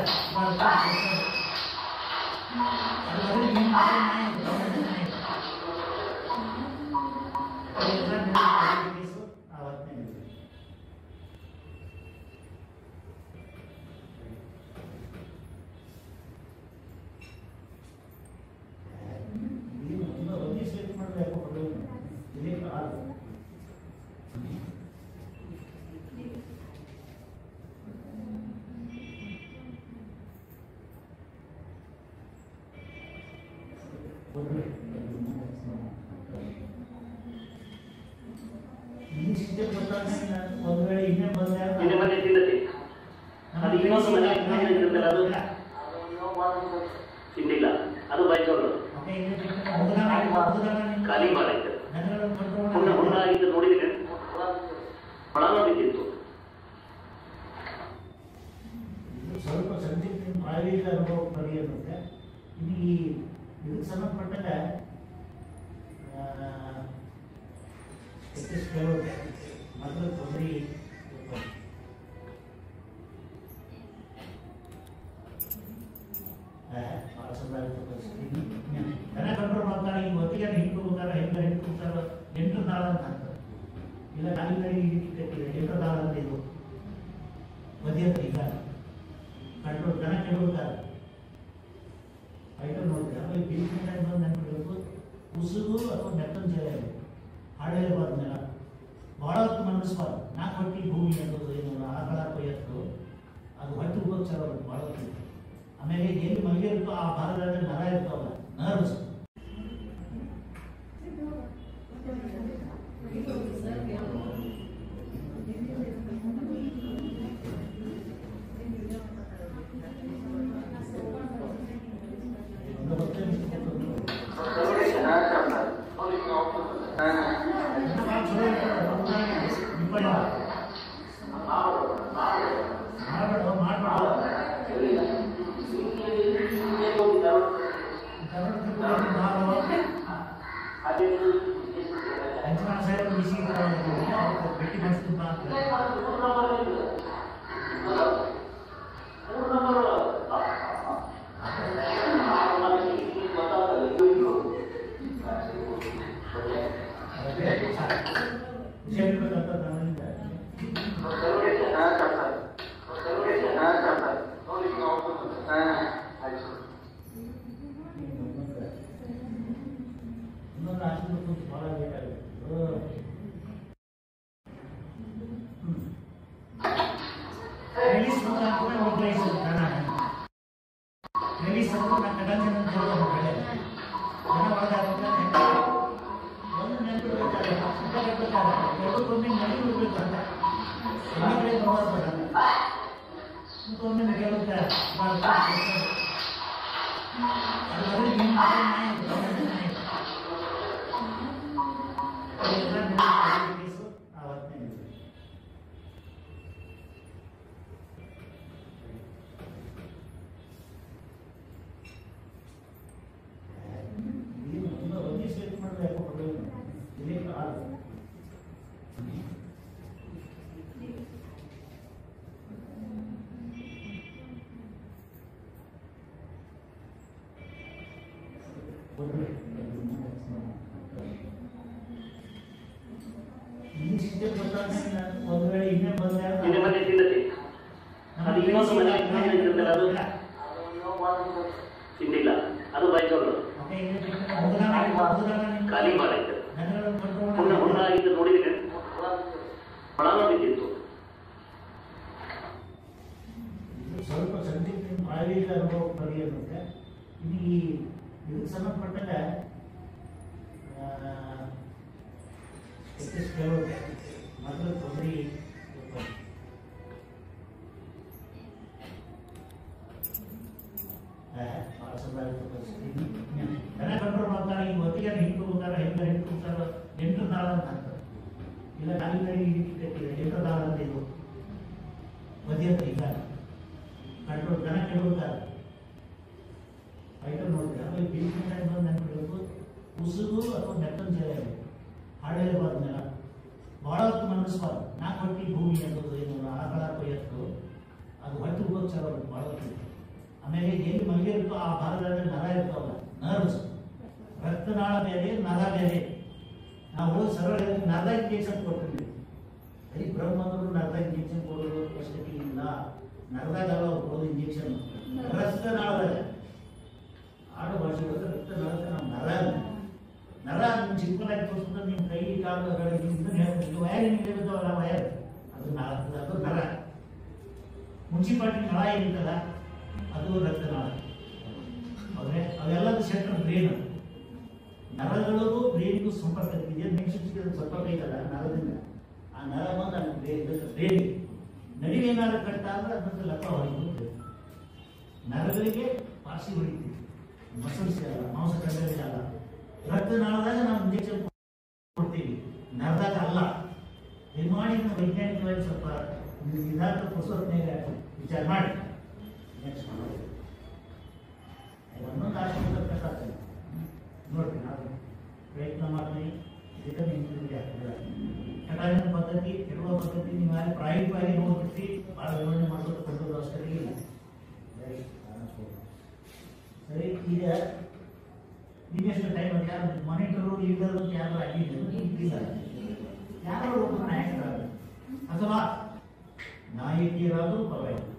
ಒಂದು ವೇಳೆ ಇನ್ನೇ ಬಂದ ತಿಂದಿಲ್ಲ ಅದು ಬೈಸೋದು ಖಾಲಿ ಮಾಡೈತೆ ಹುಣ್ಣ ಇದು ನೋಡಿದ್ರೆ ಒಳ ನೋಡಿದ್ದಿತ್ತು ಸ್ವಲ್ಪ ಸಂದಿಗ್ಧ ಪ್ರಾಯೋಗಿಕ ಅನುಭವ ಪರಿಯರುತ್ತೆ ಇನ್ನು ಈ ಇದಕ್ಕೆ ಸಂಬಂಧಪಟ್ಟಾಗ ಮೊದಲು ತೊಂದರೆ ಭಾಳ ಸಂದಾಯ ಪರಿಸ್ಥಿತಿ ದನ ಕಂಟ್ರೋಲ್ ಮಾಡ್ತಾರೆ ಈಗ ಹೊತ್ತಿಗೆ ಹಿಂಡ್ಕೋಬೇಕಾರೆ ಹಿಂಡ್ಕೊತಾರೆ 8 ನಾಳ ಅಂತ ಅಂತಾರೆ ಇಲ್ಲ ನಾಲ್ಕು ಕಟ್ಟಿದೆ 8 ನಾಳ ಅಂತ ಇದು ಮಧ್ಯ ಈಗ ಕಂಟ್ರೋಲ್ ದನ ಕೆಡಬೇಕಾರೆ ಐಟಮ್ ನೋಡ್ತೀವಿ ಆಮೇಲೆ ಬೀಳ್ಸಿನ ಬಂದು ನೆನ್ಪಿಡಬೇಕು ಉಸುಗು ಅಥವಾ ಮೆತ್ತನ ಜಲ ಹಾಡೇಬಾರ್ದು ನೆಲ ಭಾಳ ಹೊತ್ತು ಮನಸ್ಬಾರ್ದು 4 ಹೊಟ್ಟಿ ಭೂಮಿ ಅನ್ನೋದು ಏನು ಆಕಳ ಎತ್ತು ಅದು ಹೊಟ್ಟೆ ಉಪಚಾರ ಭಾಳ ಹೊತ್ತು ಆಮೇಲೆ ಎಲ್ಲಿ ಮಲ್ಗೆ ಇರುತ್ತೋ ಆ ಭಾಗದಲ್ಲಿ ನರ ಇರ್ತಾವಲ್ಲ ನರ್ವ್ಸ್ ಭಾಳ ಬೇಕಾಗುತ್ತೆ ರಿಲೀಸ್ ಮುಖಾಂತರ ಒಗ್ಗರಿಸೋದು ರಿಲೀಸ್ ಅಂದ್ರೆ ನಾನು ಗಂಜನ ಬೆಳೆ ಜನ ಒಳಗಾಗುತ್ತೆ ಒಂದು ನೆನಪು ಇರ್ತಾರೆ ಎರಡಕ್ಕೊಮ್ಮೆ ನೆನಪು ಇರಬೇಕು ಅಂತ ಎಲ್ಲ ಕಡೆ ಬರಬಾರ್ದು ಸುಮ್ಮನೆ ಕೇಳುತ್ತೆ ಒಂದು ವೇಳೆ ಇನ್ನೇ ಬಂದ ತಿಂದಿಲ್ಲ ಅದು ಬೈಸೋದು ಖಾಲಿ ಮಾಡೈತೆ ಹುಣ್ಣ ಇದು ನೋಡಿದ್ರೆ ಒಳ ನೋಡಿದ್ದಿತ್ತು ಸ್ವಲ್ಪ ಸಂದಿಗ್ಧ ಪ್ರಾಯೋಗಿಕ ಅನುಭವ ಪರಿಯರುತ್ತೆ ಇನ್ನು ಈ ಇದಕ್ಕೆ ಸಂಬಂಧಪಟ್ಟಾಗ ಮೊದಲು ತೊಂದರೆ ಭಾಳ ಸಂದಾಯ ಪರಿಸ್ಥಿತಿ ದನ ಕಂಟ್ರೋಲ್ ಮಾಡ್ತಾರೆ ಈಗ ಹೊತ್ತಿಗೆ ಹಿಂಡ್ಕೋಬೇಕಾರೆ ಹಿಂಡ್ಕೊತಾರೆ 8 ನಾಳ ಅಂತ ಅಂತಾರೆ ಇಲ್ಲ ನಾಲ್ಕು ಕಟ್ಟಿದೆ 8 ನಾಳ ಅಂತ ಇದು ಮಧ್ಯ ಈಗ ಕಂಟ್ರೋಲ್ ದನ ಕೆಡಬೇಕಾರೆ ಐಟಮ್ ನೋಡ್ತೀವಿ ಬೀಳ್ಕೊಂಡು ನೆನಪಿಡಬೇಕು. ಉಸುಗು ಅಥವಾ ಮೆತ್ತನ ಜಲ ಇರಬೇಕು, ಹಾಳೆರಬಾರ್ದು ನೆಲ, ಭಾಳ ಹೊತ್ತು ಮನಸ್ಬಾರ್ದು. 4 ಹೊಟ್ಟಿ ಭೂಮಿ ಅನ್ನೋದು ಏನು ಆಕಳ ಕೊಯ್ಯತ್ತು, ಅದು ಹೊಟ್ಟೆ ಹೋಗೋದು ಚಲೋ ಭಾಳ ಹೊತ್ತು. ಆಮೇಲೆ ಎಲ್ಲಿ ಮಲಗಿರುತ್ತೋ ಆ ಭಾಗದಲ್ಲಿ ನರ ಇರ್ತಾವಲ್ಲ, ನರ್ವ್ಸ್, ರಕ್ತನಾಳ ಬೇರೆ ನರ ಬೇರೆ. ನಾವು ಸರಳ ನರದ ಇಂಜೆಕ್ಷನ್ ಕೊಟ್ಟಿದ್ವಿ, ಬರೀ ಬ್ರಹ್ಮರು ನರದ ಇಂಜೆಕ್ಷನ್ ಕೊಡೋದು ಅವಶ್ಯಕತೆ ಇಲ್ಲ. ನರದಾಗಲ್ಲ ಅವ್ರು ಕೊಡೋದು ಇಂಜೆಕ್ಷನ್, ರಕ್ತನಾಳದಾಗ ಆಡು ಭಾಷೆ ರಕ್ತನಾಳದ ನಾವು ನರ ಚಿಕ್ಕದಾಗಿ ತೋರಿಸ್ಬಿಟ್ಟು ನಿಮ್ಮ ಕೈ ಕಾಲು ಹೇಳ್ತೀವಿ. ವಯರ್ ನಿಮಗೆ ಇರ್ತಾವಲ್ಲ ವಯರ್, ಅದು ನರ. ಮುನ್ಸಿಪಾಲ್ಟಿ ನಳ ಏನಿರ್ತಲ್ಲ ಅದು ರಕ್ತನಾಳ. ಆದರೆ ಅವೆಲ್ಲದ ಸೆಂಟ್ರಲ್ ಬ್ರೇನ್. ನರಗಳಿಗೂ ಬ್ರೇನ್ಗೂ ಸಂಪರ್ಕ ಇದೆ. ನೆಕ್ಸ್ಟ್ ಸಂಪರ್ಕ ಐತಲ್ಲ ನರದಿಂದ, ಆ ನರ ಬಂದು ಅಲ್ಲಿ ಬ್ರೇನ್ ನಡುವೆ ಏನಾದ್ರು ಕಟ್ಟ ಅಂದ್ರೆ ಅದಂತ ಲಕ್ಕ ಹೊಡಿತು. ನರಗಳಿಗೆ ಪಾಸಿ ಹೊಡಿತೀವಿ, ಮಸಲ್ಸ್ ಅಲ್ಲ, ಮಾಂಸಖಂಡಗಳಿಗಲ್ಲ. ರಕ್ತನಾಳದಾಗ ನಾವು ಇಂಜೆಕ್ಷನ್ ಕೊಡ್ತೀವಿ, ನರದಾಗ ಅಲ್ಲ. ಮಾಡಿ ನಾವು ವೈಜ್ಞಾನಿಕವಾಗಿ ಸ್ವಲ್ಪ ನಿಧಾನ ಪುಸ್ತಕನಾಗ ವಿಚಾರ ಮಾಡಿ ನೆಕ್ಸ್ಟ್ ಒಂದೊಂದು ಆಶ್ರಮದ ಕಟ್ಟಾಗ್ತದೆ ನೋಡ್ರಿ. ನಾವು ಪ್ರಯತ್ನ ಮಾಡ್ತೀವಿ, ಇದಕ್ಕೆ ನಿಂತಿದ್ದೀವಿ ಆಗ್ತದೆ. ಕಟಾವಿನ ಪದ್ಧತಿ ಕೆಡುವ ಪದ್ಧತಿ ನೀವು ಯಾರು ಪ್ರಾಯೋಗಿಕವಾಗಿ ನೋಡ್ಬಿಟ್ಟು ಭಾಳ ವಿವರಣೆ ಮಾಡೋದು ಕೊಡೋದು ಅವಶ್ಯಕತೆ ಇಲ್ಲ. ಸರಿ, ಈಗ ಇನ್ನೆಷ್ಟು ಟೈಮ್ ಅಂತ ಯಾರು ಮಾನಿಟರು ಲೀಡರ್ ಅಂತ ಯಾರು ಆಗಿಲ್ಲ, ಯಾರೋ ಒಬ್ಬ ನಾಯಕರಾದ್ರು ಅಥವಾ ನಾಯಕಿಯರಾದರೂ ಪರವಾಗಿಲ್ಲ.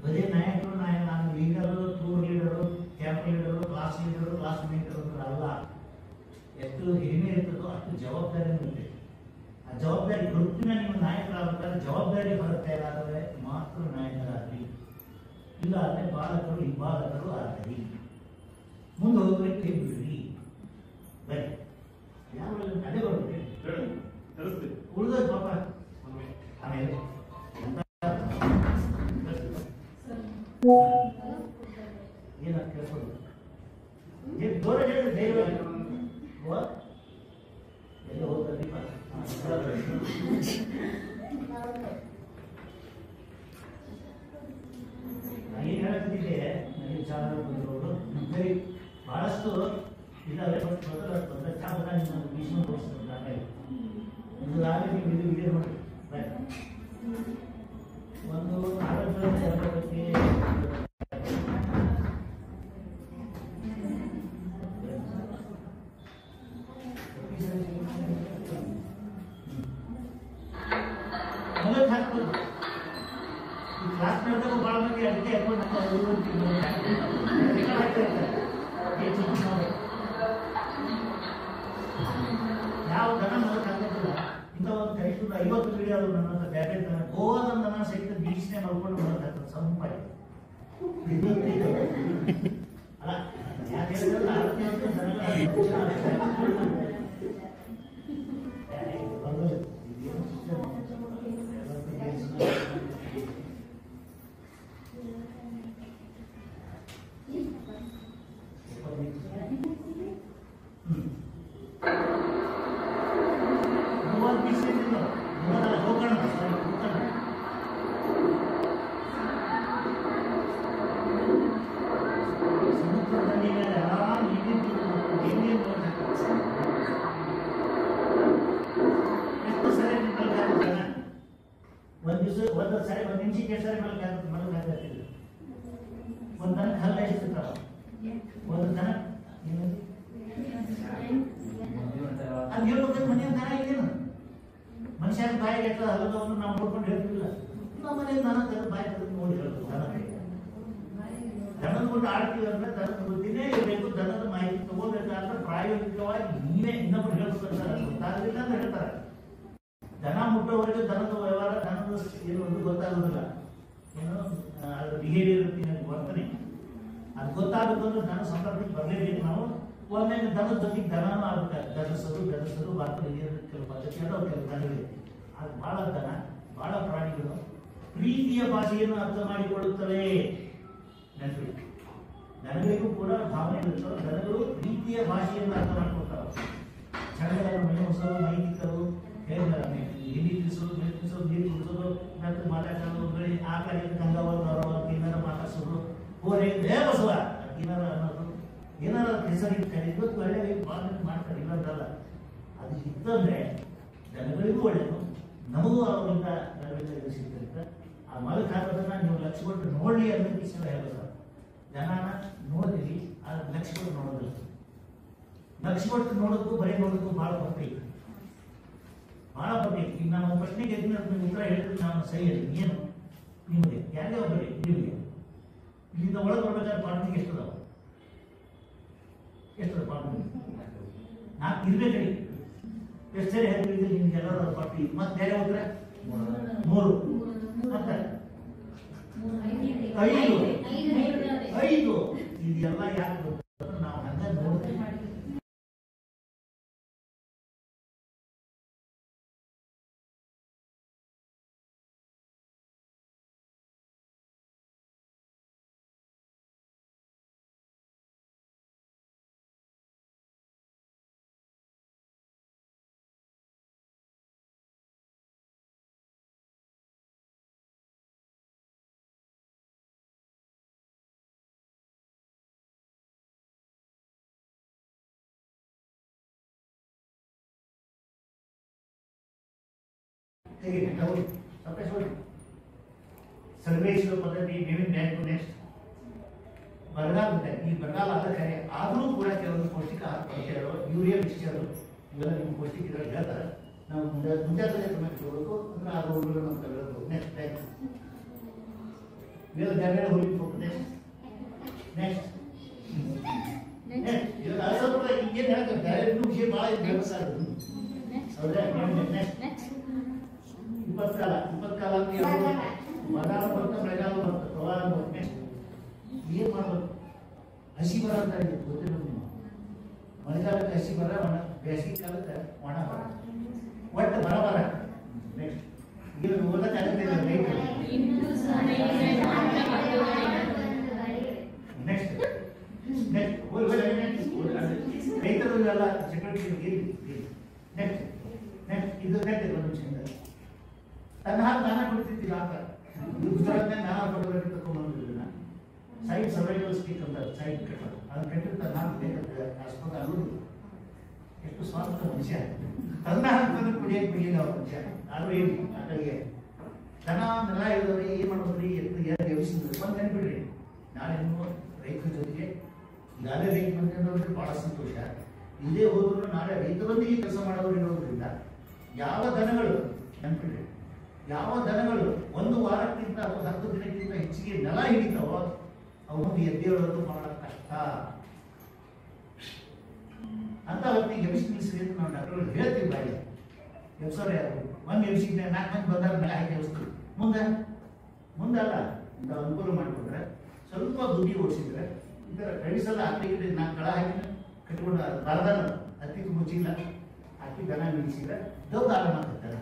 ಬರೀ ನಾಯಕರು ನಾನು leader, tour leader, camp leader, class leader, classmate ಅಲ್ಲ. ಎಷ್ಟು ಹಿರಿಮೆ ಇರ್ತದೋ ಅಷ್ಟು ಜವಾಬ್ದಾರಿ ಇರುತ್ತೆ. ಆ ಜವಾಬ್ದಾರಿ ಗ್ರೂಪಿನ ನಿಮ್ಮ ನಾಯಕರಾಗಬೇಕಾದ್ರೆ ಜವಾಬ್ದಾರಿ ಬರುತ್ತೆ ಆದರೆ ಮಾತ್ರ ನಾಯಕರಾಗಲಿ, ಇಲ್ಲ ಅಂದರೆ ಬಾಲಕರು ಹಿಂಬಾಲಕರು ಆಗಲಿ. ಮುಂದೆ ಹೋಗಿ ಕೈ ಬಿಡ್ರಿ, ಬನ್ನಿ ಯಾವ ಅದೇ ಬರ್ಬೇಕು ಉಳಿದ ಪಾಪ. ಆಮೇಲೆ ಏನಾಗ ಕೇಳ್ಬೋದು ದೂರ ಹೇಳಿದ್ರೆ ಧೈರ್ಯ ಎಲ್ಲ ಹೋಗ್ತಾರೆ. ಏನು ಹೇಳಕ್ಕಿದೆ ನನಗೆ ಚಾಲ ಬಂದಿರೋದು ಸರಿ ಬಹಳಷ್ಟು ಇದಾವೆ. ಬಟ್ ಮೊದಲ ಚಾಲ ನಿಮ್ಮ ಭೀಷ್ಮ ತೋರಿಸ್ತಾರೆ ನೀವು ಇದು ವಿಡಿಯೋ ನೋಡಿ. ಒಂದು ಆರೋಗ್ಯದ ಬಗ್ಗೆ ಮೊದಲು ಹಾಕ್ಬೋದು. ಈ ಕ್ಲಾಸ್ ನಡೆದಾಗ ಭಾಳ ಮಂದಿ ಅದಕ್ಕೆ ಹಾಕೊಂಡು ಯಾವ ದನ ಮೊದಲು ಹಾಕಿಲ್ಲ. ಇಂಥ ಒಂದು ಕನಿಷ್ಠ 50 ವಿಡಿಯೋ ಆದ್ರು ನನ್ನ ಹತ್ರ ಬೇರೆ ದನ, ಗೋವಾದ ದನ ಸಹಿತ ಬೀಚ್ನೇ ಮಾಡ್ಕೊಂಡು ಮೊದಲು ಹಾಕ್ತಾರೆ ಸಂಪಾಯಿ. ಅಲ್ಲ ಯಾಕೆ ಹೇಳಿದ್ರೆ ಆರೋಗ್ಯ ಒಂದು ನಿಮಿಷಕ್ಕೆ ಸರಿ ಮಲಗ ಹಾಕ್ತಿದ್ರು. ಒಂದು ದನ ಹಲ್ಲ ಎಷ್ಟಿರ್ತಾವ, ಒಂದು ದನ ಅದು ಹೇಳ್ಬೇಕು. ಮನೆಯ ದನ ಇದೇನು ಮನುಷ್ಯನ ಬಾಯಿಗೆ ಎತ್ತ ಹಲ್ಲದವನ್ನು ನಾವು ನೋಡ್ಕೊಂಡು ಹೇಳ್ತಿಲ್ಲ. ನಮ್ಮ ಮನೆ ದನ ಬಾಯಿ ತೆಗೆದು ನೋಡಿ ಹೇಳ್ಬೇಕು. ದನದ ಕೊಂಡು ಆಡ್ತೀವಿ ಅಂದ್ರೆ ದನದ ಬುದ್ಧಿನೇ ಇರಬೇಕು. ದನದ ಮಾಹಿತಿ ತಗೋಬೇಕಾದ್ರೆ ಪ್ರಾಯೋಗಿಕವಾಗಿ ನೀವೇ ಇನ್ನೊಬ್ರು ಹೇಳ್ಬೇಕಂತಾರೆ, ಗೊತ್ತಾಗಲಿಲ್ಲ ಅಂತ ಹೇಳ್ತಾರೆ. ದನ ಮುಟ್ಟೋವರೆಗೆ ದನದ ವ್ಯವಹಾರ ದನದ ಏನು ಒಂದು ಗೊತ್ತಾಗೋದಿಲ್ಲ. ಏನು ಅದ್ರ ಬಿಹೇವಿಯರ್ ವರ್ತನೆ ಅದು ಗೊತ್ತಾಗಬೇಕು ಅಂದ್ರೆ ದನ ಸಂಪರ್ಕಕ್ಕೆ ಬರಲೇಬೇಕು. ನಾವು ಒಮ್ಮೆ ದನದ ಜೊತೆಗೆ ದನನೂ ಆಗ್ಬೇಕಾದ್ರೆ ಬೆದರ್ಸೋದು ಬಾಕಿ ಹಿರಿಯರ ಕೆಲವು ಪದ್ಧತಿಗಳು ಅವ್ರು ಕೆಲವು ದನಗಳಿವೆ. ಅದು ಭಾಳ ದನ ಭಾಳ ಪ್ರಾಣಿಗಳು ಪ್ರೀತಿಯ ಭಾಷೆಯನ್ನು ಅರ್ಥ ಮಾಡಿಕೊಳ್ಳುತ್ತವೆ. ನೆನಪಿಡಿ, ದನಗಳಿಗೂ ಕೂಡ ಭಾವನೆಗಳಿರ್ತವೆ. ದನಗಳು ಪ್ರೀತಿಯ ಭಾಷೆಯನ್ನು ಅರ್ಥ ಮಾಡಿಕೊಳ್ತಾವೆ. ಚಂಡಗಳನ್ನು ಮನೆ ಹೊಸೋದು, ಮೈಗಿತ್ತರು, ಹಿಂದಿ ತಿಳಿಸೋದು, ನೀರು ಕುಡಿಸೋದು, ಮತ್ತು ಮಾತಾಡೋದು, ಆ ಕಡೆ ಗಂಗಾವರ ಏನಾರ ಮಾತಾಡ್ಸೋದು, ಹೋರೆ ಬಸವ ಏನಾರ ಅನ್ನೋದು ಇರ್ತಾರೆ, ಇವತ್ತು ಒಳ್ಳೆ ಪಾಲನೆ ಮಾಡ್ತಾರೆ, ಇಲ್ಲಂತಲ್ಲ. ಅದು ಇತ್ತಂದ್ರೆ ಜನಗಳಿಗೂ ಒಳ್ಳೆಯದು, ನಮಗೂ ಅವರಿಂದ ಜನಗಳಿಗೆ ಸಿಗ್ತದೆ. ಆ ಮಲಕ್ ಹಾಕೋದನ್ನ ನೀವು ಲಕ್ಷ ಕೊಟ್ಟು ನೋಡಿ ಅನ್ನೋದು ಈ ಸಲ ಹೇಳೋದು. ಜನನ ನೋಡಿದ್ರಿ, ಆ ಲಕ್ಷ ಕೊಟ್ಟು ನೋಡೋದಿಲ್ಲ. ಲಕ್ಷ ಕೊಟ್ಟು ನೋಡೋದಕ್ಕೂ ಬರೀ ನೋಡೋದಕ್ಕೂ ಭಾಳ ಬರ್ತೈತಿ, ಭಾಳ ಬರ್ತೈತಿ. ಈಗ ನಾವು ಒಂದು ಪ್ರಶ್ನೆಗೆ ನೀವು ಉತ್ತರ ಹೇಳಿದ್ರೆ ನಾವು ಸರಿ ಹೇಳಿ ಏನು ನಿಮಗೆ ಯಾರೇ ಒಬ್ಬರಿ ನಿಮಗೆ ಇಲ್ಲಿಂದ ಒಳಗೆ ಬರ್ಬೇಕಾದ್ರೆ ಪಾರ್ಟಿಗೆ ಎಷ್ಟದಾವ? ಎಷ್ಟದ ಪಾರ್ಟಿ? ನಾಲ್ಕು ಇರ್ಬೇಕಲ್ಲಿ. ಎಷ್ಟು ಸರಿ ಹೇಳ್ತಿದ್ದೆ ನಿಮ್ಗೆ ಎಲ್ಲರೂ ಪಾರ್ಟಿ? ಮತ್ತೆ ಬೇರೆ ಹೋದ್ರೆ 3, ಮತ್ತೆ 5 ಇದೆಲ್ಲ ಯಾಕೆ ನಾವು ಹಂಗ ನೋಡ್ತೀವಿ. ಸರ್ವೇಶ್ವರ ಪದ್ಧತಿ ಮೇವಿನ ಬ್ಯಾಂಕ್ ನೆಕ್ಸ್ಟ್ ಬರಗಾಲ ಇದೆ. ಈ ಬರಗಾಲ ಆದ ಕರೆ ಆದರೂ ಕೂಡ ಕೆಲವೊಂದು ಪೌಷ್ಟಿಕ ಆಹಾರ ಕೊರತೆಗಳು, ಯೂರಿಯಾ ಮಿಕ್ಸ್ಚರು ಇವೆಲ್ಲ ನಿಮ್ಮ ಪೌಷ್ಟಿಕ ಇದ್ರಲ್ಲಿ ಹೇಳ್ತಾರೆ. ನಾವು ಮುಂಜಾಗ್ರತೆ ಕ್ರಮ ತಗೋಬೇಕು ಅಂದ್ರೆ ಆ ರೋಗಗಳು ನಾವು ತಗೊಳ್ಬೇಕು. ನೆಕ್ಸ್ಟ್ ಬ್ಯಾಂಕ್ ಇವೆಲ್ಲ ಜಾಗರಣೆ ಹೋಗಿ ನೆಕ್ಸ್ಟ್ ಇವೆಲ್ಲ ಅಸಂಪ್ರದಾಯ ಈಗೇನು ಹೇಳ್ತಾರೆ ಬೇರೆ ವಿಷಯ ಭಾಳ ವ್ಯವಸ್ಥೆ ಆಗೋದು. ಹೌದಾ? ನೆಕ್ಸ್ಟ್ 20 ಕಾಲ ಅಂತ ಮಳೆಗಾಲ ಬರ್ತಾ ಮಳೆಗಾಲ ಬರ್ತಾ ಪ್ರವಾಹ ಬರ್ತದೆ. ಏನ್ ಮಾಡ್ಬೇಕು? ಹಸಿ ಬರ ಅಂತ ಗೊತ್ತಿಲ್ಲ ನೀವು. ಮಳೆಗಾಲಕ್ಕೆ ಹಸಿ ಬರ, ಬೇಸಿಗೆ ಕಾಲಕ್ಕೆ ಒಣ ಬರ, ಒಟ್ಟು ಬರ. ನೆಕ್ಸ್ಟ್ ಈಗ ಓದಕ್ಕಾಗುತ್ತೆ ರೈತರು ಎಲ್ಲ ಚಟುವಟಿಕೆ. ನೆಕ್ಸ್ಟ್ ಇದು ತನ್ನ ಹಾಲು ನಾನ ಕೊಡ್ತಿದ್ದಿಲ್ಲ ಅಂತ ಗುಜರಾತ್ನ ನಾನಾ ಫೋಟೋಗ್ರಫಿ ತಗೊಂಡ್ಬಂದಿದ್ದ ಸೈಡ್ ಸರ್ವೈವಲ್ ಸ್ಪೀಕ್ ಅಂತ ಸೈಡ್ ಕಟ್ಟೋದು ಅದನ್ನ ಕಟ್ಟಿರ್ತ ನಾನು ಬೇಕಂತ ಆಸ್ಪತ್ರೆ ಅನ್ನೋದು ಎಷ್ಟು ಸ್ವಾರ್ಥ ಮನುಷ್ಯ. ತನ್ನ ಹಾಲು ಕುಡಿಯಕ್ಕೆ ಬಿಡಲಿಲ್ಲ ಅವ್ರ ಮನುಷ್ಯ. ಆದ್ರೂ ಏನು ಅಲ್ಲಿಗೆ ದನ ನೆಲ ಇರೋದ್ರೆ ಏನು ಮಾಡೋದ್ರಿ ಯಾರು ವ್ಯವಸ್ಥೆ ಬಂದು ನೆನ್ಬಿಡ್ರಿ. ನಾಳೆ ರೈತರ ಜೊತೆಗೆ ಈಗಾಗಲೇ ರೈತ ಮಂತ್ರಿ ಬಹಳ ಸಂತೋಷ. ಇಲ್ಲೇ ಹೋದ್ರು ನಾಳೆ ರೈತರೊಂದಿಗೆ ಕೆಲಸ ಮಾಡೋರು ಇರೋದ್ರಿಂದ ಯಾವ ದನಗಳು ನೆನ್ಪಿಡ್ರಿ, ಯಾವ ದನಗಳು 1 ವಾರಕ್ಕಿಂತ 10 ದಿನಕ್ಕಿಂತ ಹೆಚ್ಚಿಗೆ ನೆಲ ಹಿಡಿತಾವೋ ಅವು ಒಂದು ಎದ್ದೇಳೋದು ಬಹಳ ಕಷ್ಟ ಅಂತ ಹೊತ್ತಿಗೆ ಎಬ್ಸಿ ನಿಲ್ಲಿಸ್ರಿ ಅಂತ ನಾವು ಡಾಕ್ಟರ್ ಹೇಳ್ತೀವಿ. ಬಾಯಿ ಎಬ್ಸೋರು ಯಾರು? ಒಂದು ಎಬ್ಸಿಗೆ 4 ಮಂದಿ ಬಂದಾಗ ಮೇಲೆ ಹಾಕಿ ಎಬ್ಸ್ತೀವಿ. ಮುಂದಲ್ಲ ಇಂಥ ಅನುಕೂಲ ಮಾಡಿಕೊಂಡ್ರೆ ಸ್ವಲ್ಪ ದುಡ್ಡಿ ಓಡಿಸಿದ್ರೆ ಇದರ ಕಡಿಸಲ್ಲ ಹಾಕಿ ನಾನು ಕಳ ಹಾಕಿ ಕಟ್ಕೊಂಡು ಬರದಲ್ಲ ಹತ್ತಿಗೆ ಮುಚ್ಚಿಲ್ಲ ಹಾಕಿ ದನ ನಿಲ್ಲಿಸಿದ್ರೆ ದೊಡ್ಡ ಆರಾಮ ಆಗ್ತಾರೆ.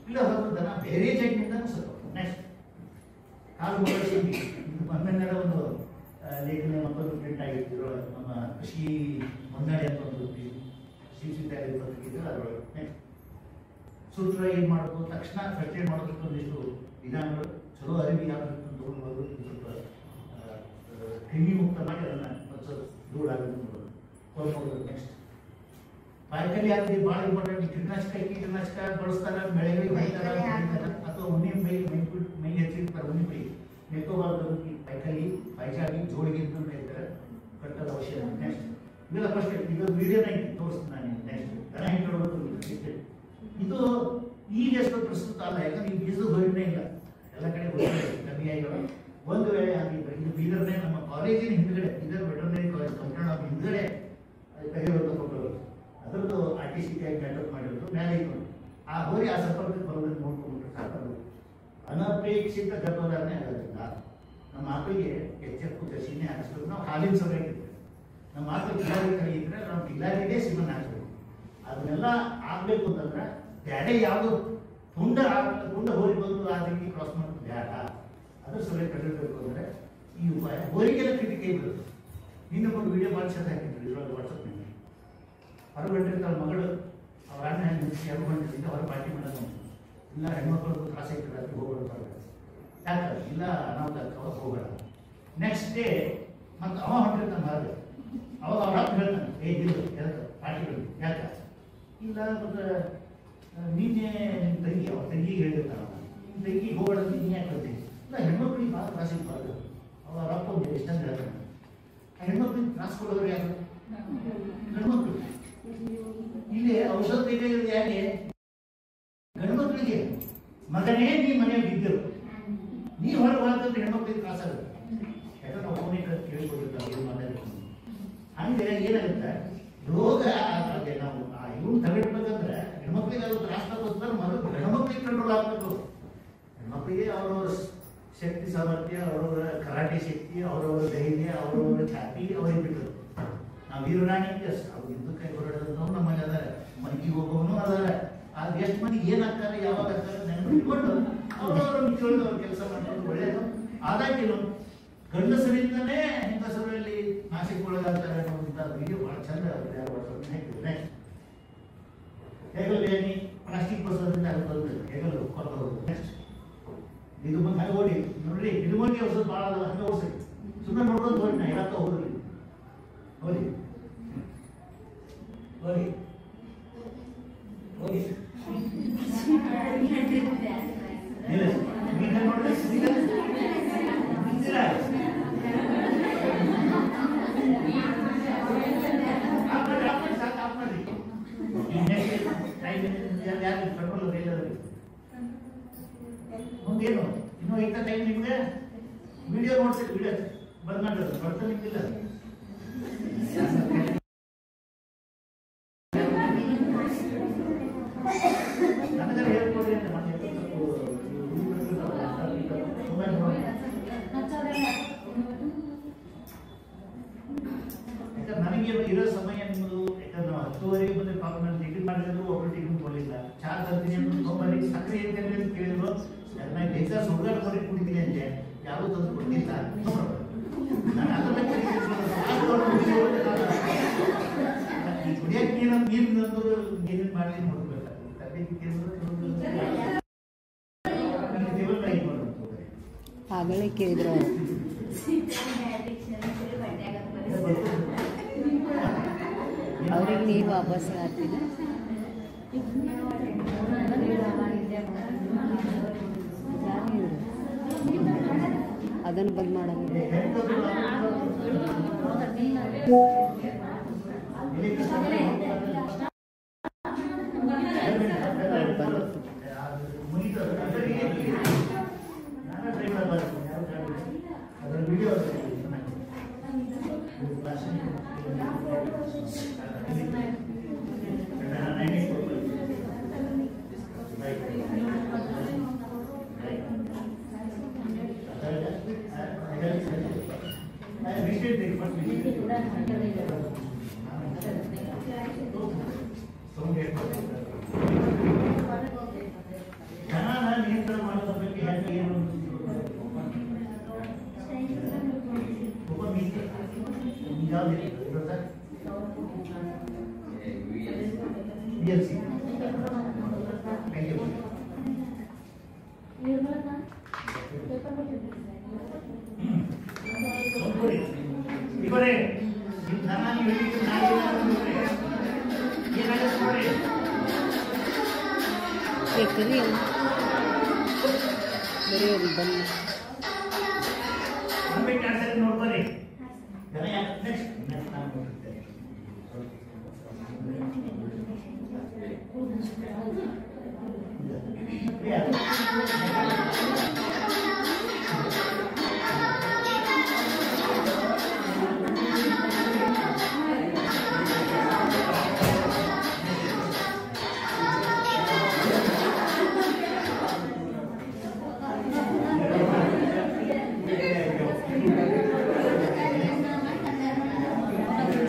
ಇಲ್ಲ ಹೊರತು ದನ ಬೇರೆ ಜೈನಿಂದ ಸ್ವಲ್ಪ. ನೆಕ್ಸ್ಟ್ ಕಾಲು ಮೊದಲಿಸಿ ಇದು ಬಂದ ಒಂದು ಲೇಖನ ಮತ್ತೊಂದು ಪ್ರಿಂಟ್ ಆಗಿರ್ತಿರೋ ನಮ್ಮ ಕೃಷಿ ಹೊಂದಾಣೆ ಅಂತ ಒಂದು ಶ್ರೀಸಿದ್ಧಾರಿ ಪತ್ರಿಕೆ ಅದರೊಳಗೆ. ನೆಕ್ಸ್ಟ್ ಸೂತ್ರ ಏನು ಮಾಡೋದು, ತಕ್ಷಣ ಫರ್ಟಿಲೈಟ್ ಮಾಡೋದಕ್ಕೆ ಒಂದಿಷ್ಟು ವಿಧಾನಗಳು ಚಲೋ ಅರಿವಿ ಯಾವ್ದು ತಗೊಂಡು ಸ್ವಲ್ಪ ಕ್ರಿಮಿ ಮುಕ್ತ ಮಾಡಿ ಅದನ್ನು ಸ್ವಲ್ಪ ದೂರ ಆಗೋದು. ನೆಕ್ಸ್ಟ್ ಬಾಯಿಕಲ್ಲಿ ಯಾವ್ದು ಭಾಳ ಇಂಪಾರ್ಟೆಂಟ್. ಕೀಟನಾಶಕ ಬಳಸ್ತಾರ, ಬೆಳೆಗಳಿಗೆ ಹೊಡಿತಾರ ಅಥವಾ ಉಣ್ಣೆ ಮೈ ಹೆಚ್ಚಿರ್ತಾರೆ. ಉಣ್ಣೆ ಮೈ ಮೇಕೋಬಾರ್ದು. ಬಾಯಿಕಲ್ಲಿ ಬಾಯಿಚಾಗಿ ಜೋಳಿಗೆ ಅಂತ ಹೇಳ್ತಾರೆ, ಕಟ್ಟದ ಅವಶ್ಯ. ನೆಕ್ಸ್ಟ್ ಇವೆಲ್ಲ ಫಸ್ಟ್ ಇದು ವಿಡಿಯೋನ ತೋರಿಸ್ತೀನಿ ನಾನು. ನೆಕ್ಸ್ಟ್ ದನ ಹೆಂಗೆ ನೋಡೋದು ಇದು ಈಗ ಎಷ್ಟು ಪ್ರಸ್ತುತ ಅಲ್ಲ, ಯಾಕಂದ್ರೆ ಈ ಬೀಜದ ಹೊರಡೇ ಇಲ್ಲ, ಎಲ್ಲ ಕಡೆ ಕಮ್ಮಿ ಆಗಿರೋ. ಒಂದು ವೇಳೆ ಆಗಿದ್ರೆ ಇದು ಬೀದರ್ನೇ ನಮ್ಮ ಕಾಲೇಜಿನ ಹಿಂದ್ಗಡೆ Bidar veterinary college computer of ಹಿಂದ್ಗಡೆ ತೆಗೆದಿರೋದು ಫೋಟೋಗಳು. ಅದರದ್ದು ಆರ್ಟಿಸಿಟಿ ಆಗಿ ಮ್ಯಾಟಪ್ ಮಾಡಿರೋದು ಮೇಲೆ ಇತ್ತು. ಆ ಹೋಗಿ ಆ ಸಂಪರ್ಕಕ್ಕೆ ಬರೋದನ್ನು ನೋಡ್ಕೊಂಡ್ಬಿಟ್ರೆ ಸಾಕೋದು. ಅನಪೇಕ್ಷಿತ ಗರ್ಭಧಾರಣೆ ಆಗೋದಿಲ್ಲ. ನಮ್ಮ ಮಕ್ಕಳಿಗೆ ಎಚ್ಚರಿಕೆ ದಶಿನೇ ಹಾಕಿಸ್ಬೇಕು. ನಾವು ಹಾಲಿನ ಸಭೆಯಾಗಿದ್ವಿ, ನಮ್ಮ ಮಕ್ಕಳು ಗಿಲಾರಿ ಕೈ ಇದ್ರೆ ನಾವು ಗಿಲಾರಿದೇ ಸಿಮನ್ ಹಾಕ್ಬೇಕು. ಅದನ್ನೆಲ್ಲ ಆಗ್ಬೇಕು ಅಂತಂದ್ರೆ ಬ್ಯಾಡೆ ಯಾವುದು ತುಂಡ ಹೋರಿ ಬಂದು ಆ ರೀತಿ ಕ್ರಾಸ್ ಮಾಡೋದು ಬೇಡ. ಅದ್ರ ಸಭೆ ಕಟ್ಟಿರ್ಬೇಕು ಅಂದ್ರೆ ಈ ಉಪಾಯ ಹೋರಿಗೆಲ್ಲ ಕ್ರಿಟಿಕೆ ಇರೋದು. ನಿನ್ನ ಒಂದು ವಿಡಿಯೋ ಮಾಡಿಸೋದು ಹಾಕಿದ್ರು ಇದ್ರೊಳಗೆ ವಾಟ್ಸಪ್ನಲ್ಲಿ. ಹೊರಬಿಟ್ಟಿರ್ತಾಳೆ ಮಗಳು ಅವ್ರ ಅಣ್ಣ ನಿಲ್ಲಿಸಿ 2 ಗಂಟೆಯಿಂದ ಹೊರ ಪಾರ್ಟಿ ಮಾಡೋದು. ಇಲ್ಲ ಹೆಣ್ಮಕ್ಳಿಗೂ ತ್ರಾಸ ಇರ್ತದೆ, ಅದಕ್ಕೆ ಹೋಗ್ಬಿಡ್ತಾರೆ. ಯಾಕೆ ಇಲ್ಲ ನಾವು ಹೋಗೋಣ. ನೆಕ್ಸ್ಟ್ ಡೇ ಮತ್ತು ಅವ ಹೊಂಟಿರ್ತಾನೆ ಹೊರಗೆ ಅವಾಗ ಅವ್ರ ಅಪ್ಪ ಹೇಳ್ತಾನೆ, ಇಲ್ಲ ಯಾಕೆ ಪಾರ್ಟಿಗಳು ಯಾಕೆ ಇಲ್ಲ ಮತ್ತು ನಿನ್ನೆ ನಿಮ್ಮ ತಂಗಿ ಅವ್ರ ತಂಗಿಗೆ ಹೇಳಿರ್ತಾರ, ನಿಮ್ಮ ತಂಗಿಗೆ ಹೋಗೋಣ ನೀನು ಯಾಕೆ ಹೇಳ್ತೀನಿ ಇಲ್ಲ ಹೆಣ್ಮಕ್ಳಿಗೆ ಭಾಳ ತ್ರಾಸಿಗೆ ಬರೋದು. ಅವ್ರ ಅಪ್ಪ ಒಂದು ಎಷ್ಟಂತ ಹೇಳ್ತಾನೆ, ಹೆಣ್ಮಕ್ಳಿಗೆ ತ್ರಾಸ ಕೊಡೋರು ಯಾರು? ಗಂಡ್ಮಕ್ಳು. ಇಲ್ಲಿ ಔಷಧ ಬೇಕಾಗಿರೋದು ಯಾಕೆ? ಗಂಡ್ಮಕ್ಳಿಗೆ. ಮಗನೇ ನೀ ಮನೆಯಾಗ ಬಿದ್ದರು, ನೀ ಹೊರಗೆ ಹೋದ್ರೆ ಹೆಣ್ಮಕ್ಳಿಗೆ ತ್ರಾಸ ಆಗುತ್ತೆ. ಯಾಕಂದ್ರೆ ನಾವು ಫೋನಿಗೆ ಕೇಳಿಕೊಟ್ಟಿರ್ತಾರೆ ಇವ್ರು ಮಾತಾಡ್ಕೊಂಡು. ಹಂಗೆ ಏನಾಗುತ್ತೆ ರೋಗ ಆಗುತ್ತೆ. ನಾವು ಇವ್ನು ತಡೆಯಬೇಕಂದ್ರೆ ಹೆಣ್ಮಕ್ಳಿಗೆ ಅದು ತ್ರಾಸ ಆಗೋದ್ರೆ ಮೊದಲು ಹೆಣ್ಮಕ್ಳಿಗೆ ಕಂಟ್ರೋಲ್ ಆಗಬೇಕು. ಹೆಣ್ಮಕ್ಳಿಗೆ ಅವರವರ ಶಕ್ತಿ ಸಾಮರ್ಥ್ಯ, ಅವರವರ ಕರಾಟೆ ಶಕ್ತಿ, ಅವರವರ ಧೈರ್ಯ, ಅವರವರ ಖ್ಯಾತಿ ಅವ್ರಿಗೆ ಬಿಟ್ಟರು. ನಾವು ವೀರರಾಣಿ ಅವ್ರು ಹಿಂದೂ ಕೈ ಹೊರಡೋದು ನಮ್ಮ ಮನೆ ಅದಾರೆ, ಮನೆಗೆ ಹೋಗೋನು ಅದಾರೆ. ಆದ್ರೆ ಎಷ್ಟು ಮಂದಿಗೆ ಏನಾಗ್ತಾರೆ ಯಾವಾಗ ಆಗ್ತಾರೆ ನೆನಪಿಟ್ಕೊಂಡು ಅವ್ರವ್ರ ಮಿತಿಯೊಳಗೆ ಅವ್ರು ಕೆಲಸ ಮಾಡೋದು ಒಳ್ಳೆಯದು. ಆದಾಗಿಲ್ಲ ಗಂಡಸರಿಂದನೇ ಹೆಂಗಸರಲ್ಲಿ ನಾಶಕ್ಕೊಳಗಾಗ್ತಾರೆ ಅನ್ನೋಂಥ ವಿಡಿಯೋ ಭಾಳ ಚಂದ. ಹೇಗಲ್ಲ ಏನಿ ಪ್ಲಾಸ್ಟಿಕ್ ಬಸೋದ್ರಿಂದ ಅದು ಬರ್ತದೆ, ಹೇಗಲ್ಲ ಕೊಟ್ಟವರು ನೆಕ್ಸ್ಟ್ ಇದು ಬಂದು ಹಂಗೆ ಓಡಿ ನೋಡ್ರಿ, ಇದುಮಂಡಿ ಔಷಧ ಭಾಳ ಅದ, ಹಂಗೆ ಓಡಿಸಿ ಸುಮ್ಮನೆ ನೋಡ್ಕೊಂಡು ಹೋಗಿ ನಾ ಹೇಳಕ್ಕ ಹೋಗ್ರಿ ಹೋಗಿ ಹೋಗಿ ಹೋಗಿ ಮುಂದೇನು ಇನ್ನೂ ಇಂಥ ಟೈಮ್ ನಿಮ್ಗೆ ವಿಡಿಯೋ ನೋಡ್ತೀರಿ, ವಿಡಿಯೋ ಬಂದ್ ಮಾಡಿರೋದು ಬರ್ತಾ ನಿಮ್ಗಿಲ್ಲ. ನನಗೆ ಹೇಳ್ಕೊಡಿ ಅಂತ ಯಾಕಂದ್ರೆ ನನಗೆ ಇರೋ ಸಮಯ ನಿಮ್ಮದು. ಯಾಕಂದ್ರೆ ನಾವು 10:30 ಬಂದ್ರೆ ಪಾಪ ನಾನು ಟಿಕೆಟ್ ಮಾಡಿದ್ರು ಒಬ್ಬರು ಟಿಕೆಟ್ ಕೊಡಲಿಲ್ಲ. ಚಾ ತರ್ತೀನಿ ಅಂತ ತೊಗೊಂಬರಿ, ಸಕ್ಕರೆ ಇರ್ತೇನೆ ಅಂತ ಕೇಳಿದ್ರು. ನಾನು ಬೇಕಾದ್ರೆ ಸುಳ್ಗಾಡ ಮಾಡಿ ಕುಡಿತೀನಿ ಅಂತೆ, ಯಾರೂ ತಂದು ಕೊಡ್ತಿಲ್ಲ. ನಾನು ಅದ್ರ ಬಗ್ಗೆ ಕುಡಿಯಕ್ಕೆ ನೀರು ತಂದು ನೀರಿನ ಮಾಡಿ ಆಗಲೇ ಕೇಳಿದ್ರು ಅವರು. ಅವ್ರಿಗೆ ನೀವು ವಾಪಸ್ ಆಗ್ತೀನಿ ಅದನ್ನು ಬಂದ್ ಮಾಡೋದು. ಜನನ ನಿಯಂತ್ರಣ ಮಾಡೋದ್ರ ಬಗ್ಗೆ ಹೇಗೆ ಏನು ಬೇಕರಿ ಬರೀ ಅದು ಬನ್ನಿ ನೋಡ್ಬರಿ ನೆಕ್ಸ್ಟ್ ನಾನು ನೋಡ್ತೇನೆ.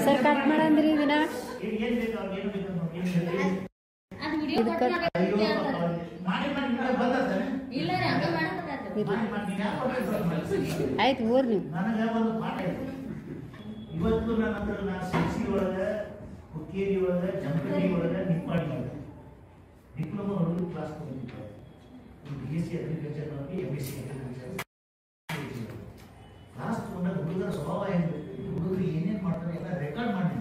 ಸರ್ ಕಟ್ ಮಾಡಂದ್ರಿ ದಿನ ಆಯ್ತು ಊರ್ ನೀವು ನನಗೆ ಒಂದು ಪಾಠ ಇದೆ. ಇವತ್ತು ನನ್ನ ಹತ್ರ ನಾನು ಸಿಸಿ ಒಳಗೆ, ಹುಕ್ಕೇರಿ ಒಳಗೆ, ಜಂಪಗಿ ಒಳಗೆ, ನಿಪ್ಪಾಡಿ ಒಳಗೆ ಡಿಪ್ಲೊಮಾ ಹುಡುಗರು ಕ್ಲಾಸ್ ತಗೊಂಡಿದ್ದಾರೆ. BSc ಅಗ್ರಿಕಲ್ಚರ್ ಅವ್ರಿಗೆ MSc ಅಗ್ರಿಕಲ್ಚರ್ ಕ್ಲಾಸ್ ತಗೊಂಡಾಗ ಹುಡುಗರ ಸ್ವಭಾವ ಹೆಂಗೆ ಹುಡುಗರು ಏನೇನು ಮಾಡ್ತಾರೆ ಎಲ್ಲ ರೆಕಾರ್ಡ್ ಮಾಡಿ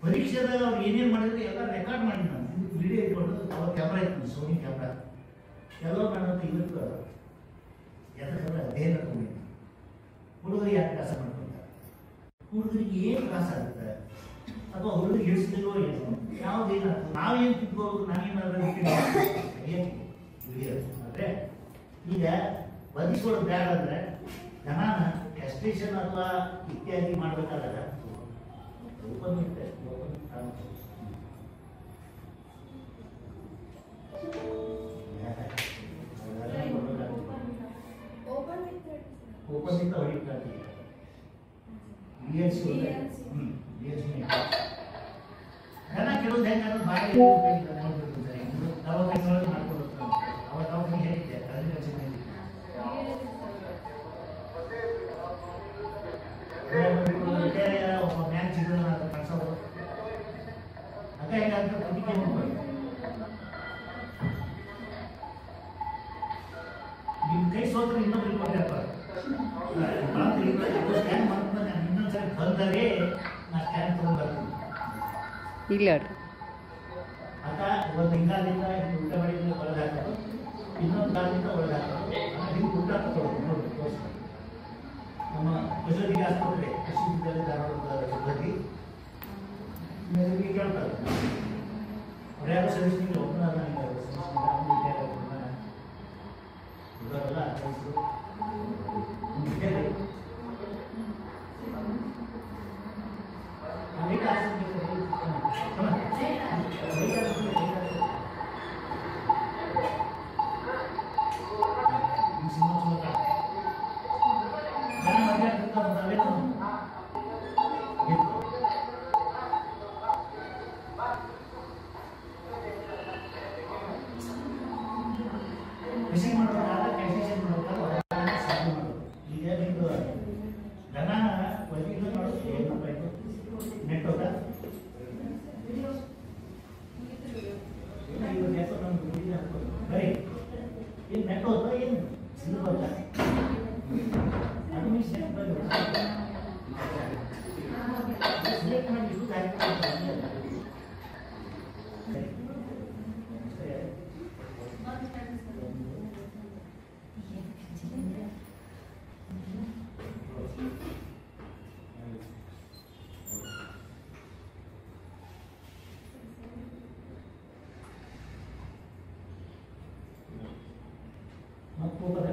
ಪರೀಕ್ಷೆದಾಗ ಅವ್ರು ಏನೇನು ಮಾಡಿದ್ರೆ ಎಲ್ಲ ರೆಕಾರ್ಡ್ ಮಾಡಿ ನಾನು ವಿಡಿಯೋ ಇಟ್ಕೊಂಡು ಅವಾಗ ಕ್ಯಾಮ್ರಾ ಇತ್ತು ಸೋನಿ ಕ್ಯಾಮ್ರಾ ಎಲ್ಲ ಮಾಡೋದು ಇವತ್ತು ಯಾಕಂದ್ರೆ ಅಧ್ಯಯನ ತಗೊಂಡು ಹುಡುಗರಿಗೆ ಯಾಕೆ ಕೆಲಸ ಮಾಡ್ಕೊಂತಾರೆ ಹುಡುಗರಿಗೆ ಏನು ತ್ರಾಸ ಆಗುತ್ತೆ ಅಥವಾ ಹುಡುಗರಿಗೆ ಹಿಡಿಸ್ತಿಲ್ವೋ ಏನು ಯಾವುದೇನು ನಾವೇನು ತಿಳ್ಕೋಬೇಕು ನಾವೇನಾದ್ರೂ ವಿಡಿಯೋ ಅಂದರೆ ಈಗ ಬದಿಸ್ಕೊಳ್ಳೋದು ಬೇಡ ಅಂದರೆ ಜನಾನ ಎಸ್ಟೇಷನ್ ಅಥವಾ ಇತ್ಯಾದಿ ಮಾಡಬೇಕಾದಾಗ ಓಪನ್ ಇರುತ್ತೆ ಓಪನ್ ಇಂದ ಹೊಡಿತಾರೆ BLC ಜನ ಕೆಲವು ಹೆಂಗೆ ಅನ್ನೋದು ಬಾಯಿ ಮಾಡ್ಕೊಂಡು ಅವಾಗ ಹೇಳಿದ್ದೆ ಒಬ್ಬ ಮ್ಯಾನ್ ಸಿಗೋಣ ಅಂತ ಕಳ್ಸೋದು ಅದ ಹೇಗಾದ್ರೆ ಪ್ರತಿಕೆ ಮಾಡ್ಬೋದು ನಿಮ್ಮ ಕೈ ಸೋತ್ರೆ ಇನ್ನೊಬ್ರಿಗೆ ಕೊಟ್ಟಿರ್ತಾರೆ ಸ್ಕ್ಯಾನ್ ಮಾಡ್ಕೊಂಡು ನಾನು ಇನ್ನೊಂದ್ಸರಿ ಬಂದರೆ ನಾ ಸ್ಕ್ಯಾನ್ ತಗೊಂಡ್ಬರ್ತೀನಿ ಇಲ್ಲ ಅದ ಒಂದು ಹಿಂಗಾದಿಂದ ಊಟ ಮಾಡಿದ್ರೆ ಒಳಗೆ ಹಾಕೋದು ಇನ್ನೊಂದು ಕಾಲದಿಂದ ಒಳಗೆ ಹಾಕೋದು ಹಿಂಗೆ ಊಟ ತಗೊಳ್ಳೋದು ನೋಡಿ ತೋರಿಸ್ತಾರೆ ನಮ್ಮ ಕಸೂರಿಗೆ ಆಸ್ಪತ್ರೆ ಕೃಷಿ ವಿದ್ಯಾಲಯ ಧಾರವಾಡದ ಸಿಬ್ಬಂದಿ ಕೇಳ್ತಾರೆ ಅವ್ರು ಯಾರು ಸರ್ವಿಸ್ನಿಂದ ಒಬ್ಬನ ಇವರೆಲ್ಲ ರೈತರು ಕೃಷಿ ಮಾಡಬೇಕಾದ್ರೆ ಕನ್ಸೆಷನ್ ಮಾಡಬೇಕಾದ್ರೆ ಸಾಧ್ಯ ಮಾಡೋದು ಈಗ ನಿಮ್ದು ದನ ಒದಗಿದ ಮಾಡೋದು ಏನು ನೆಟ್ ಹೋದ ಬರೀ ಏನು ನೆಟ್ ಹೋದ ಏನು ಸಿಲ್ ಹೋದ ಅದು ನೀವು ಸೆಲೆಕ್ಟ್ ಮಾಡಿ ಯೂಸ್ ಆಗ್ತದೆ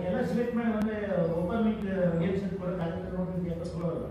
ಎಲ್ಲ ಸಿಲೆಕ್ಟ್ ಮಾಡಿ ಆಮೇಲೆ ಓಪನ್ ಮಿಟ್ ಗೇಮ್ಸ್ ಅಂತ ಕೊಡೋಕ್ಕಾಗುತ್ತೆ ನೋಡ್ರಿ ಅಂತ ಕೊಡೋಲ್ಲ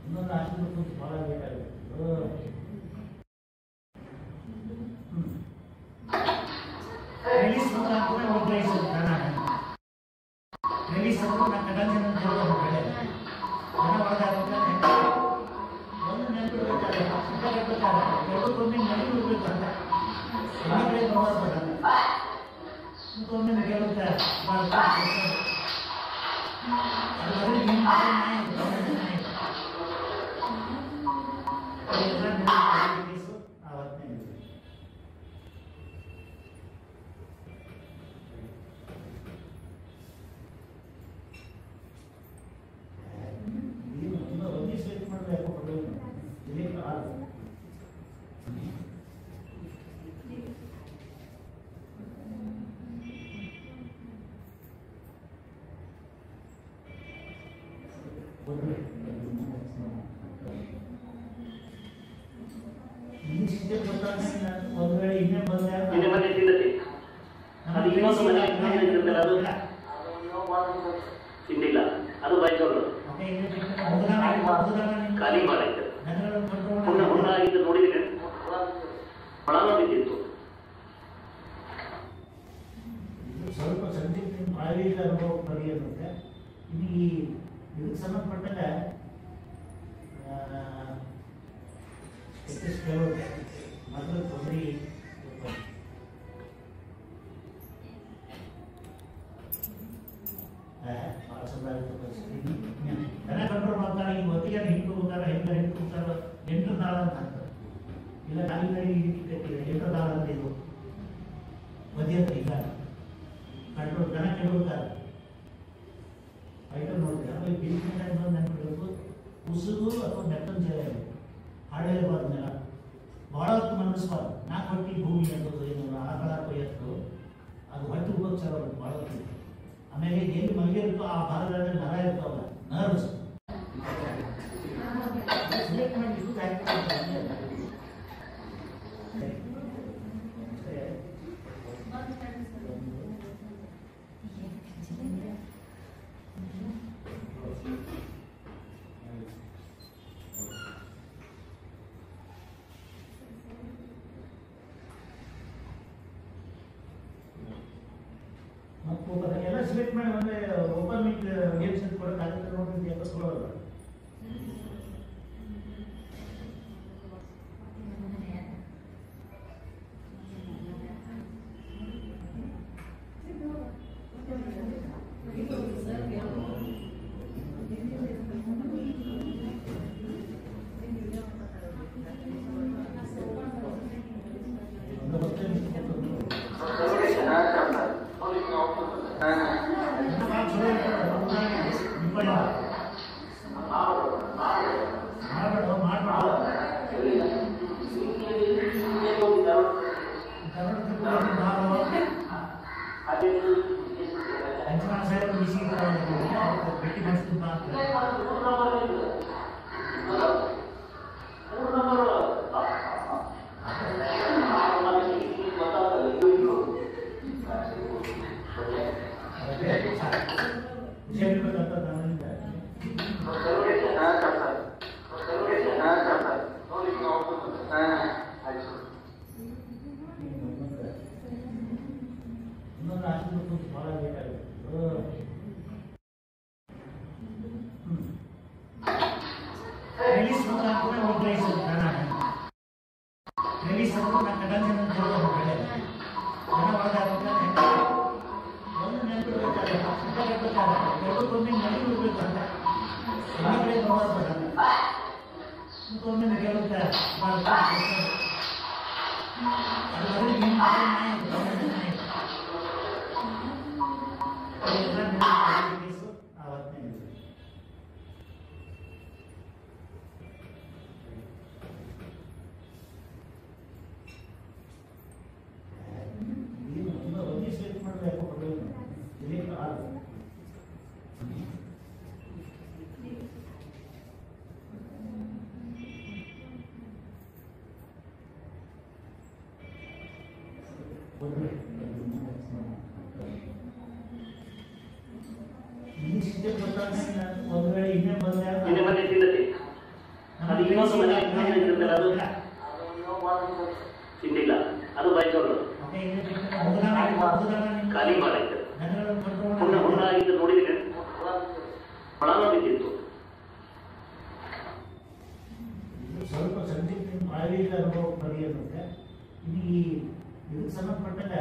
ಇನ್ನೊಂದು ಆಶೀರ್ವಾದ ಭಾಳ ಬೇಕಾಗುತ್ತೆ ರಿಲೀಸ್ ಮುಖಾಂತರ ಒಗ್ಗರಿಸೋದು ರಿಲೀಸ್ ಅಂದ್ರೆ ನಾನು ಕಡಂಜನ ಜನ ಒಳಗಾಗುತ್ತೆ ಒಂದು ನೆನಪು ಎರಡಕ್ಕೊಮ್ಮೆ ನೆನಪು ಇರ್ಬೇಕಂತ ಎಲ್ಲ ಕಡೆ ಬರ್ಬಾರ್ದು ಒಮ್ಮೆ ಕೇಳುತ್ತೆ ಇನ್ನೊಂದು ಮನೆ ಇರುತ್ತಲ್ಲ ಅದು ತಿಂದಿಲ್ಲ, ಅದು ಬೈಸೋದು ಖಾಲಿ ಮಾಡಾಯ್ತು. ಹುಣ್ಣಾಗಿದ್ದು ನೋಡಿದ್ರೆ ಒಳನೋ ಬಿದ್ದಿತ್ತು. ಸ್ವಲ್ಪ ಸಂದಿಗ್ಧ ಪ್ರಾಯೋಗಿಕ ಅನುಭವ ಪರಿಯರುತ್ತೆ. ಇನ್ನು ಈ ಇದಕ್ಕೆ ಸಂಬಂಧಪಟ್ಟಾಗ ಕೆಲವರು ಮೊದಲು ತೊಂದರೆ ಭಾಳ ಚಂದ ಆಗುತ್ತೆ ಪರಿಸ್ಥಿತಿ. ಜನ ಕಂಟ್ರೋಲ್ ಮಾಡ್ತಾರೆ. ಈಗ ಹೊತ್ತಿಗೆ ಹಿಂಡ್ಕೊಳ್ತಾರೆ, ಹಿಂಡ್ಕೊಳ್ತಾರೆ 8 ನಾಳ ಅಂತ ಹಾಕ್ತಾರೆ. ಇಲ್ಲ ನಾಲಿನಲ್ಲಿ ಕಟ್ಟಿದೆ 8 ನಾಳ ಅಂತ ಇದು ಮಧ್ಯಂತರ ಇಲ್ಲ ಕಂಟ್ರೋಲ್ ಜನ ಕೆಡೋತಾರೆ ಐಟಮ್ ನೋಡ್ತೀವಿ. ಆಮೇಲೆ ಬೀಳ್ಕೊಂಡು ನೆನಪಿಡಬೇಕು, ಉಸುಗು ಅಥವಾ ನೆಟ್ಟನ್ ಜಲ ಹಾಡೇಬಾರ್ದು. ನೆಲ ಭಾಳ ಹೊತ್ತು ಮನಸ್ಬಾರ್ದು. 4 ಹೊಟ್ಟಿ ಭೂಮಿ ಅನ್ನೋದು ಏನು ಆಕಳ ಕೊಯ್ಯತ್ತು ಅದು ಹೊಟ್ಟೆ ಉಪಚಾರ ಭಾಳ ಹೊತ್ತು. ಆಮೇಲೆ ಎಲ್ಲಿ ಮಲಗಿರುತ್ತೋ ಆ ಭಾಗದಲ್ಲಿ ನರ ಇರ್ತಾವಲ್ಲ, ನರ್ವ್ಸ್ ಸೆಲೆಕ್ಟ್ ಮಾಡಿ ಎಲ್ಲ ಸೆಲೆಕ್ಟ್ ಮಾಡಿ ಒಂದೇ ಓಪನ್ ಮಿಕ್ ಗೇಮ್ಸ್ ಅಂತ ಕೊಡೋಕ್ಕಾಗುತ್ತೆ ನೋಡ್ರಿ. ಎಲ್ಲ ಕೊಡೋಲ್ಲ ಒಂದು ವೇಳೆ ಇನ್ನೇ ಬಂದ ಮನೆ ತಿಂದತಿ ಅದು ಇನ್ನೊಂದು ಮನೆ ಇರುತ್ತಲ್ಲ ಅದು ತಿಂದಿಲ್ಲ, ಅದು ಬೈಸೋದು ಖಾಲಿ ಮಾಡಾಯ್ತು. ಹುಣ್ಣಾಗಿದ್ದು ನೋಡಿದ್ರೆ ಒಳನೋ ಬಿದ್ದಿತ್ತು. ಸ್ವಲ್ಪ ಸಂದಿಗ್ಧ ಪ್ರಾಯೋಗಿಕ ಅನುಭವ ಪರಿಯರುತ್ತೆ. ಇನ್ನು ಈ ಇದಕ್ಕೆ ಸಂಬಂಧಪಟ್ಟಾಗ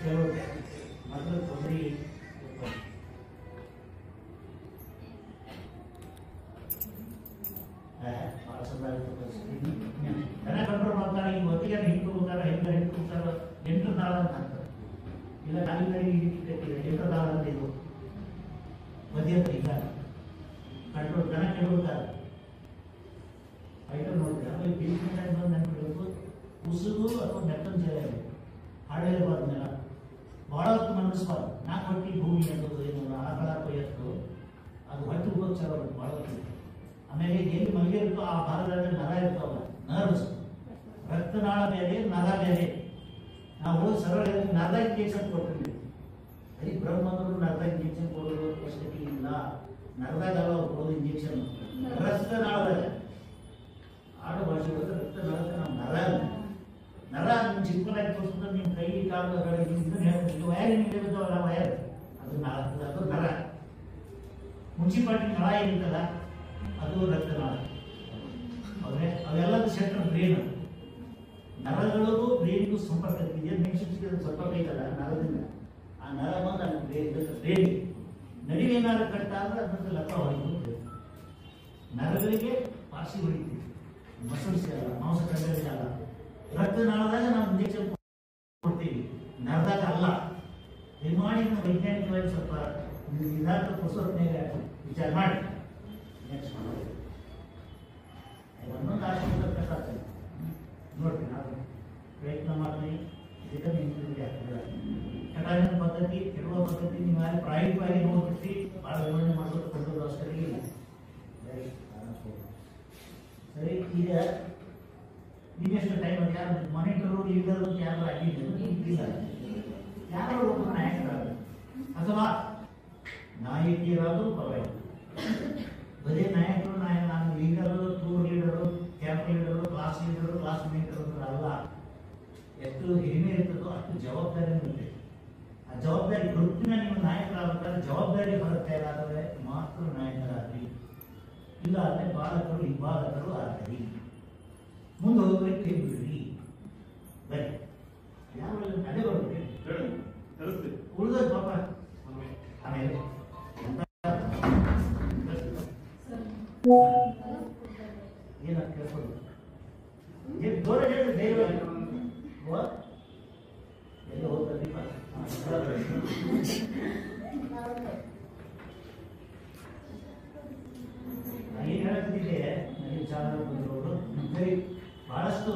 ಕೆಲವರು ಮೊದಲು ತೊಂದರೆ ಭಾಳ ಚಂದ ಆಗುತ್ತೆ ಪರಿಸ್ಥಿತಿ. ಜನ ಕಂಟ್ರೋಲ್ ಮಾಡ್ತಾರೆ. ಈಗ ಹೊತ್ತಿಗೆ ಹಿಂಡ್ಕೊಳ್ತಾರೆ, ಹಿಂಡ್ಕೊಳ್ತಾರೆ 8 ನಾಳ ಅಂತ ಹಾಕ್ತಾರೆ. ಇಲ್ಲ ನಾಲಿನಲ್ಲಿ ಕಟ್ಟಿದೆ 8 ನಾಳ ಅಂತ ಇದು ಮಧ್ಯಂತರ ಇಲ್ಲ ಕಂಟ್ರೋಲ್ ಜನ ಕೆಡೋತಾರೆ ಐಟಮ್ ನೋಡ್ತೀವಿ. ಆಮೇಲೆ ಬೀಳ್ಕೊಂಡು ನೆನಪಿಡಬೇಕು, ಉಸುಗು ಅಥವಾ ನೆಟ್ಟನ್ ಜಲ ಹಾಡೇಬಾರ್ದು. ನೆಲ ಭಾಳ ಹೊತ್ತು ಮನಸ್ಬಾರ್ದು. 4 ಹೊಟ್ಟಿ ಭೂಮಿ ಅನ್ನೋದು ಏನು ಆಕಳ ಕೊಯ್ಯತ್ತು ಅದು ಹೊಟ್ಟೆ ಉಪಚಾರ ಭಾಳ ಹೊತ್ತು. ಆಮೇಲೆ ಎಲ್ಲಿ ಮಲಗಿರುತ್ತೋ ಆ ಭಾಗದಲ್ಲಿ ನರ ಇರ್ತಾವಲ್ಲ, ನರ್ವ್ಸ್ ರಕ್ತ ರಕ್ತನಾಳ ಬೇರೆ, ನರ ಬೇರೆ. ನಾವು ಸರಳ ನರ ಇಂಜೆಕ್ಷನ್ ಕೊಟ್ಟಿದ್ವಿ. ಬರೀ ಬ್ರಹ್ಮರು ನರದ ಇಂಜೆಕ್ಷನ್ ಕೊಡೋದು ಅವಶ್ಯಕತೆ ಇಲ್ಲ. ನರದಾಗಲ್ಲ ಅವ್ರು ಕೊಡೋದು ಇಂಜೆಕ್ಷನ್, ರಕ್ತನಾಳದಾಗ. ಆಡು ಭಾಷೆ ರಕ್ತನಾಳಕ್ಕೆ ನಾವು ನರ ನರ ನಿಮ್ಮ ಸಿಂಪಲ್ ಆಗಿ ತೋರಿಸ್ಬಿಟ್ಟು ನಿಮ್ಮ ಕೈ ಕಾಲು ಹೇಳ್ತೀವಿ. ವಯರ್ ಏನಿದೆ ಬಿದ್ದವಲ್ಲ, ವಯರ್ ಅದು ಅದು ನರ. ಮುನ್ಸಿಪಾಲ್ಟಿ ನಳ ಏನಿತ್ತಲ್ಲ ಅದು ರಕ್ತನಾಳ. ಅವರೇ ಅವೆಲ್ಲದೂ ಸೆಂಟ್ರಲ್ ಬ್ರೇನ್. ನರಗಳಿಗೂ ಬ್ರೇನ್ಗೂ ಸಂಪರ್ಕ ಇದೆ. ಮೆಣಸಿನ ಸಂಪರ್ಕ ಇದಲ್ಲ ನರದಿಂದ. ಆ ನರ ಬಂದು ಅಲ್ಲಿ ಬ್ರೇನ್ ನಡುವೆ ಏನಾದ್ರು ಕಟ್ಟ ಅಂದ್ರೆ ಅದ್ರಲ್ಲಿ ಲಕ್ಕ ಹೊಡಿತು. ನರಗಳಿಗೆ ಪಾಸಿ ಹೊಡಿತೀವಿ, ಮಸಲ್ಸ್ ಅಲ್ಲ, ಮಾಂಸಖಂಡಗಳಿಗೆ ಅಲ್ಲ. ರಕ್ತನಾಳದಾಗ ನಾವು ಇಂಜೆಕ್ಷನ್ ಕೊಡ್ತೀವಿ, ನರದಾಗ ಅಲ್ಲ. ದಯಮಾಡಿ ನಾವು ವೈಜ್ಞಾನಿಕವಾಗಿ ಸ್ವಲ್ಪ ಇದಾದ ಪುಸ್ತಕನಾಗ ವಿಚಾರ ಮಾಡಿ. ನೆಕ್ಸ್ಟ್ ಒಂದೊಂದು ಆಶ್ರಮದ ಕಷ್ಟ ನೋಡ್ತೀನಿ, ನಾವು ಪ್ರಯತ್ನ ಮಾಡ್ತೀನಿ. ಇದಕ್ಕೆ ನಿಂತಿದೆ ಕಟಾವಿನ ಪದ್ಧತಿ, ಕೆಡುವ ಪದ್ಧತಿ ನೀವು ಯಾರು ಪ್ರಾಯೋಗಿಕವಾಗಿ ನೋಡ್ಬಿಟ್ಟು ಭಾಳ ವಿವರಣೆ ಮಾಡೋದು ಕೊಂಡೋದು ಅವಶ್ಯಕತೆ ಇಲ್ಲ. ಸರಿ, ಈಗ ಇನ್ನೆಷ್ಟು ಟೈಮ್ ಅದು ಯಾರು ಮಾನಿಟರು ಲೀಡರ್ ಅಂತ ಯಾರು ಆಗಿಲ್ಲ. ಯಾರೋ ಒಬ್ಬರು ನಾಯಕರಾದ ಅಥವಾ ನಾಯಕಿಯರಾದರೂ ಪರವಾಗಿಲ್ಲ. ಬರೀ ನಾಯಕರು ನಾನು leader, tour leader, camp leader, class leader, classmate ಅಲ್ಲ. ಎಷ್ಟು ಹಿರಿಮೆ ಇರ್ತದೋ ಅಷ್ಟು ಜವಾಬ್ದಾರಿ ಇರುತ್ತೆ. ಆ ಜವಾಬ್ದಾರಿ ಗ್ರೂಪಿನ ನಿಮ್ಮ ನಾಯಕರಾಗಬೇಕಾದ್ರೆ ಜವಾಬ್ದಾರಿ ಬರುತ್ತೆ. ಆದರೆ ಮಾತ್ರ ನಾಯಕರಾಗ್ರಿ, ಇಲ್ಲ ಅಂದರೆ ಬಾಲಕರು ಹಿಂಬಾಲಕರು ಆಗ್ರಿ. ಮುಂದೆ ಹೋಗ್ರಿ, ಕೈ ಬಿಡ್ರಿ. ಬರೀ ಯಾವ ಅದೇ ಬರ್ಬೇಕು ಉಳಿದ ಪಾಪ. ಆಮೇಲೆ ಏನ ಕೇಳ್ಬೋದು ದೂರ ಹೇಳಿ ಧೈರ್ಯವಾಗಿ ಎಲ್ಲ ಹೋಗ್ತಾರೆ. ಏನು ಹೇಳ್ತಿದ್ದೆ, ನನಗೆ ಚಾನಲ್ ಬಂದಿರೋರು ಸರಿ ಬಹಳಷ್ಟು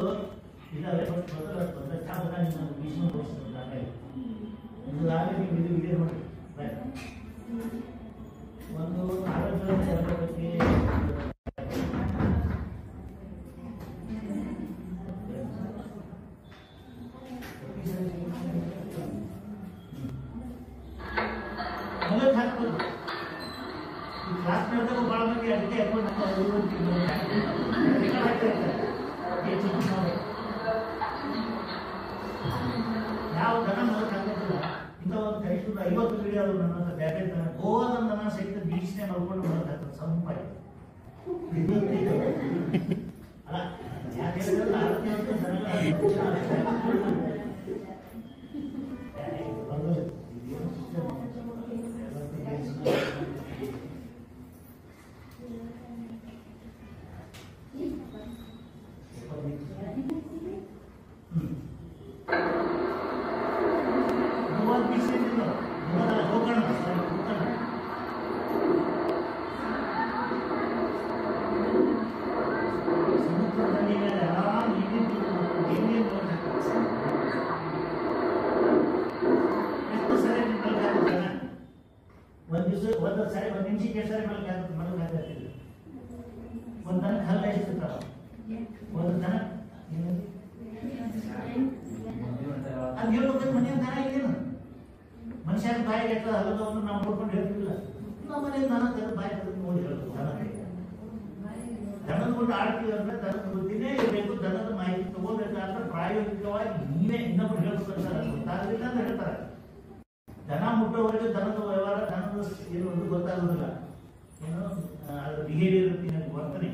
ಇದಾವೆ. ಬಟ್ ಮೊದಲ ಚಾನಲ್ ನಾನು ವಿಷ್ಣು ತೋರಿಸ್ತಾರೆ. ಒಂದು ಆಗಲಿ ಇದು ವಿಡಿಯೋ ನೋಡಿ. ಒಂದು ಆರೋಗ್ಯ ಬಗ್ಗೆ ಮೊದಲು ಹಾಕ್ಬೋದು. ಈ ಕ್ಲಾಸ್ ನಡೆದಾಗ ಭಾಳ ಮಂದಿ ಅದಕ್ಕೆ ಹಾಕೊಂಡು ಯಾವ ದನ ಮೊದಲು ಹಾಕೋದಿಲ್ಲ. ಇಂಥ ಒಂದು ಕೈಸು 50 ವಿಡಿಯೋ ನನ್ನ ಹತ್ರ ಬ್ಯಾಟೆ ದನ ಗೋವಾದ ದನ ಸಹಿತ ಬೀಚ್ನೇ ನೋಡ್ಕೊಂಡು ಮೊದಲು ಹಾಕೋದು ಸಂಪಾಯಿ ಅಲ್ಲ. ಯಾಕೆ ಹೇಳಿದ್ರೆ ಆರೋಗ್ಯ ಒಂದು ನಿಮಿಷಕ್ಕೆ ಸರಿ ಮಲಗಾಗ್ತಿಲ್ಲ. ಒಂದು ದನ ಹಲ್ಲ ಎಷ್ಟಿರ್ತಾವ, ಒಂದು ದನ ಅದು ಹೇಳ್ಬೇಕು. ಮನೆಯ ದನ ಇಲ್ಲೇನು ಮನುಷ್ಯನ ಬಾಯಿಗೆ ಎತ್ತ ಹಲ್ಲದವನ್ನು ನಾವು ನೋಡ್ಕೊಂಡು ಹೇಳ್ತಿಲ್ಲ. ನಮ್ಮ ಮನೆ ದನ ತೆಗೆದು ಬಾಯಿ ತೆಗೆದು ನೋಡಿ ಹೇಳ್ಬೇಕು. ದನದ ಬಿಟ್ಟು ಆಡ್ತೀವಿ ಅಂದ್ರೆ ದನದ ಬುದ್ಧಿನೇ ಇರಬೇಕು. ದನದ ಮಾಹಿತಿ ತಗೋಬೇಕಾದ್ರೆ ಪ್ರಾಯೋಗಿಕವಾಗಿ ನೀವೇ ಇನ್ನೊಬ್ರು ಹೇಳ್ಬೇಕಂತಾರೆ. ಗೊತ್ತಾಗಲಿಲ್ಲ ಅಂತ ಹೇಳ್ತಾರೆ. ದನ ಮುಟ್ಟೋವರೆಗೆ ದನದ ವ್ಯವಹಾರ, ದನದ ಏನು ಒಂದು ಗೊತ್ತಾಗೋದಿಲ್ಲ. ಏನು ಅದ್ರ ಬಿಹೇವಿಯರ್ ವರ್ತನೆ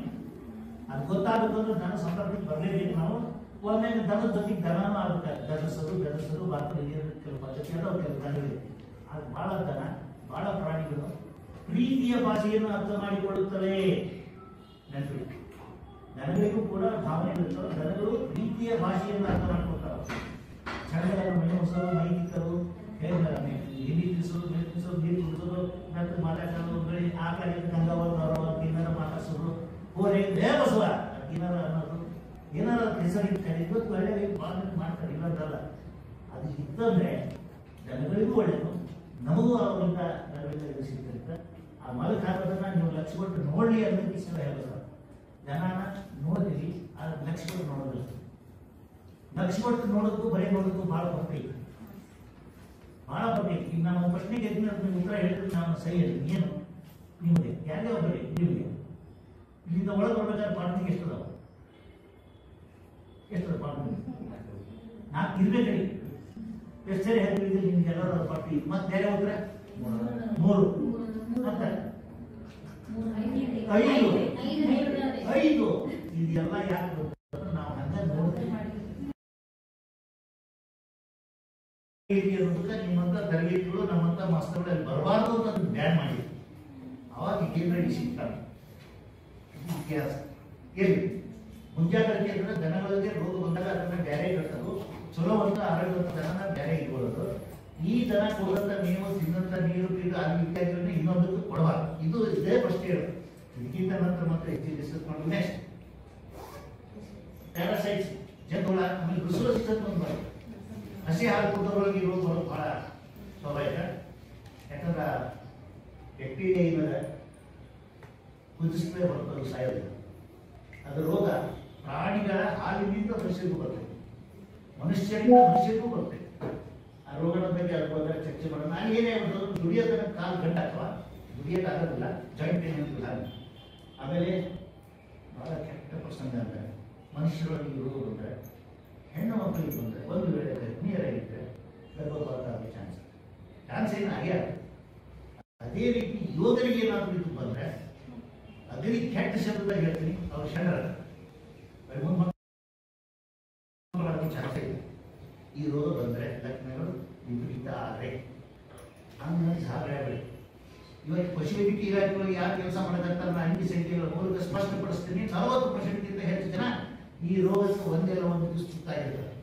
ಅದು ಗೊತ್ತಾಗಬೇಕಂದ್ರೆ ದನ ಸಂಪರ್ಕಕ್ಕೆ ಬರಲೇಬೇಕು. ನಾವು ಒಮ್ಮೆ ದನದ ಜೊತೆಗೆ ದನನೂ ಆಗ್ಬೇಕಾದ್ರೆ ಗದಸರು ಭಾರತ ಕೆಲವು ಪದ್ಧತಿ ಅದಾವ, ಕೆಲವು ದನಗಳಿವೆ. ಅದು ಬಹಳ ದನ, ಬಹಳ ಪ್ರಾಣಿಗಳು ಪ್ರೀತಿಯ ಭಾಷೆಯನ್ನು ಅರ್ಥ ಮಾಡಿಕೊಳ್ಳುತ್ತವೆ. ನೆನಪಿ ದನಗಳಿಗೂ ಕೂಡ ಭಾವನೆಗಳಿರ್ತವೆ. ದನಗಳು ಪ್ರೀತಿಯ ಭಾಷೆಯನ್ನು ಅರ್ಥ ಮಾಡ್ಕೊಳ್ತಾವೆ. ಚಳಿಗಾಲ ಮನೆ ಹೊಸರು, ಮೈ ತಿಕ್ಕರು, ಹಿಂದಿ ತಿನ್ಸೋದು, ನೀರು ತಿನ್ಸೋದು, ನೀರು ಕುಡಿಸೋದು, ನಂತರ ಮಾತಾಡೋದು, ಆ ಕಡೆ ಗಂಗಾವರ ಏನಾರ ಮಾತಾಡ್ಸೋದು, ಹೋರಿ ಬಸವ ಏನಾರ ಅನ್ನೋದು, ಏನಾರ ಹೆಸರಿಗೆ ಕರೀಬೇಕು. ಒಳ್ಳೆ ಭಾಳ ಮಾಡ್ತಾರೆ, ಇಲ್ಲಂತಲ್ಲ. ಅದು ಇತ್ತಂದ್ರೆ ದನಗಳಿಗೂ ಒಳ್ಳೆಯದು, ನಮಗೂ ಅವರಿಂದ ನಡುವೆ ಸಿಗ್ತಿರುತ್ತೆ. ಆ ಮಲಕ್ ಹಾಕೋದನ್ನ ನೀವು ಲಕ್ಷ್ಯ ಕೊಟ್ಟು ನೋಡಿ ಅನ್ನೋದಕ್ಕೆ ಸಲ ಹೇಳ್ತಾರೆ. ದನ ನೋಡ್ತೀವಿ, ಆದ್ರೆ ಲಕ್ಷ್ಯ ಕೊಟ್ಟು ನೋಡೋದಿಲ್ಲ. ನಕ್ಷಪಟ್ಟು ನೋಡೋದಕ್ಕೂ ಬರೀ ನೋಡೋದಕ್ಕೂ ಭಾಳ ಪರ್ಫೆಕ್ಟ್, ಭಾಳ ಪರ್ಫೆಕ್ಟ್. ಈಗ ನಾವು ಪ್ರಶ್ನೆಗೆ ನೀವು ಉತ್ತರ ಹೇಳಿದ್ರೆ ನಾನು ಸರಿ ಹೇಳಿ ಏನು ನಿಮಗೆ ಯಾರೇ ಒಬ್ಬರಿ ನಿಮಗೆ ಇಲ್ಲಿಂದ ಒಳಗೆ ಬರ್ಬೇಕಾದ್ರೆ ಪಾರ್ಟಿಗೆ ಎಷ್ಟದಾವ ಪಾರ್ಟಿ ನಾಲ್ಕು ಇರ್ಬೇಕಡಿ ಎಷ್ಟು ಸರಿ ಹೇಳ್ತಿದ್ದೆ ನಿಮ್ಗೆ ಎಲ್ಲರೂ ಪಾರ್ಟಿ ಮತ್ತೆ ಬೇರೆ ಹೋದ್ರೆ 3 ಮತ್ತೆ 5 ಇದೆಲ್ಲ ಯಾಕೆ ಗೊತ್ತ ನಾವು ಹಂಗ ನೋಡ್ತೀವಿ. ನಿಮ್ಮಂತ ತರಗತಿಗಳು ನಮ್ಮಂತ ಮಾಸ್ತರ್ಗಳು ಅಲ್ಲಿ ಬರಬಾರ್ದು ಅಂತ ಅದನ್ನು ಬ್ಯಾನ್ ಮಾಡಿ ಅವಾಗ ಕೇಂದ್ರ ಸಿಗ್ತಾರೆ. ಇತಿಹಾಸ ಕೇಳಿ ಮುಂಜಾಗ್ರತೆ ಅಂದ್ರೆ ದನಗಳಿಗೆ ರೋಗ ಬಂದಾಗ ಅದನ್ನ ಬ್ಯಾರೆ ಕಟ್ಟೋದು, ಚಲೋ ಅಂತ ಆರೋಗ್ಯವಂತ ದನನ ಬ್ಯಾರೆ ಇಟ್ಕೊಳ್ಳೋದು. ಈ ದನ ಕೊಡುವಂತ ಮೇವು ತಿನ್ನಂತ ನೀರು ಅದು ಇತ್ಯಾದಿಗಳನ್ನ ಇನ್ನೊಂದಕ್ಕೆ ಕೊಡಬಾರ್ದು. ಇದು ಇದೇ ಫಸ್ಟ್ ಹೇಳು. ಇದಕ್ಕಿಂತ ನಂತರ ಮತ್ತೆ ಹೆಚ್ಚು ಡಿಸ್ಕಸ್ ಮಾಡೋದು. ನೆಕ್ಸ್ಟ್ ಪ್ಯಾರಾಸೈಟ್ಸ್ ಜಂತುಹುಳ, ಆಮೇಲೆ ಬ್ರುಸೆಲೋಸಿಸ್ ಅಂತ ಒಂದು ಬರುತ್ತೆ. ಹಸಿ ಹಾಲು ಕುಡಿದವರಿಗೆ ರೋಗ ಬರೋದು ಬಹಳ ಸ್ವಾಭಾವಿಕ. ಯಾಕಂದ್ರೆ ಬ್ಯಾಕ್ಟೀರಿಯಾ ಇಲ್ಲದ ಕುದಿಸಿದ್ರೆ ಬರ್ತದೆ, ಸಾಯೋದಿಲ್ಲ. ಅದು ರೋಗ ಪ್ರಾಣಿಗಳ ಹಾಲಿನಿಂದ ಮನುಷ್ಯರಿಗೂ ಬರ್ತದೆ, ಮನುಷ್ಯರಿಂದ ಮನುಷ್ಯರಿಗೂ ಬರ್ತದೆ. ಆ ರೋಗದ ಬಗ್ಗೆ ಅದ್ರ ಬಗ್ಗೆ ಚರ್ಚೆ ಮಾಡೋಣ. ನಾನು ಏನೇ ದುಡಿಯೋದನ್ನ ಕಾಲು ಗಂಟೆ ಅಥವಾ ದುಡಿಯೋಕ್ಕಾಗೋದಿಲ್ಲ, ಜಾಯಿಂಟ್ ಪೇನ್ ಅಂತಿಲ್ಲ. ಆಮೇಲೆ ಬಹಳ ಕೆಟ್ಟ ಪ್ರಸಂಗ ಅಂದರೆ ಮನುಷ್ಯರೊಳಗೆ ಈ ರೋಗ ಬಂದರೆ, ಹೆಣ್ಣು ಮಕ್ಕಳಿಗೆ ಬಂದರೆ, ಒಂದು ವೇಳೆ ಗರ್ಭಿಣಿಯರಾಗಿದ್ದರೆ ಗರ್ಭಪಾತ ಆಗೋ ಚಾನ್ಸ್ ಏನು ಆಗೇ ಆಗ್ತದೆ. ಅದೇ ರೀತಿ ಯೋಧರಿಗೆ ಏನಾದರೂ ಇದು ಬಂದರೆ ಅಗದಿ ಕೆಟ್ಟ ಶಬ್ದದಾಗ ಹೇಳ್ತೀನಿ, ಅವ್ರು ಷಂಡರ ಚಾನ್ಸ್ ಇದೆ. ಈ ರೋಗ ಬಂದರೆ ಲಕ್ಷಣಗಳು ವಿಪರೀತ ಆದರೆ ಹಂಗಾಗಿ ಸಾಗಬೇಡಿ. ಇವತ್ತು ಪಶುವೈದ್ಯಕೀಯ ಇಲಾಖೆಗಳು ಯಾರು ಕೆಲಸ ಮಾಡಕಂತ ನಾನು ಅಂಕಿ ಸಂಖ್ಯೆಗಳ ಮೂಲಕ ಸ್ಪಷ್ಟಪಡಿಸ್ತೀನಿ. 40%ಗಿಂತ ಹೆಚ್ಚು ಜನ ಈ ರೋಗಕ್ಕೆ ಒಂದೆಲ್ಲ ಒಂದು ದಿವಸ ತುತ್ತಾಗಿರ್ತಾರೆ.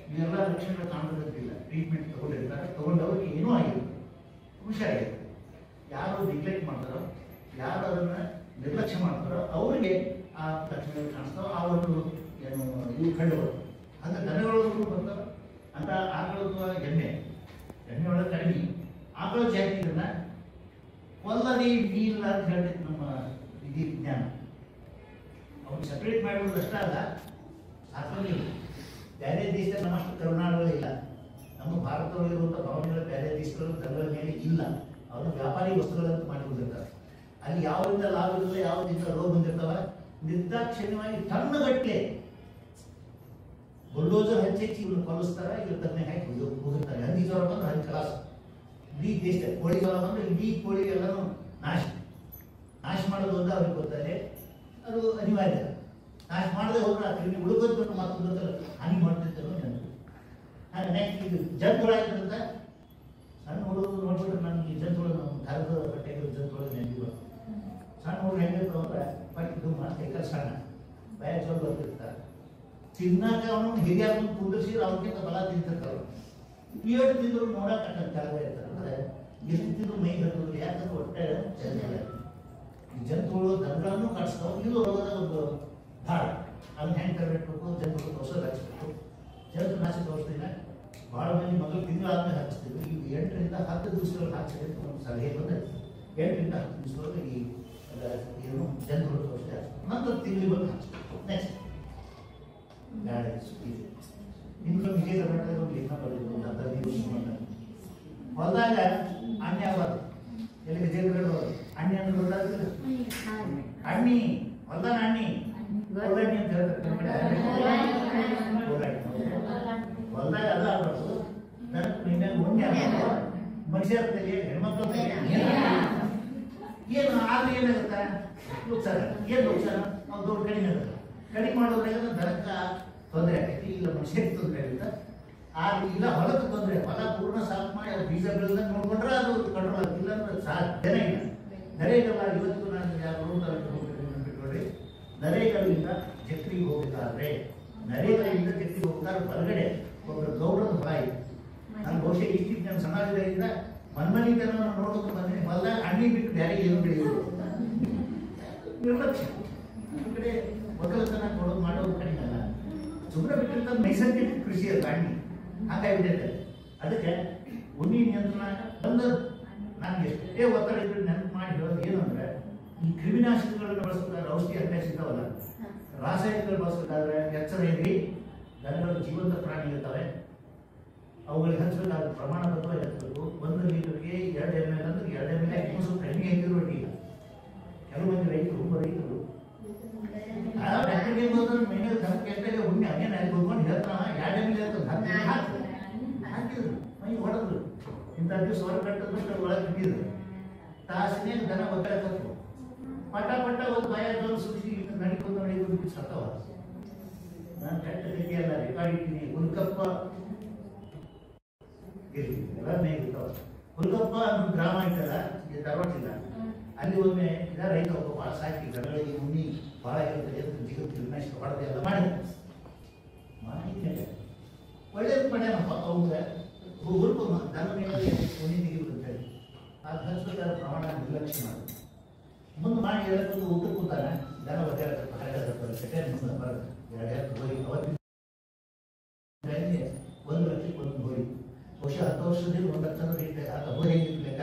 ಇವೆಲ್ಲ ಲಕ್ಷಣಗಳು ಕಾಣೋದಿಲ್ಲ. ಟ್ರೀಟ್ಮೆಂಟ್ ತಗೊಂಡಿರ್ತಾರೆ, ತಗೊಂಡವ್ರಿಗೆ ಏನೂ ಆಗಿಲ್ಲ, ಹುಷಾರಾಗಿರ್ತಾರೆ. ಯಾರು ನೆಗ್ಲೆಕ್ಟ್ ಮಾಡ್ತಾರೋ, ಯಾರು ಅದನ್ನು ನಿರ್ಲಕ್ಷ್ಯ ಮಾಡ್ತಾರೋ ಅವರಿಗೆ ಆ ಲಕ್ಷಣಗಳು ಕಾಣಿಸ್ತಾವೆ. ಆ ಒಂದು ಏನು ಇವು ಕಂಡು ಬರ್ತವೆ. ಅಂತ ದನಗಳೊಳಗೂ ಬರ್ತಾವೆ. ಅಂತ ಆಕಳದ ಎಣ್ಣೆ ಒಳಗೆ ಕಡಿಮೆ ಆಕಳ ಜಾತಿಗಳನ್ನ ಕೊಲ್ಲದೆ ಇಲ್ಲ ಅಂತ ಹೇಳ್ತೈತೆ ನಮ್ಮ ವಿಧಿ ವಿಜ್ಞಾನ. ಅವ್ರು ಸಪ್ರೇಟ್ ಮಾಡೋದು ಅಷ್ಟ ಅಲ್ಲ, ಸಾಕಂಗಿಲ್ಲ. ಬೇರೆ ದೇಶದಲ್ಲಿ ನಮ್ಮಷ್ಟು ಕರುನಾಡುಗಳು ಇಲ್ಲ. ನಮ್ಮ ಭಾರತದಲ್ಲಿರುವಂಥ ಭಾವನೆಗಳು ಬೇರೆ ದೇಶಗಳು ದನಗಳ ಮೇಲೆ ಇಲ್ಲ. ಅವರು ವ್ಯಾಪಾರಿ ವಸ್ತುಗಳಂತ ಮಾಡಿಕೊಂಡಿರ್ತಾರೆ. ಅಲ್ಲಿ ಯಾವ್ರಿಂದ ಲಾಭ ಇರಲ್ಲ, ಯಾವ್ದಿಂದ ರೋಗ ಬಂದಿರ್ತಾವ, ನಿರ್ದಾಕ್ಷಿಣ್ಯವಾಗಿ ಟನ್ನುಗಟ್ಟಲೆ ಬುಲ್ಡೋಜರ್ ಹೆಚ್ಚೆಚ್ಚಿ ಇವ್ರು ಕೊಲಿಸ್ತಾರ. ಇವ್ರು ತನ್ನೆ ಹಾಕಿ ಹೋಗಿರ್ತಾರೆ. ಹಂದಿ ಜ್ವರ ಬಂದ್ರೆ ಹಂದಿ ಕಲಾಸ. ಇಡೀ ದೇಶದಲ್ಲಿ ಕೋಳಿ ಜ್ವರ ಬಂದ್ರೆ ಇಡೀ ಕೋಳಿ ಎಲ್ಲನೂ ನಾಶ ಮಾಡೋದು ಅಂತ ಅವ್ರಿಗೆ ಗೊತ್ತಾರೆ. ಅದು ಅನಿವಾರ್ಯ. ನಾಶ ಮಾಡದೆ ಹೋದ್ರೆ ಆ ಕ್ರಿಮಿ ಉಳ್ಕೋದ್ಬಿಟ್ಟು ಮತ್ತೊಂದು ಹಾನಿ ಮಾಡ್ತಿರ್ತಾರೋ ನೆನಪು. ಹಾಗೆ ನೆಕ್ಸ್ಟ್ ಇದು ಜಂತುಹುಳ ಆಗಿರೋದ್ರಿಂದ ಸಣ್ಣ ಹುಡುಗರು ನೋಡ್ಬಿಟ್ರೆ ನನಗೆ ಈ ಜಂತುಹುಳ ನಮ್ಮ ಧಾರದ ಬಟ್ಟೆಗಳು ಜಂತುಹುಳ ನೆನಪಿಗಳು. ಸಣ್ಣ ಹುಡುಗರು ಹೆಂಗಿರ್ತಾವ ಅಂದ್ರೆ ಪಟ್ಟಿ ದುಮ್ಮ ಕೈಕಲ್ ಸಣ್ಣ ಬಾಯ ಚೋಲ್ ಬರ್ತಿರ್ತಾರೆ. ತಿನ್ನಾಕ ಅವನು ಹಿರಿಯರನ್ನು ಕುಂದಿರ್ಸಿದ್ರೆ ಅವ್ರಿಗಿಂತ ಬಲ ತಿಂತಿರ್ತಾರೆ. ಏಳು ತಿಂದ್ರು ನೋಡಕ್ಕೆ ಕೆಳಗೆ ಇರ್ತಾರೆ. ಅಂದರೆ ಎಷ್ಟು ತಿಂದ್ರು ಮೈ ಬರ್ತದೆ. ಯಾಕಂದ್ರೆ ಹೊಟ್ಟೆ ಜಂತುಹುಳ. ಈ ಜಂತುಹುಳು ದನಗಳನ್ನು ಕಾಡಿಸ್ತಾವೆ. ಇದು ರೋಗದ ಒಂದು ಭಾಳ. ಅದನ್ನ ಹೆಂಗೆ ತರಬೇಕು, ಜಂತುಹುಳು ಔಷಧ ಹಚ್ಚಬೇಕು. ಜಂತುನಾಶಕ ಔಷಧಿನ ಭಾಳ ಮಂದಿ ಮಗಳು ತಿಂಗಳಾದ್ಮೇಲೆ ಹಚ್ತಿದ್ರು. ಈಗ 8 ರಿಂದ 10 ದಿವಸಗಳು ಹಾಕ್ಸಿದೆ ಅಂತ ಒಂದು ಸಲಹೆ ಬಂದೈತೆ. 8 ರಿಂದ 10 ದಿವಸದೊಳಗೆ ಈ ಏನು ಜಂತುಹುಳು ಔಷಧಿ ಹಾಕ್ಸ್ಬೇಕು. ನಂತರ ತಿಂಗಳಿಗೆ ಬಂದು ಹಾಕ್ಸ್ಬೇಕು. ನೆಕ್ಸ್ಟ್ ನಿಮ್ಗೆ ವಿಜಯ ಕರ್ನಾಟಕದ ಒಂದು ಲೇಖನ ಬರೆದಿದ್ದು ಅಂತ ಹೊಲದಾಗ ಅಣ್ಣೆ ಆಗೋದು. ಎಲ್ಲಿ ವಿಜಯಪುರ ಅಣ್ಣೆ ಅಂದ್ರೆ ಗೊತ್ತಾಗ್ತದೆ. ಅಣ್ಣಿ ಹೊಲದಾನ ಅಣ್ಣಿ ಹೊಲದಾಣಿ ಅಂತ ಹೇಳ್ತಾರೆ. ಹೊಲದಾಗ ಅದ ಆಗ್ಬಾರ್ದು. ನಿನ್ನೆ ಉಣ್ಣೆ ಆಗ್ಬಾರ್ದು. ಮನುಷ್ಯರ ತಲೆ ಹೆಣ್ಮಕ್ಳ ಏನು ಆದ್ರೆ ಏನಾಗುತ್ತೆ ಲೋಕಸಾರ. ಏನು ಲೋಕಸಾರ ನಾವು ದೊಡ್ಡ ಕಡಿಮೆ ಆಗುತ್ತೆ. ಕಡಿಮೆ ಮಾಡೋದ್ರಾಗ ದನಕ್ಕೆ ತೊಂದರೆ ಆಗ್ತೈತಿ, ಇಲ್ಲ ಮನುಷ್ಯರಿಗೆ ತೊಂದರೆ ಆಗುತ್ತೆ. ಇಲ್ಲ ಹೊಲಕ್ಕೆ ತೊಂದರೆ. ಹೊಲ ಪೂರ್ಣ ಸಾಫ್ ಮಾಡಿ ಅದು ಬೀಜ ಬೆಳೆದಂಗೆ ನೋಡ್ಕೊಂಡ್ರೆ ಅದು ಕಂಟ್ರೋಲ್ ಆಗ್ತಿಲ್ಲ ಅಂದ್ರೆ ಸಾಧ್ಯನೇ ಇಲ್ಲ. ನರೇಗಲ್ಲ ಇವತ್ತು ನಾನು ಯಾರು ಬಿಟ್ಕೊಡ್ರಿ. ನರೇಗಲ್ಲಿಂದ ಜಕ್ರಿಗೆ ಹೋಗ್ಬೇಕಾದ್ರೆ ನರೇಗಲ್ಲಿಂದ ಜಕ್ರಿಗೆ ಹೋಗ್ತಾರೆ. ಹೊರಗಡೆ ಒಬ್ಬರು ಗೌಡದ ಹೊಲ ಇದೆ. ನಾನು ಬಹುಶಃ ಇಷ್ಟಿಗೆ ನನ್ನ ಸಮಾಜದಿಂದ ಮನ್ಮನಿತನವನ್ನು ನೋಡೋದು ಬಂದ್ರೆ ಹೊಲದಾಗ ಅಣ್ಣಿ ಬಿಟ್ಟು ಬೇರೆ ಏನು ಬೆಳೆಯೋದು ನಿರ್ಲಕ್ಷ್ಯ. ಈ ಕಡೆ ಒಕ್ಕಲತನ ನೋಡೋದು ಮಾಡೋದು ಕಡಿಮೆ ಅಲ್ಲ. ಸುಮ್ಮನೆ ಬಿಟ್ಟಿರ್ತಾರೆ. ನೈಸರ್ಗಿಕ ಕೃಷಿ ಅದು ಅಣ್ಣಿ ಹಾಗಾಗಿಬಿಟ್ಟೈತೆ. ಅದಕ್ಕೆ ಉಣ್ಣಿ ನಿಯಂತ್ರಣ ಬಂದು ನಾನು ಎಷ್ಟೇ ಒತ್ತಡ ಇದ್ರೆ ನೆನಪು ಮಾಡಿ ಹೇಳೋದು ಏನು ಅಂದ್ರೆ ಈ ಕ್ರಿಮಿನಾಶಕಗಳನ್ನು ಬಳಸ್ತಾರೆ. ಔಷಧಿ ಅಭ್ಯಾಸಿತ ಬರ್ತಾವಲ್ಲ, ರಾಸಾಯನಿಕಗಳು ಬಳಸಬೇಕಾದ್ರೆ ಎಚ್ಚರ ಇರಿ. ದನಗಳು ಜೀವಂತ ಪ್ರಾಣಿ ಇರ್ತವೆ, ಅವುಗಳಿಗೆ ಹಚ್ಚಬೇಕಾದ ಪ್ರಮಾಣ ಬದ್ಧವಾಗಿ ಹಚ್ಚಬೇಕು. 1 ಲೀಟರ್ಗೆ 2 ml ಅಂದ್ರೆ 2 ml ಹಾಕಿ ಸ್ವಲ್ಪ ಕಡಿಮೆ ಹಾಕಿದ್ರು ಅಡ್ಡಿಲ್ಲ. ಕೆಲವು ಮಂದಿ ರೈತರು ಫ್ಯಾಕ್ಟ್ರಿಗೆ ಹೋದ್ರೆ ಮೈನ ಕೆಟ್ಟಗೆ ಉಣ್ಣೆ ಅದೇನು ಅಲ್ಲಿ ಹೋಗ್ಕೊಂಡು ಹೇಳ್ತಾನ 2 ml ಹಾಕಿದ್ರು ಮೈ ಹೊಡೆದ್ರು. ಇಂಥ ದಿವಸ ಹೊರ ಕಟ್ಟಿದ್ರು ಒಳಗೆ ಬಿಟ್ಟಿದ್ರು. ತಾಸಿನೇ ದನ ಒತ್ತಡಕತ್ತು ಪಟ ಪಟ ಒಂದು ಭಯ ಜೋರು ಸುರಿಸಿ ನಡಿಕೊಂಡು ಸತ್ತವ. ನಾನು ಕೆಟ್ಟ ರೀತಿ ಅಲ್ಲ ರೆಕಾರ್ಡ್ ಇಟ್ಟಿನಿ. ಹುಲ್ಕಪ್ಪ ಎಲ್ಲ ಮೇಗಿರ್ತಾವ. ಹುಲ್ಕಪ್ಪ ಒಂದು ಗ್ರಾಮ ಇತ್ತಲ್ಲ, ಧಾರವಾಡ ಜಿಲ್ಲಾ, ಅಲ್ಲಿ ಒಮ್ಮೆ ಇದ ರೈತ ಒಬ್ಬ ಭಾಳ ಸಾಕಿ ದನಗಳಿಗೆ ಉಣ್ಣಿ ಭಾಳ ಇರುತ್ತೆ ಜಿಗುತ್ತಿಲ್ಲ ನಷ್ಟ ಹೊಡೆದು ಎಲ್ಲ ಮಾಡಿದ ಒಳ್ಳೇದು ಮಾಡ್ಯಾನಪ್ಪ. ಅವಂಗ ಹುಲ್ಕು ದನ ಮೇಲೆ ಉಣ್ಣಿ ತೆಗಿಬೇಕು ಅಂತೇಳಿ ಅದು ಹಚ್ಚಬೇಕಾದ ಪ್ರಮಾಣ ನಿರ್ಲಕ್ಷ್ಯ ಮಾಡೋದು. ಮುಂದೆ ಮಾಡಿ ಹೇಳಕ್ಕಂದು ಊಟ ಕೂತಾನೆ ದನ ಒದ್ದಾಡ್ತಾರೆ ಸೆಕೆಂಡ್ ಮುಂದೆ ಬರೋದು 2 ಎತ್ತು ಹೋಗಿ ಅವತ್ತಿನ 1 ಲಕ್ಷಕ್ಕೆ 1 ಹೋಗಿ ಬಹುಶಃ 10 ವರ್ಷದಿಂದ 1 ಲಕ್ಷ ರೇಟ್ ಅದು ಹೋಗಿ ಹೆಂಗಿತ್ತು ಲೆಕ್ಕ.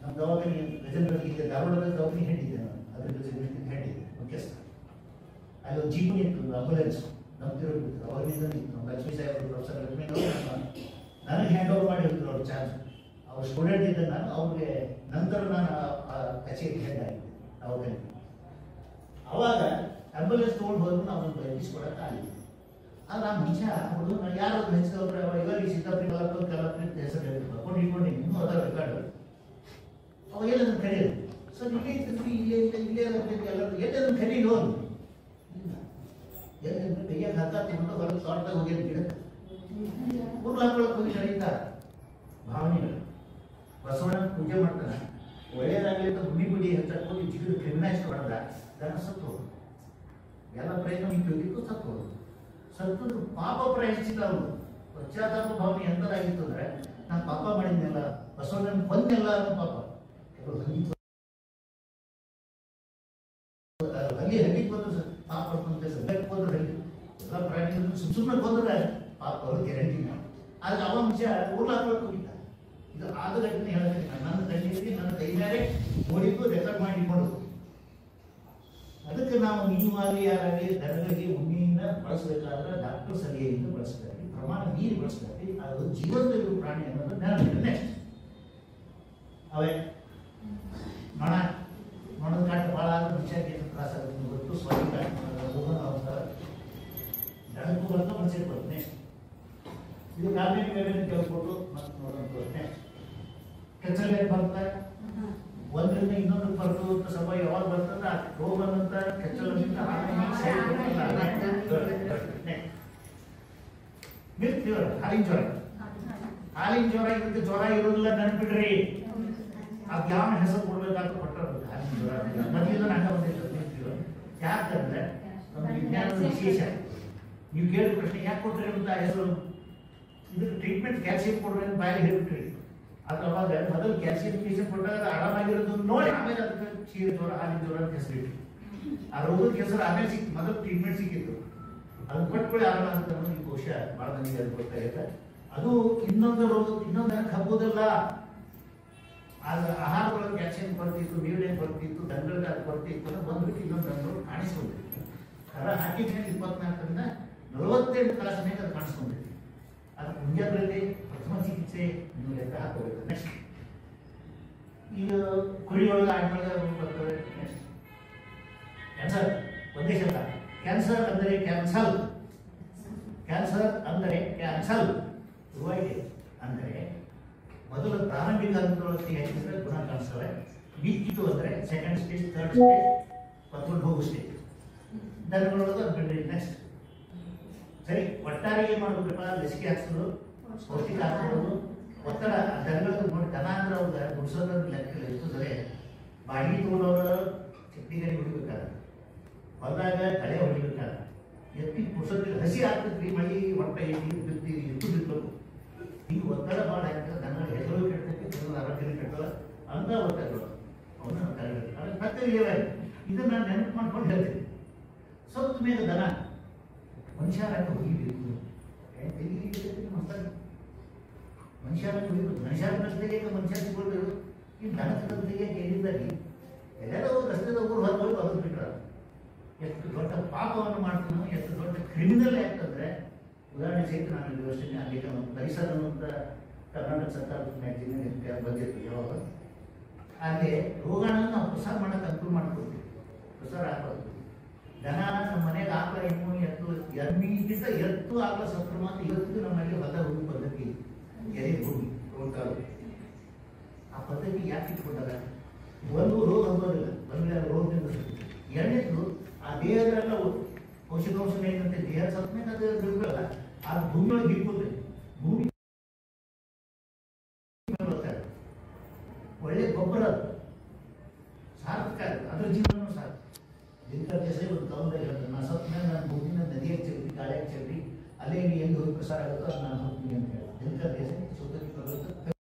ನಮ್ಮ ದವಾಖಾನೆ ಗಜೇಂದ್ರದಲ್ಲಿ ಈಗ ಧಾರವಾಡದಲ್ಲಿ ದವಾಖಾನೆ ಹೇಳಿದ್ದೆ ನಾನು, ಅದ್ರ ಹೇಳಿದ್ದೆ ಮುಖ್ಯಸ್ಥ. ಅಲ್ಲಿ ಒಂದು ಜೀಪು ಇತ್ತು, ಆಂಬುಲೆನ್ಸ್ ನಮ್ಮ ತಿರುಗಿತ್ತು. ಅವರಿಂದ ಇತ್ತು ನಮ್ಮ ಲಕ್ಷ್ಮೀ ಸಾಹೇಬರು ಪ್ರೊಫೆಸರ್ ಲಕ್ಷ್ಮೀ ನನಗೆ ಹ್ಯಾಂಡ್ ಓವರ್ ಮಾಡಿ ಹೇಳ್ತಾರೆ ಅವ್ರ ಚಾರ್ಜ್. ಅವ್ರ ಸ್ಟೂಡೆಂಟ್ ಇದ್ದ ನಾನು, ಅವ್ರಿಗೆ ನಂತರ ನಾನು ಆ ಕಚೇರಿ ಹೆಡ್ ಆಗಿದ್ದೆ ದವಾಖಾನೆ. ಅವಾಗ ಆಂಬುಲೆನ್ಸ್ ತೊಗೊಂಡು ಹೋದ್ರು ನಾವು ಒಂದು ಎಬ್ಬಿಸ್ಕೊಡಕ್ಕೆ ಆಗಿಲ್ಲ. ಆದ್ರೆ ಆ ಮನುಷ್ಯ ಹುಡುಗ ಯಾರು ಹೆಚ್ಚಿದವ್ರೆ ಇವರಿಗೆ ಸಿದ್ದಾಪುರಿ ಕಲಾಪುರಿ ಅಂತ ಹೆಸರು ಹೇಳ್ಕೊಂಡು ಇಟ್ಕೊಂಡು ಇನ್ನೂ ಅದರ ರೆಕಾರ್ಡ್ ಅವಾಗ ಎಲ್ಲದನ್ನು ಕರೆಯೋದು. ಸರ್ ಇಲ್ಲೇ ಇರ್ತೈತಿ, ಇಲ್ಲೇ ಇರ್ತೈತಿ ಎಲ್ಲರೂ ಎಲ್ಲದನ್ನು ಕರೀಲೋ ಇಲ್ಲ ಎಲ್ಲಂದ್ರೆ ಕೈಯಾಗ ಹಗ್ಗ ತಗೊಂಡು ಹೊರಗೆ ತೋಟದಾಗ ಹೋಗ್ಯಾರ ಗಿಡಕ್ಕೆ ಊರ್ಲು ಹಾಕೊಳಕ್ಕೆ ಹೋಗಿ ನಡೀತಾರೆ ಭಾವನೆಗಳು. ಬಸವಣ್ಣ ಪೂಜೆ ಮಾಡ್ತಾನೆ, ಒಳ್ಳೆಯದಾಗಲಿ ಅಂತ ಗುಡಿ ಹಚ್ಚಕ್ಕೆ ಹೋಗಿ ಜಿಗಿದು ಕ್ರಿಮಿನೈಸ್ ಹೊಡೆದ ದನ ಸತ್ತು ಹೋದು. ಎಲ್ಲ ಪ್ರಯತ್ನ ನಿಂತು ಸತ್ತು ಹೋದು. ಸತ್ತು ಪಾಪ ಪ್ರಯತ್ನಿಸಿದ ಅವರು ಪಶ್ಚಾತ್ತಾಪ ಭಾವನೆ ಎಂಥದಾಗಿತ್ತು ಅಂದ್ರೆ ನಾನು ಪಾಪ ಮಾಡಿದ್ನೆಲ್ಲ ಬಸವಣ್ಣನ ಕೊಂದೆಲ್ಲ ಅನ್ನೋ ಪಾಪ. ಹಳ್ಳಿ ಬಂದ್ರು ಪಾಪ ಬೆಳಕು ಹೋದ್ರೆ ಹಳ್ಳಿ ಎಲ್ಲ ಪ್ರಾಣಿಗಳನ್ನು ಸುಮ್ಮನೆ ಬಂದ್ರೆ ಪಾಪ ಅವ್ರು ಗ್ಯಾರಂಟಿನ. ಆದ್ರೆ ಅವ ಅಂಶ ಊರ್ಲ ಹಾಕೊಳಕ್ಕೆ ಹೋಗಿದ್ದ. ಇದು ಆದ ಘಟನೆ ಹೇಳ್ತೀನಿ, ನನ್ನ ಕಣ್ಣಿಗೆ ನನ್ನ ಕೈ ಮೇಲೆ ನೋಡಿದ್ದು ರೆಕಾರ್ಡ್ ಮಾಡಿ ಇಟ್ಕೊಂಡು. ಅದಕ್ಕೆ ನಾವು ನೀವಾಗಲಿ ಯಾರಾಗಲಿ ದನಗಳಿಗೆ ಉಣ್ಣಿಯಿಂದ ಬಳಸಬೇಕಾದ್ರೆ ಡಾಕ್ಟರ್ ಸಲಹೆಯಿಂದ ಬಳಸಬೇಕು, ಪ್ರಮಾಣ ನೀರು ಬಳಸಬೇಕು. ಅದು ಜೀವಂತ ಇರುವ ಪ್ರಾಣಿ ಅನ್ನೋದು ನೆನಪಿದೆ. ನೆಕ್ಸ್ಟ್ ಅವೇ ನೊಣದ ಕಾಟ ಭಾಳ ಆದ್ರೆ ಮನುಷ್ಯಕ್ಕೆ ಏನು ತ್ರಾಸ ಆಗುತ್ತೆ ಗೊತ್ತು. ಸ್ವರ್ಗ ಹೋಗೋಣ ಹೋಗ್ತಾರೆ, ದನಕ್ಕೂ ಬರ್ತದೆ ಮನುಷ್ಯಕ್ಕೆ ಬರುತ್ತೆ. ನೆಕ್ಸ್ಟ್ ಇದು ಗಾರ್ಮೆಂಟ್ ವೇಳೆಯನ್ನು ಕೇಳ್ಕೊಟ್ಟು ಮತ್ತೆ ನೋಡೋದು. ನೆಕ್ಸ್ಟ್ ಕೆಚ್ಚಲ್ ಏನು ಬರ್ತದೆ, ಒಂದರಿಂದ ಇನ್ನೊಂದು ಬರ್ತು ಅಂತ ಸ್ವಲ್ಪ ಯಾವಾಗ ಬರ್ತಂದ್ರೆ ಆ ರೋಗ ಬಂದಂತ ಕೆಚ್ಚಲಿಂದ ಮಿಲ್ಕ್ ಫೀವರ್, ಹಾಲಿನ ಜ್ವರ. ಹಾಲಿನ ಜ್ವರ ಇದಕ್ಕೆ ಜ್ವರ ಇರೋದಿಲ್ಲ ನೆನಪಿಡ್ರಿ. ಅದು ಯಾವ ಹೆಸರು ಕೊಡ್ಬೇಕಾದ್ರೂ ಕೊಟ್ಟರು ಹಾಲಿನ ಜ್ವರ. ಮೊದಲಿಂದ ನಂಗೆ ಬಂದಿತ್ತು ಮಿಲ್ಕ್ ಫೀವರ್. ಯಾಕಂದ್ರೆ ನಮ್ಮ ವಿಜ್ಞಾನದ ವಿಶೇಷ. ನೀವು ಕೇಳಿದ ಪ್ರಶ್ನೆ ಯಾಕೆ ಕೊಟ್ಟರೆ ಅಂತ ಹೆಸರು, ಇದಕ್ಕೆ ಟ್ರೀಟ್ಮೆಂಟ್ ಕ್ಯಾಲ್ಸಿಯಂ ಕೊಡ್ರಿ ಅಂತ ಬಾಯಲ್ಲಿ ಹೇಳ್ಬಿಟ್ರಿ. ಅದು ಅವಾಗ ಮೊದಲು ಕ್ಯಾಲ್ಸಿಯಂ ಇಂಜೆಕ್ಷನ್ ಕೊಟ್ಟಾಗ ಆರಾಮಾಗಿರೋದು ನೋಡಿ ಆಮೇಲೆ ಅದಕ್ಕೆ ಕ್ಷೀರ ಜ್ವರ ಹಾಲಿನ ಜ್ವರ ಅಂತ ಹೆಸರಿಟ್ಟು ಆ ರೋಗದ ಹೆಸರು ಆಮೇಲೆ ಸಿಕ್ತು. ಮೊದಲು ಟ್ರೀಟ್ಮೆಂಟ್ ಸಿಕ್ಕಿತ್ತು, ಅದನ್ನ ಕೊಟ್ಕೊಳ್ಳಿ ಆರಾಮ ಆಗುತ್ತೆ ಅನ್ನೋದು ಈ ಕೋಶ ಭಾಳ ಮಂದಿಗೆ ಅದು ಗೊತ್ತಾಗುತ್ತೆ. ಅದು ಇನ್ನೊಂದು ರೋಗ ಇನ್ನೊಂದು ಜನಕ್ಕೆ ಹಬ್ಬೋದಲ್ಲ. ಆಗ ಆಹಾರದೊಳಗೆ ಕ್ಯಾಲ್ಸಿಯಂ ಕೊರತಿತ್ತು, ನೀರಿನ ಕೊರತಿತ್ತು, ದನಗಳಿಗೆ ಅದು ಕೊರತಿತ್ತು ಅನ್ನೋ ಬಂದ್ಬಿಟ್ಟು ಇನ್ನೊಂದು ದನಗಳು ಕಾಣಿಸ್ಕೊಂಡಿತ್ತು. ಕರ ಹಾಕಿದ ಮೇಲೆ 24ರಿಂದ 48 ತಾಸಿನಾಗ ಅದು ಕಾಣಿಸ್ಕೊಂಡಿತ್ತು. ಅದು ಮುಂಜಾಗ್ರತೆ ಪ್ರಥಮ ಚಿಕಿತ್ಸೆ ನೀವು ಲೆಕ್ಕ ಹಾಕೋಬೇಕು. ನೆಕ್ಸ್ಟ್ ಈಗ ಕುರಿ ಒಳಗೆ ಆಡ್ಮೇಲೆ ಬರ್ತವೆ. ನೆಕ್ಸ್ಟ್ ಕ್ಯಾನ್ಸರ್, ಒಂದೇ ಶಬ್ದ ಕ್ಯಾನ್ಸರ್ ಅಂದರೆ ಕ್ಯಾನ್ಸಲ್. ಕ್ಯಾನ್ಸರ್ ಅಂದರೆ ಕ್ಯಾನ್ಸಲ್ ಶುರುವಾಯಿತು ಅಂದರೆ ಮೊದಲು ಪ್ರಾರಂಭಿಕ ಹಂತದೊಳಗೆ ಹೆಚ್ಚಿದ್ರೆ ಗುಣ ಕಾಣಿಸ್ತವೆ. ಬಿಕ್ಕಿತು ಅಂದರೆ ಸೆಕೆಂಡ್ ಸ್ಟೇಜ್, ಥರ್ಡ್ ಸ್ಟೇಜ್, ಮತ್ತೊಂದು ಹೋಗೋ ಸ್ಟೇಜ್. ದನಗಳೊಳಗೆ ಅದು ಬಿಡ್ರಿ. ನೆಕ್ಸ್ಟ್ ಸರಿ, ಒಟ್ಟಾರೆ ಏನು ಮಾಡಬೇಕಪ್ಪ, ಲಸಿಕೆ ಹಾಕ್ಸೋದು, ಪೌಷ್ಟಿಕ ಹಾಕೋದು, ಒತ್ತಡ ದನಗಳಿಗೆ ನೋಡಿ. ದನ ಅಂದ್ರೆ ಅವ್ರಿಗೆ ಗುಡಿಸೋದ್ರ ಲೆಕ್ಕ ಇರ್ತದೆ. ಬಾಡಿಗೆ ತಗೊಂಡವ್ರು ಚಟ್ನಿಗರಿ ಹೊಡಿಬೇಕಾದ್ರೆ, ಹೊಲದಾಗ ಕಳೆ ಹೊಡಿಬೇಕಾದ್ರೆ, ಎತ್ತಿ ಕುಡಿಸೋದ್ರಲ್ಲಿ ಹಸಿ ಆಗ್ತದ್ರಿ. ಮಳಿ ಹೊಟ್ಟೆ ನೀರು ಬಿತ್ತೀರಿ, ಎತ್ತು ಬಿತ್ತಬೇಕು. ಈಗ ಒತ್ತಡ ಭಾಳ ಹಾಕಿದ್ರೆ ದನಗಳು ಹೆಸರು ಕೆಡ್ತೈತಿ, ಜನರ ಆರೋಗ್ಯ ಕೆಟ್ಟಲ್ಲ ಅಂತ ಒತ್ತಡಗಳು ಅವನ್ನ ಕರೆಯುತ್ತೆ. ಅದಕ್ಕೆ ಮತ್ತೆ ಇದನ್ನ ನಾನು ನೆನಪು ಮಾಡ್ಕೊಂಡು ಹೇಳ್ತೀನಿ. ಸೊತ್ತು ಮೇಲೆ ದನ ಮನುಷ್ಯರ ಹೊಡಿಬೇಕು. ಮನುಷ್ಯರ ಹೊಡಿಬೇಕು. ಮನುಷ್ಯರ ರಸ್ತೆಗೆ ಮನುಷ್ಯ ಸಿಗೋದು ಈ ದನದ ರಸ್ತೆಗೆ ಕೇಳಿದ್ದಾಗಿ ಎಲ್ಲರೂ ರಸ್ತೆದ ಊರು ಹೊರಗೆ ಹೋಗಿ ಬರೋದು ಬಿಟ್ರ ಎಷ್ಟು ದೊಡ್ಡ ಪಾಪವನ್ನು ಮಾಡ್ತೀನೋ, ಎಷ್ಟು ದೊಡ್ಡ ಕ್ರಿಮಿನಲ್ ಆ್ಯಕ್ಟ್ ಅಂದರೆ, ಉದಾಹರಣೆ ಸಹಿತ ನಾನು ಈ ವರ್ಷನೇ ಅಲ್ಲಿ ಪರಿಸರ ಅಂತ ಕರ್ನಾಟಕ ಸರ್ಕಾರದ ಮ್ಯಾಗ್ಜಿನ್ ಬಂದಿರ್ತೀವಿ ಯಾವಾಗ ಅಲ್ಲಿ ರೋಗಾಣನ ನಾವು ಪ್ರಸಾರ ಮಾಡೋಕೆ ಅನುಕೂಲ ಮಾಡ್ಕೊಡ್ತೀವಿ, ಪ್ರಸಾರ ಹಾಕೋದು. ದನ ನಮ್ಮ ಮನೆಗೆ ಆಕಳ ಹೆಣ್ಣು ಎತ್ತು ಎಮ್ಮಿಗಿಂತ ಎತ್ತು ಆಕಳ ಸತ್ರ ಮಾತ್ರ ಇವತ್ತಿಗೂ ನಮ್ಮಲ್ಲಿ ಹೊಲ ಹೋಗಿ ಪದ್ಧತಿ ಎರೆ ಭೂಮಿ ರೋಡ್ಕಾಳು. ಆ ಪದ್ಧತಿ ಯಾಕೆ ಇಟ್ಕೊಂಡಾಗ ಒಂದು ರೋಗ ಹಂಬೋದಿಲ್ಲ, ಬಂದರೆ ರೋಗದಿಂದ ಎರಡನೇದು ಆ ದೇಹದಲ್ಲ ಔಷಧಾಂಶ ಏನಂತೆ ದೇಹ ಸತ್ಮೇಲೆ ಅದು ದುರ್ಬಲ ಆ ಭೂಮಿಯೊಳಗೆ ಇಟ್ಕೊಂಡ್ರೆ ಭೂಮಿ ಒಳ್ಳೆ ಗೊಬ್ಬರ ಅದು ಸಾರ್ಥಕ ಅದ್ರ ಜೀವನ ಸಾಕು. ದಿನಕರ ದೇಸಾಯಿ ಒಂದು ಕವನದಾಗ ಹೇಳ್ತಾರೆ, ನಾ ಸತ್ತ ಮೇಲೆ ನಾನು ಭೂಮಿನ ನದಿಯಾಗಿ ಚೆಲ್ಲಿ ಗಾಳಿಯಾಗಿ ಚೆಲ್ಲಿ ಅಲ್ಲೇ ಎಲ್ಲಿ ಹೋಗಿ ಪ್ರಸಾರ ಆಗುತ್ತೋ ಅದು ನಾನು ಹೋಗ್ತೀನಿ ಅಂತ ಹೇಳಿ ದಿನಕರ ದೇಸಾಯಿ ಸುತ್ತಕ್ಕೆ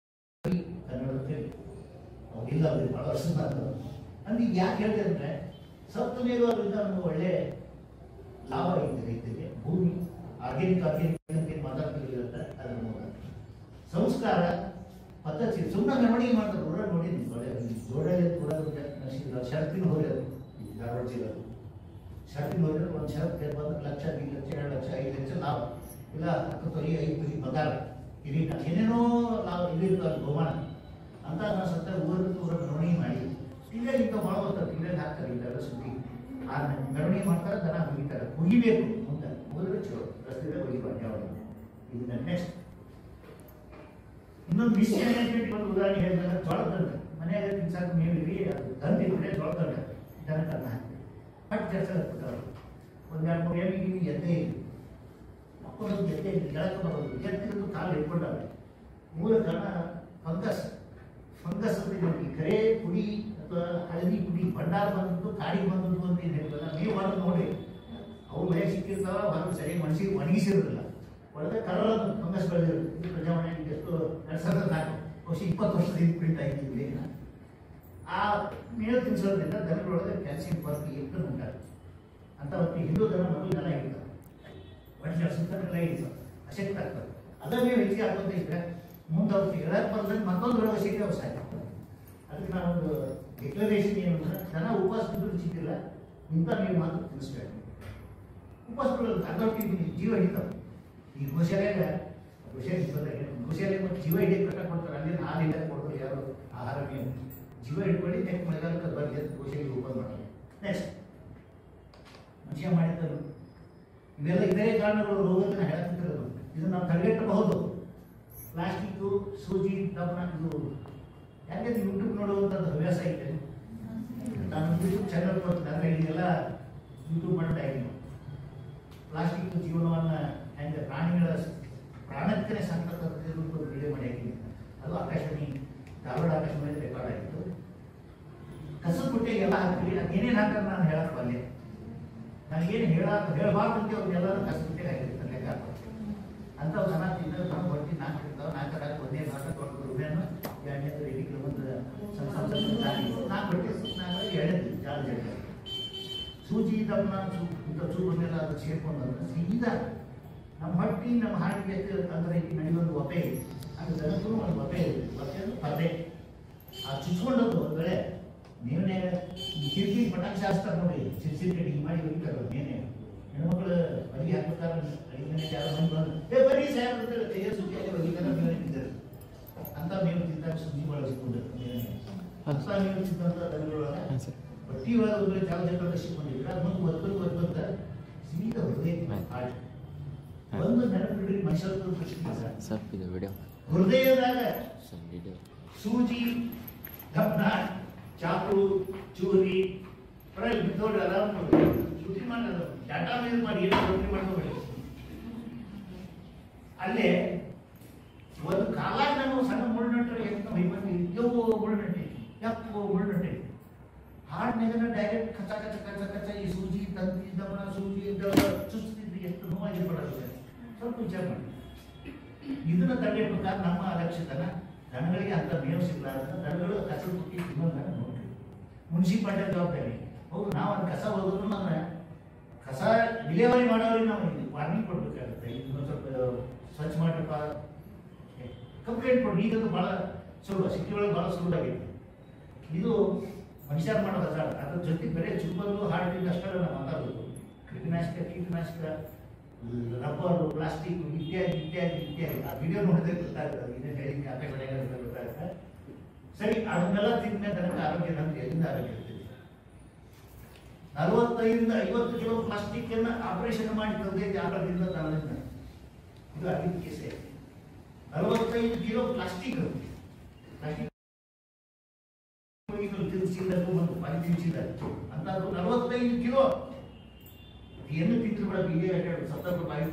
ಕನ್ನಡದ ಹೇಳಿ ಇಲ್ಲ ಅವ್ರಿಗೆ ಭಾಳ ವರ್ಷದ ಅಂದ್ರೆ ಈಗ ಯಾಕೆ ಹೇಳಿದೆ ಅಂದರೆ ಸತ್ತ ಮೇಲೂ ಅದರಿಂದ ನಮ್ಗೆ ಒಳ್ಳೆ ಲಾಭ ಐತೆ ರೈತರಿಗೆ. ಭೂಮಿ ಆರ್ಗ್ಯಾನಿಕ್ ಮಾತಾಡ್ತಿರುತ್ತೆ ಅದರ ಮೂಲಕ ಸಂಸ್ಕಾರ ಪದ್ಧತಿ ಸುಮ್ಮನೆ ಮೆರವಣಿಗೆ ಮಾಡ್ತಾರೆ. ಊರಾಗ ನೋಡಿದ್ವಿ ಜೋಡೆ ಶರತ್ತಿನ ಹೋಗ್ಯದು ಧಾರವಾಡ ಜಿಲ್ಲೆ ಶರತ್ತಿನ ಹೋದ್ರೆ ಒಂದು ಶರತ್ ಬಂದು ಲಕ್ಷ 2 ಲಕ್ಷ 2 ಲಕ್ಷ 5 ಲಕ್ಷ ಲಾಭ ಇಲ್ಲ 10 ತೊಲಿ 5 ತೊಲಿ ಪಗಾರ ಇದೀಗ ಏನೇನೋ ಲಾಭ ಇಲ್ಲಿರ್ತು ಅಲ್ಲಿ ಬಹುಮಾನ ಅಂತ ನಾವು ಸತ್ತ ಊರಾಗ ಮೆರವಣಿಗೆ ಮಾಡಿ ಇಲ್ಲೇ ಇಂಥ ಭಾಳ ಬರ್ತಾರೆ ಇಲ್ಲೇ ಹಾಕ್ತಾರೆ ಇದೆಲ್ಲ ಸುದ್ದಿ ಆ ಮೆರವಣಿಗೆ ಮಾಡ್ತಾರೆ, ದನ ಹುಗಿತಾರೆ, ಹುಗಿಬೇಕು ಮುಂದೆ ಹೋದ್ರೆ ಚಲೋ ರಸ್ತೆ ಹೊಗಿಬಾರ್ದು ಯಾವಾಗ. ಇದನ್ನ ನೆಕ್ಸ್ಟ್ ಇನ್ನೊಂದು ಮಿಸ್ಮ್ಯಾನೇಜ್ಮೆಂಟ್ ಒಂದು ಉದಾಹರಣೆ ಹೇಳಿದಾಗ ಜೋಳದ ದಂಡ ಮನೆಯಾಗ ತಿನ್ಸಾಕ ಮೇವಿರಿ ಅದು ದಂಡ ಇದ್ರೆ ಜೋಳದ ದಂಡ ದನಕನ್ನ ಹಾಕ್ತೀವಿ ಬಟ್ ಕೆಲಸ ಆಗ್ತದೆ. ಒಂದು 2-3 ಎಮ್ಮಿಗೆ ಎದ್ದೆ ಇಲ್ಲ ಮಕ್ಕಳದ್ದು ಎದ್ದೆ ಇಲ್ಲ ಕೆಳಕ್ಕೆ ಬರೋದು ಎತ್ತಿರೋದು ಕಾಲು ಇಟ್ಕೊಂಡಾವೆ ಮೂಲ ಕಾರಣ ಫಂಗಸ್ ಅಂತ ನೋಡಿ ಕರೆ ಪುಡಿ ಅಥವಾ ಹಳದಿ ಪುಡಿ ಭಂಡಾರ ಬಂದದ್ದು ಕಾಡಿಗೆ ಬಂದದ್ದು ಅಂತ ಏನು ಹೇಳ್ತಲ್ಲ ನೀವು ಹೊರಗೆ ನೋಡಿ ಅವು ಮಳೆ ಸಿಕ್ಕಿರ್ತಾವ ಹೊರಗೆ ಸರಿಯಾಗಿ ಮನಸ್ಸಿಗೆ ಒಣಗಿಸಿರೋದಿಲ್ಲ ಒಳಗೆ ಕಲರ್ ಫಂಗಸ್ ಬೆಳೆದಿರುತ್ತೆ. ಪ್ರಜಾವಾಣಿಗೆ ಎಷ್ಟು 2004 20 ವರ್ಷದಿಂದ ಪ್ರಿಂಟ್ ಆಯ್ತು ಇಲ್ಲಿನ ಆ ಮೇವು ತಿನ್ಸೋದ್ರಿಂದ ದನಗಳೊಳಗೆ ಕ್ಯಾಲ್ಸಿಯಂ ಕೊರತೆ ಎಷ್ಟು ಉಂಟಾಗುತ್ತೆ ಅಂತ ಅವತ್ತು ಹಿಂದೂ ದನ ಮೊದಲು ದನ ಇರ್ತಾರೆ ವರ್ಷ ಸುತ್ತಮುತ್ತಲ ಇರ್ತಾರೆ ಅಶಕ್ತ ಆಗ್ತದೆ. ಅದನ್ನ ನೀವು ಹೆಚ್ಚಿಗೆ ಹಾಕೋತ ಇದ್ರೆ ಮುಂದೆ ಅವ್ರಿಗೆ ಹೇಳಕ್ಕೆ ಬಂದ್ರೆ ಮತ್ತೊಂದು ರೋಗ ಸಿಕ್ಕಿ ಅವ್ರು ಸಾಯ್ತಾರೆ. ಅದಕ್ಕೆ ನಾವೊಂದು ಡಿಕ್ಲರೇಷನ್ ಏನು ಅಂದ್ರೆ ದನ ಉಪವಾಸ ಬಿದ್ದು ಸಿಕ್ಕಿಲ್ಲ ಇಂಥ ನೀವು ಮಾತು ತಿಳಿಸ್ಬೇಕು. ಉಪವಾಸ ಬಿಡೋದು ಅರ್ಧೊಟ್ಟಿಗೆ ಜೀವ ಹಿಡಿತಾವೆ. ಈ ಗೋಶಾಲೆಯಾಗ ಗೋಶಾಲೆ ಮತ್ತು ಜೀವ ಹಿಡಿಯಕ್ಕೆ ಕಟ್ಟ ಕೊಡ್ತಾರೆ, ಅಲ್ಲಿ ಹಾಲು ಹಿಡಿಯಕ್ಕೆ ಕೊಡ್ತಾರೆ ಯಾರು ಆಹಾರ ಮೇವು ಜೀವ ಹಿಡ್ಕೊಳ್ಳಿ ನೆಕ್ಸ್ಟ್ ಮಳೆಗಾಲಕ್ಕೆ ಬರಲಿ ಅಂತ ಗೋಶಾಲೆಗೆ ಓಪನ್ ಮಾಡ್ತಾರೆ. ನೆಕ್ಸ್ಟ್ ಮನುಷ್ಯ ಮಾಡಿದ್ದರು ಇವೆಲ್ಲ ಇದೇ ಕಾರಣಗಳು ರೋಗಗಳನ್ನ ಹೇಳಕ್ತಿರೋದು. ಇದನ್ನು ನಾವು ತಡೆಗಟ್ಟಬಹುದು. ಪ್ಲಾಸ್ಟಿಕ್ಕು ಸೂಜಿ ದಪ್ಪನ ಇದು ಯಾಕೆ ಯೂಟ್ಯೂಬ್ ನೋಡುವಂಥದ್ದು ಹವ್ಯಾಸ ಐತೆ. ನಾನು ಯೂಟ್ಯೂಬ್ ಚಾನಲ್ ಕೊಡ್ತೀನಿ ಅಂದರೆ ಇದೆಲ್ಲ ಯೂಟ್ಯೂಬ್ ಮಾಡ್ತಾ ಇದ್ದೀನಿ. ಪ್ಲಾಸ್ಟಿಕ್ ಜೀವನವನ್ನು ಹೆಂಗೆ ಪ್ರಾಣಕ್ಕೇ ಸಂಕಟ ವಿಡಿಯೋ ಮಾಡಿ ಹಾಕಿದ್ದೀನಿ. ಅದು ಆಕಾಶವಾಣಿ ಧಾರವಾಡ ಆಕಾಶವಾಣಿ ರೆಕಾರ್ಡ್ ಆಗಿತ್ತು. ಕಸದ ಬುಟ್ಟೆಗೆ ಎಲ್ಲ ಹಾಕ್ತೀವಿ, ಅದು ಏನೇನು ಹಾಕೋದು ನಾನು ಹೇಳಕ್ಕೆ ಬಲ್ಲೆ. ನನಗೇನು ಹೇಳಬಾರ್ದು ಅಂತ ಅವ್ರಿಗೆಲ್ಲರೂ ಕಸದ ಬುಟ್ಟೆಗೆ ಹಾಕಿರ್ತಾರೆ ಲೆಕ್ಕ ಹಾಕೋದು ಅಂತ ಅವ್ರು ಚೆನ್ನಾಗಿ ತಿಂದರೆ ನಾವು ಹೊಟ್ಟಿ 4 ಇರ್ತಾವೆ 4 ಒಂದೇ ಭಾಗ ದೊಡ್ಡ ರೂಮೇನು 2ನೇದು ರೆಡಿ ಒಂದು ಸ್ವಲ್ಪ 4 ಹೊಟ್ಟೆ 4 2ನೇದು ಜಾಲ ಸೂಜಿ ದಪ್ಪನ ಇಂಥ ಚೂರು ಮೇಲೆ ಅದು ಸೇರ್ಕೊಂಡು ಸೀದಾ ನಮ್ಮ ಹೊಟ್ಟಿ ನಮ್ಮ ಹಾಡಿಗೆ ಅಂದರೆ ನನಗೊಂದು ಒಪೆ ಇದೆ ಅದು ದನಕ್ಕೂ ಒಂದು ಒಪೆ ಇದೆ. ಒಪೆ ಅಂದ್ರೆ ಪರ್ದೆ ಆ ಚುಚ್ಕೊಂಡದ್ದು ಒಂದು ವೇಳೆ ನೀವೇ ಕಿರಿಕಿರಿ ಪಟಾಕಿ ಶಾಸ್ತ್ರ ನೋಡಿ ಸಿರ್ಸಿರಿ ಕಟ್ಟಿಗೆ ಮಾಡಿ ಹೋಗಿದ್ದಾರೆ ನೇನೆ ಹೆಣ್ಮಕ್ಳು ಅಡಿಗೆ ಹಾಕ್ಬೇಕಾದ್ರೆ ಅಡಿಗೆ ಮನೆಗೆ ಯಾರು ಬಂದು ಬಂದು ಬರೀ ಸಾಹೇಬ್ರ ಕೈಯ ಸುದ್ದಿಯಾಗಿ ಹೋಗಿದ್ದಾರೆ ನೀವು ಇಟ್ಟಿದ್ದಾರೆ ಅಂತ ನೀವು ತಿಂದಾಗ ಸುದ್ದಿ ಬಳಸಿಕೊಂಡು ಅಂತ ನೀವು ತಿಂದಂಥ ದನಗಳೊಳಗೆ ಬಟ್ಟಿ ಒಳಗೆ ಒಂದು ಜಾಗ ಜಾಗ ಸಿಕ್ಕೊಂಡಿದ್ರೆ ಅದು ಮುಂದೆ ಒದ್ಬಂತ ಸೀದಾ ಹೃದಯ ಹಾಡು ಒಂದು ನೆನಪಿಡ್ರಿ ಮನುಷ್ಯರು ಹೃದಯದಾಗ ಸೂಜಿ ದಪ್ನ ಚಾಕು ಚೂರಿ ಬಿದ್ದೋಡಿ ಆರಾಮ್ ನೋಡಿ ಶೂಟಿ ಮಾಡೋದು ಡಾಟಾ ಬೇಸ್ ಮಾಡಿ ಏನು ಶೂಟಿ ಮಾಡ್ಕೋಬೇಡಿ. ಅಲ್ಲೇ ಒಂದು ಕಾಲಾಗ ನಾವು ಸಣ್ಣ ಮುಳ್ಳುನಟ್ಟರೆ ಎಪ್ಪೋ ಮುಳ್ಳುನಟ್ಟೆ ಎಪ್ಪೋ ಮುಳ್ಳುನಟ್ಟೆ ಹಾಡಿನಾಗ ಡೈರೆಕ್ಟ್ ಕಚ್ಚ ಕಚ್ಚ ಕಚ್ಚ ಕಚ್ಚ ಈ ಸೂಜಿ ತಂತಿ ದಮನ ಸೂಜಿ ಚುಚ್ತಿದ್ರಿ ಎಷ್ಟು ನೋವಾಗಿರ್ಬಾರ್ದು. ಸ್ವಲ್ಪ ವಿಚಾರ ಮಾಡಿ. ಇದನ್ನ ತಡೆಯಬೇಕಾದ್ರೆ ನಮ್ಮ ಅಲಕ್ಷ್ಯತನ ದನಗಳಿಗೆ ಅಂತ ಮೇವು ಸಿಗಲಾರ್ದ ದನಗಳು ಕಸ ಬುಟ್ಟಿ ತಿನ್ನೋದನ್ನ ನೋಡ್ರಿ. ಮುನ್ಸಿಪಾಲ್ಟಿ ಜವಾಬ್ದಾರಿ ಹೌದು. ನಾವು ಅದು ಕಸ ಹೋದ್ರು ನಮ್ಮ ಕಸ ವಿಲೇವಾರಿ ಮಾಡೋರಿಗೆ ನಾವು ವಾರ್ನಿಂಗ್ ಕೊಡ್ಬೇಕಾಗುತ್ತೆ. ಇನ್ನೊಂದು ಸ್ವಲ್ಪ ಸ್ವಚ್ಛ ಮಾಡ್ರಪ್ಪ ಕಂಪ್ಲೇಂಟ್ ಕೊಡ್ರಿ. ಈಗದು ಭಾಳ ಸುಲಭ, ಸಿಟಿ ಒಳಗೆ ಭಾಳ ಸುಲಭ ಆಗೈತೆ. ಇದು ಮನುಷ್ಯರು ಮಾಡೋ ಹಜಾರ. ಅದ್ರ ಜೊತೆಗೆ ಬೇರೆ ಚುಪ್ಪಲು ಹಾಡಿಗೆ ಅಷ್ಟೇ ನಾವು ಮಾತಾಡೋದು ಕ್ರಿಮಿನಾಶಕ ಕೀಟನಾಶಕ ರಬ್ಬರು ಪ್ಲಾಸ್ಟಿಕ್ ಇತ್ಯಾದಿ ಇತ್ಯಾದಿ ಇತ್ಯಾದಿ ಆ ವಿಡಿಯೋ ನೋಡಿದ್ರೆ ಗೊತ್ತಾಗ್ತದೆ ಇನ್ನೇನು ಹೇಳಿ ಆಕಾಶವಾಣಿಗಳಲ್ಲಿ ಗೊತ್ತಾಗುತ್ತೆ. ಸರಿ, ಅದನ್ನೆಲ್ಲ ತಿಂದ ತನಕ ಆರೋಗ್ಯ ನಮ್ಗೆ ಎಲ್ಲಿಂದ ಆರೋಗ್ಯ ಇರ್ತದೆ? 45 ರಿಂದ 50 ಕಿಲೋ ಪ್ಲಾಸ್ಟಿಕ್ ಅನ್ನ ಆಪರೇಷನ್ ಮಾಡಿ ತಂದೈತೆ ಆಹಾರದಿಂದ ತಾನದಿಂದ. ಇದು ಆಗಿದ್ದ ಕೇಸೆ. 45 ಕಿಲೋ ಪ್ಲಾಸ್ಟಿಕ್ ತಿನ್ಸಿದ್ದು ಮತ್ತು ಪಾನಿ ತಿನ್ಸಿದ ಅಂತದ್ದು 45 ಕಿಲೋ ಏನು ತಿಂದ್ರು ಕೂಡ ಬೀದಿ ಸತ್ತಪ್ಪ ಬಾಯಿ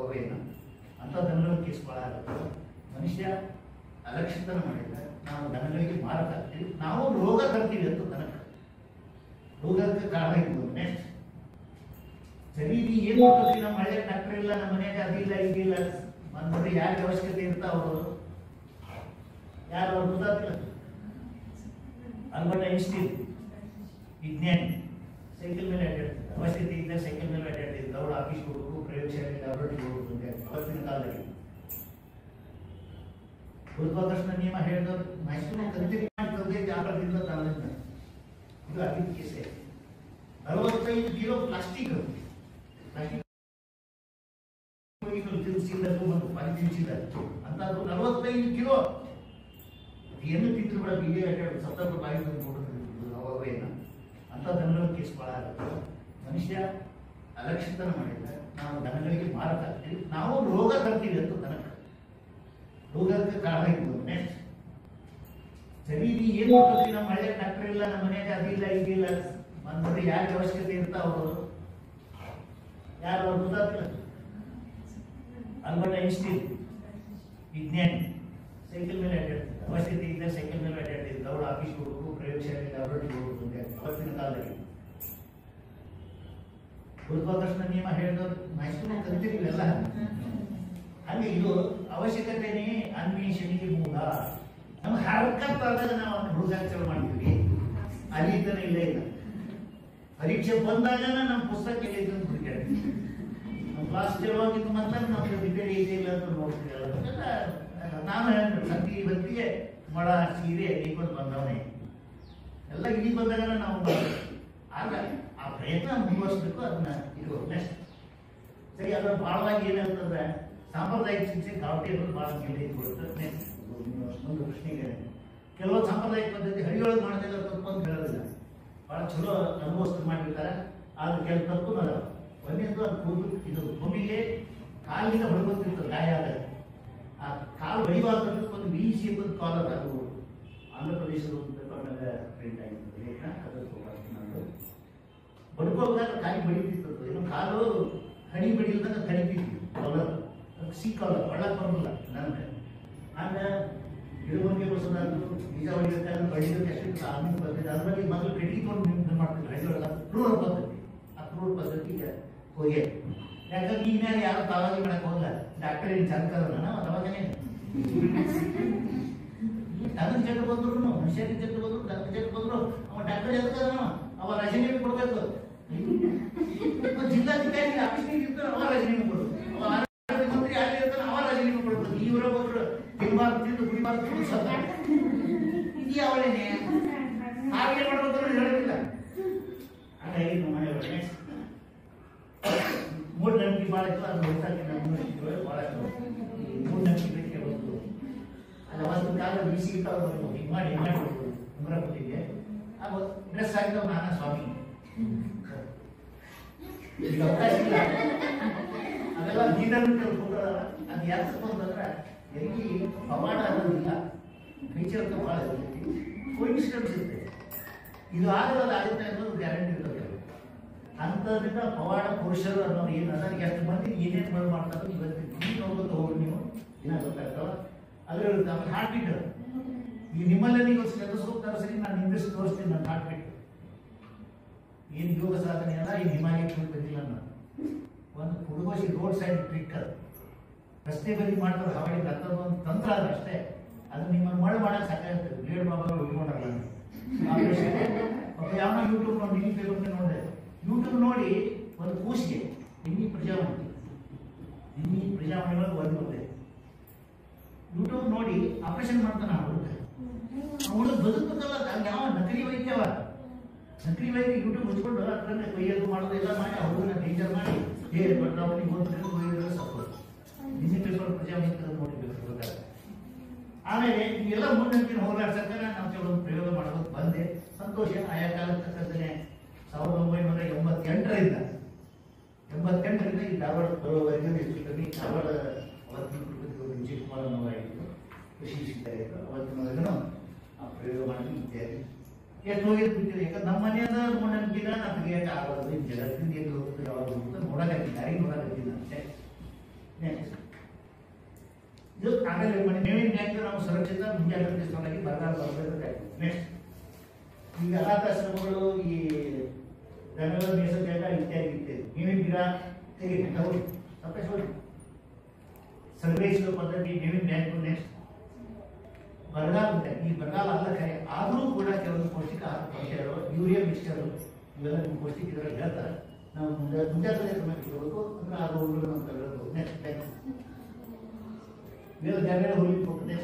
ಅವೇನ ಅಂತ ದನಗಳ ಕೇಸ್ ಭಾಳ ಆಗುತ್ತೆ. ಮನುಷ್ಯ ಅಲಕ್ಷಿತನ ಮಾಡಿದ್ರೆ ನಾವು ದನಗಳಿಗೆ ಮಾರಕ ಆಗ್ತೀವಿ, ನಾವು ರೋಗ ತರ್ತೀವಿ ಅಂತ ತನಕ ರೋಗಕ್ಕೆ ಕಾರಣ ಇರ್ಬೋದು. ನೆಕ್ಸ್ಟ್ ಸರಿ, ನೀ ಏನ್ ಮಾಡ್ತೀವಿ? ನಮ್ಮ ಹಳೆ ಡಾಕ್ಟರ್ ಇಲ್ಲ, ನಮ್ಮ ಮನೆಯಾಗ ಅದಿಲ್ಲ ಇದಿಲ್ಲ ಅಂದ್ರೆ ಯಾರಿಗೆ ಅವಶ್ಯಕತೆ ಇರ್ತಾವ ಅವರು ಯಾರು ಅವ್ರು ಗೊತ್ತಾಗ್ತಿಲ್ಲ. ಆಲ್ಬರ್ಟ್ ಐನ್ಸ್ಟೀನ್ ವಿಜ್ಞಾನಿ ಸೈಕಲ್ ಮೇಲೆ ಅಡ್ಡಾಡ್ತಿದ್ದ, ಅವಶ್ಯಕತೆ ಇದ್ದ ಸೈಕಲ್ ಮೇಲೆ ಅಡ್ಡಾಡ್ತಿದ್ದ. ದೌಡ ಆಫೀಸ್ ಹೋಗ್ಬೇಕು, ಪ್ರಯೋಗಶಾಲೆ ಲ್ಯಾಬ್ರೇಟರಿ ಹೋಗ್ಬೇಕು ಅಂತ ಅವತ್ತಿನ ಕಾಲದಲ್ಲಿ ಗುರುತ್ವಾಕರ್ಷಣ ನಿಯಮ ಹೇಳಿದವರು ಮೈಸೂರಿನ ಕಂಟಿನ್ಯೂ ಮಾಡಿ ಆಹಾರದಿಂದ ತಾನದಿಂದ. ಇದು ಆಗಿದ್ದ ಕೇಸೆ. 45 ಕಿಲೋ ಪ್ಲಾಸ್ಟಿಕ್ ತಿನ್ಸಿದ್ದು ಮತ್ತು ಪಾನಿ ತಿನ್ಸಿದ ಅಂತದ್ದು 45 ಕಿಲೋ ಏನು ತಿಂದ್ರು ಕೂಡ ಬೀದಿ ಸತ್ತಪ್ಪ ಬಾಯಿ ಅವೇನ ಅಂತ ದನಗಳ ಕೇಸ್ ಭಾಳ ಆಗುತ್ತೆ. ಮನುಷ್ಯ ಅಲಕ್ಷಿತನ ಮಾಡಿದ್ರೆ ನಾವು ದನಗಳಿಗೆ ಮಾರಕ ಆಗ್ತೀವಿ, ನಾವು ರೋಗ ತರ್ತೀವಿ ಅಂತ ತನಕ ರೋಗಕ್ಕೆ ಕಾರಣ ಇರ್ಬೋದು. ನೆಕ್ಸ್ಟ್ ಸರಿ, ನೀ ಏನ್ ಮಾಡ್ತೀವಿ? ನಮ್ಮ ಹಳೆ ಡಾಕ್ಟರ್ ಇಲ್ಲ, ನಮ್ಮ ಮನೆಯಾಗ ಅದಿಲ್ಲ ಇದಿಲ್ಲ ಅಂದ್ರೆ ಯಾರಿಗೆ ಅವಶ್ಯಕತೆ ಇರ್ತಾವ ಅವರು ಯಾರು ಅವ್ರು ಗೊತ್ತಾಗ್ತಿಲ್ಲ. ಆಲ್ಬರ್ಟ್ ಐನ್ಸ್ಟೀನ್ ವಿಜ್ಞಾನಿ ಸೈಕಲ್ ಮೇಲೆ ಅಡ್ಡಾಡ್ತಿದ್ದ, ಅವಶ್ಯಕತೆ ಇದ್ದ ಸೈಕಲ್ ಮೇಲೆ ಅಡ್ಡಾಡ್ತಿದ್ದ. ದೌಡ ಆಫೀಸ್ ಹೋಗ್ಬೇಕು, ಪ್ರಯೋಗಶಾಲೆ ಲ್ಯಾಬ್ರೇಟರಿ ಹೋಗ್ಬೇಕು ಅಂತ ಅವತ್ತಿನ ಕಾಲದಲ್ಲಿ ಗುರುತ್ವಾಕರ್ಷಣ ನಿಯಮ ಹೇಳಿದವರು ಮೈಸೂರಿನ ಕಲಿತಿರ್ಲಿಲ್ಲ ಎಲ್ಲ. ಹಾಗೆ ಇದು ಅವಶ್ಯಕತೆನೇ ಅನ್ವೇಷಣೆಗೆ ಮೂಲ. ನಮ್ಮ ಹರಕತ್ತಾದಾಗ ನಾವು ಅದನ್ನ ಹುಡುಗಾಟ ಮಾಡ್ತೀವಿ, ಅಲ್ಲಿದ್ದಾನೆ ಇಲ್ಲ ಇಲ್ಲ. ಪರೀಕ್ಷೆ ಬಂದಾಗ ನಮ್ಮ ಪುಸ್ತಕ ಎಲ್ಲಿದ್ದು ಅಂತ ಹುಡುಕಾಡ್ತೀವಿ. ನಮ್ಮ ಕ್ಲಾಸ್ ಚಲುವಾಗಿದ್ದು ಮಾತ್ರ ನಮ್ಗೆ ರಿಪೇರಿ ಇದೆ ಇಲ್ಲ ಅಂತ ನೋಡ್ತೀವಿ. ನಾನು ಸಂತಿ ಬಂತಿಗೆ ಮೊಳ ಸೀರೆ ಇಟ್ಕೊಂಡು ಬಂದವನೇ ಎಲ್ಲ ಇಲ್ಲಿ ಬಂದಾಗ ನಾವು ಆಗ ಆ ಪ್ರಯತ್ನ ಮುಂದುವರಿಸಬೇಕು. ಅದನ್ನ ಇದು ನೆಕ್ಸ್ಟ್ ಸರಿ, ಅದರ ಭಾಳವಾಗಿ ಏನಾಗ್ತಂದ್ರೆ ಸಾಂಪ್ರದಾಯಿಕ ಶಿಕ್ಷೆ ಗಾವಟಿಗಳು ಭಾಳ ಗೆಲ್ಲಿ ಕೊಡುತ್ತೆ. ಒಂದು ಪ್ರಶ್ನೆಗೆ ಕೆಲವೊಂದು ಸಾಂಪ್ರದಾಯಿಕ ಪದ್ಧತಿ ಹಳ್ಳಿಯೊಳಗೆ ಮಾಡೋದಿಲ್ಲ, ತಪ್ಪು ಅಂತ ಹೇಳೋದಿಲ್ಲ, ಭಾಳ ಚಲೋ ಅನುಭವಿಸ್ತು ಮಾಡಿರ್ತಾರೆ. ಆದ್ರೆ ಕೆಲವು ತಪ್ಪು ಅದಾವ. ಒಂದೇದು ಅದು ಕೂದಲು ಇದು ಭೂಮಿಗೆ ಕಾಲಿನ ಹೊಡ್ಕೊತಿರ್ತದೆ ಗಾಯ ಆದಾಗ ಆ ಕಾಲು ಬಡಿವಾದ ಒಂದು ಬೀಸಿ ಒಂದು ಕಾಲ್ ಅದ. ಅದು ಆಂಧ್ರ ಪ್ರದೇಶದ ಒಂದು ಪೇಪರ್ ಮೇಲೆ ಪ್ರಿಂಟ್ ಆಗಿರ್ತದೆ ಲೇಖನ, ಅದು ಬಡ್ಕೋಬೇಕಾದ್ರೆ ಕಾಲಿ ಬಡಿತಿರ್ತದೆ. ಇನ್ನು ಕಾಲು ಹಣಿ ಬಡಿಲ್ದಾಗ ಕಡಿತಿದ್ವಿ ಕಾಲರ್, ಸಿ ಕಾಲರ್ ಒಳಗೆ ಬರೋದಿಲ್ಲ. ನನಗೆ ಆಮೇಲೆ ಇಳುವರಿಗೆ ಬಸೋದಾದ್ರು ಬೀಜ ಹೊಡಿಬೇಕಾದ್ರೆ ಬಡಿಯೋಕೆ ಎಷ್ಟು ಆಮೇಲೆ ಬರ್ತದೆ. ಅದರಲ್ಲಿ ಮೊದಲು ಕಟ್ಟಿಗೆ ತೊಗೊಂಡು ನಿಂತು ಮಾಡ್ತಿದ್ರು ಹಳ್ಳಿಯೊಳಗೆ. ಕ್ರೂರ ಪದ್ಧತಿ, ಆ ಕ್ರೂರ ಪದ್ಧತಿಗೆ ಹೋಗಿ ಯಾಕಂದ್ರೆ ಈಗ ಮೇಲೆ ಯಾರು ತಾವಾಗಿ ಮಾಡಕ್ ಹೋಗಲ್ಲ. ಡಾಕ್ಟರ್ ಏನು ಚಂದಕಲ್ಲ ನಾವು ಅವಾಗನೇ ತನಗೆ ಜಟ್ಟು ಬಂದ್ರು ಮನುಷ್ಯರಿಗೆ ಜಟ್ಟು ಬಂದ್ರು ತನಗೆ ಜಟ್ಟು ಬಂದ್ರು ಅವ ಡಾಕ್ಟರ್ ಎದಕ್ಕದ ಅವ ರಜನಿ ಕೊಡ್ಬೇಕು. ಜಿಲ್ಲಾಧಿಕಾರಿ ಆಫೀಸ್ನಾಗ ಇರ್ತಾರೆ, ಅವ ರಜನಿ ಕೊಡ್ಬೇಕು. ಅವ ಆರೋಗ್ಯ ಮಂತ್ರಿ ಅಲ್ಲಿ ಇರ್ತಾನೆ, ಅವ ರಜನಿ ಕೊಡ್ಬೇಕು. ಇವರ ಒಬ್ರು ತಿನ್ಬಾರ್ದು ತಿಂದು ಕುಡಿಬಾರ್ದು ಸತ್ತ ಇದೆಯ ಅವಳೇನೆ ಹಾಗೆ ಮಾಡ್ಬೇಕು ಹೇಳೋದಿಲ್ಲ. ಹಾಗಾಗಿ ನಮ್ಮ ಮನೆಯೊಳಗೆ ಮೂಢನಂಬಿಕೆ ಭಾಳ ಇತ್ತು. ಅದು ಹೊರತಾಗಿ ನಮ್ಮ ಭಾಳ ಮೂಢನಂಬಿಕೆ ಕೆಲವೊಂದು ಅಲ್ಲ. ಒಂದು ಕಾಲ ಬಿಸಿ ಇರ್ತಾವ ಹಿಂಗೆ ಮಾಡಿ ಮಾಡ್ಬೋದು ಉಂಗ್ರ ಕೊಟ್ಟಿದ್ದೆ. ಆಗ ಡ್ರೆಸ್ ಆಗಿದ್ದವು ನಾನಾ ಸ್ವಾಮಿ ಈಗ ಅವಕಾಶ ಇಲ್ಲ. ಅದೆಲ್ಲ ಬೀದರ್ ಅದು ಯಾಕೆ ಅಂತಂದ್ರೆ ಎಲ್ಲಿ ಪವಾಡ ಅನ್ನೋದಿಲ್ಲ, ನೇಚರ್ ಭಾಳ ಇರ್ತೈತಿ, ಕೋಇನ್ಸಿಡೆನ್ಸ್ ಇರ್ತೈತಿ. ಇದು ಆಗಲ್ಲ ಆಗುತ್ತೆ ಅನ್ನೋದು ಗ್ಯಾರಂಟಿ ಇರ್ತದೆ. ಅಂಥದ್ರಿಂದ ಪವಾಡ ಪುರುಷರು ಅನ್ನೋರು ಏನು ಅದಕ್ಕೆ ಎಷ್ಟು ಮಂದಿ ಏನೇನು ಬಂದು ಮಾಡ್ತಾರೆ ಇವತ್ತು ನೋಡ್ಕೊತ ಹೋಗಿ ನೀವು ಏನಾಗ ಗೊತ್ತಾಗ್ತಾವ. ಅದ್ರ ಆಮೇಲೆ ಹಾರ್ಟ್ ಬೀಟ್ ಈ ನಿಮ್ಮಲ್ಲೇ ನೀವು ಸ್ಟೆಥೋಸ್ಕೋಪ್ ತರಿಸಿ ನಾನು ಇಂಗ್ಲೀಷ್ ತೋರಿಸ್ತೀನಿ. ನನ್ನ ಹಾರ್ಟ್ ಬೀಟ್ ಏನು ಯೋಗ ಸಾಧನೆ ಅಲ್ಲ, ಈ ಹಿಮಾಲಯ ಬಂದಿಲ್ಲ. ನಾನು ಒಂದು ಹುಡುಗೋಸಿ ರೋಡ್ ಸೈಡ್ ಟ್ರಿಕ್, ಅದು ರಸ್ತೆ ಬದಿ ಮಾಡ್ತಾರೆ ಹಾವಳಿ ರಕ್ತದ ಒಂದು ತಂತ್ರ ಅದ ಅಷ್ಟೇ. ಅದು ನಿಮ್ಮನ್ನು ಮಳೆ ಮಾಡಕ್ಕೆ ಸಾಕಾಗ್ತದೆ. ಬ್ಲೇಡ್ ಬಾಬಾಗಳು ಉಟ್ಕೊಂಡಲ್ಲ ಯಾವ ಯೂಟ್ಯೂಬ್ ನೋಡಿ ಮಿನಿ ಪೇಪರ್ ನೋಡಿದೆ. ಯೂಟ್ಯೂಬ್ ನೋಡಿ ಒಂದು ಕೂಸಿಗೆ ನಿನ್ನಿ ಪ್ರಜಾವಾಣಿ ಒಳಗೆ ಒಂದು ಬಂದೆ. ಯೂಟ್ಯೂಬ್ ನೋಡಿ ಆಪರೇಷನ್ ಮಾಡ್ತಾನೆ ಆ ಹುಡುಗ ಬದುಕಲ್ಲ. ಯಾವ ನಕಲಿ ವೈದ್ಯವ, ನಕಲಿ ವೈದ್ಯ ಯೂಟ್ಯೂಬ್ ಹಚ್ಕೊಂಡು ಅದನ್ನ ಕೊಯ್ಯೋದು ಮಾಡೋದು ಎಲ್ಲ ಮಾಡಿ ಆ ಹುಡುಗನ ವಿಚಾರ ಮಾಡಿ ನಾವು ಓದಿದ್ರೆ ಸಪೋರ್ಟ್ ನಿನ್ನೆ ಪೇಪರ್ ಪ್ರಜಾಮಿತ್ರ ನೋಡಿಬೇಕು. ಆಮೇಲೆ ಇವೆಲ್ಲ ಮುನ್ನಂತಿನ ಹೋರಾಟಕ್ಕೆ ನಾವು ಕೆಲವೊಂದು ಪ್ರಯೋಗ ಮಾಡೋದು ಬಂದೆ. ಸಂತೋಷ. ಆಯಾ ಕಾಲಕ್ಕೆ ತಕ್ಕಂತೆ 1988ರಿಂದ ಈ ಧಾರವಾಡ ಬರುವವರೆಗೆ ಹೆಚ್ಚು ಕಮ್ಮಿ ಧಾರವಾಡ ಅವತ್ತಿನ ವಿಜಯ್ ಕುಮಾರ್ ಅವರಾಗಿದ್ದು ಕೃಷಿ ಶಿಕ್ಷಕರು ಅವತ್ತಿನವರೆಗೂ ಆ ಪ್ರಯೋಗ ಮಾಡಿ ಇತ್ಯಾದಿ ಎಷ್ಟು ಹೋಗಿರ್ತಿರ್ತೀವಿ. ಯಾಕಂದ್ರೆ ನಮ್ಮ ಮನೆಯದ ಮುನ್ನಂತಿನ ನಮಗೆ ಯಾಕೆ ಆಗೋದು ಈ ಜಗತ್ತಿಂದ ಏನು ಹೋಗ್ತದೆ ಯಾವಾಗ ಅಂತ ನೋಡೋಕ್ಕಾಗಿಲ್ಲ, ಯಾರಿಗೆ ನೋಡೋಕ್ಕಾಗಿಲ್ಲ ಅಂತೆ. ಇದು ಆಮೇಲೆ ಮೇವಿನ ಟ್ಯಾಂಕ್ ನಾವು ಸುರಕ್ಷಿತ ಮುಂಜಾಗ್ರತೆ ಸಲುವಾಗಿ ಬರಗಾಲ ಬರಬೇಕಾಗಿತ್ತು. ನೆಕ್ಸ್ಟ್ ಈಗ ಅನಾಥಾಶ್ರಮಗಳು ಈ ದನಗಳ ಮೇಸೋ ಜಾಗ ಇತ್ಯಾದಿ ಮೇವಿನ ಗಿಡ ತೆಗಿ ಹೋಗಿ ತಪ್ಪಿಸಿ ಹೋಗಿ ಸಂಗ್ರಹಿಸುವ ಪದ್ಧತಿ ಮೇವಿನ ಟ್ಯಾಂಕ್. ನೆಕ್ಸ್ಟ್ ಬರಗಾಲ ಇದೆ. ಈ ಬರಗಾಲ ಅಲ್ಲ ಕರೆ ಆದರೂ ಕೂಡ ಕೆಲವೊಂದು ಪೌಷ್ಟಿಕ ಆಹಾರ ಕೊರತೆಗಳು, ಯೂರಿಯಾ ಮಿಕ್ಸ್ಚರು ಇವೆಲ್ಲ ನಿಮ್ಮ ಪೌಷ್ಟಿಕ ಇದರಲ್ಲಿ ಹೇಳ್ತಾರೆ. ನಾವು ಮುಂಜಾಗ್ರತೆ ಕ್ರಮ ಇಟ್ಕೋಬೇಕು ಅಂದ್ರೆ ಆ ರೋಗಗಳು ನಾವು ತಗೊಳ್ಬೇಕು. ನೆಕ್ಸ್ಟ್ ಟ್ಯಾಂಕ್ ಬೇರೆ ಜಾಗ ಹೋಗ್ಲಿಕ್ಕೆ ಹೋಗುತ್ತೆ.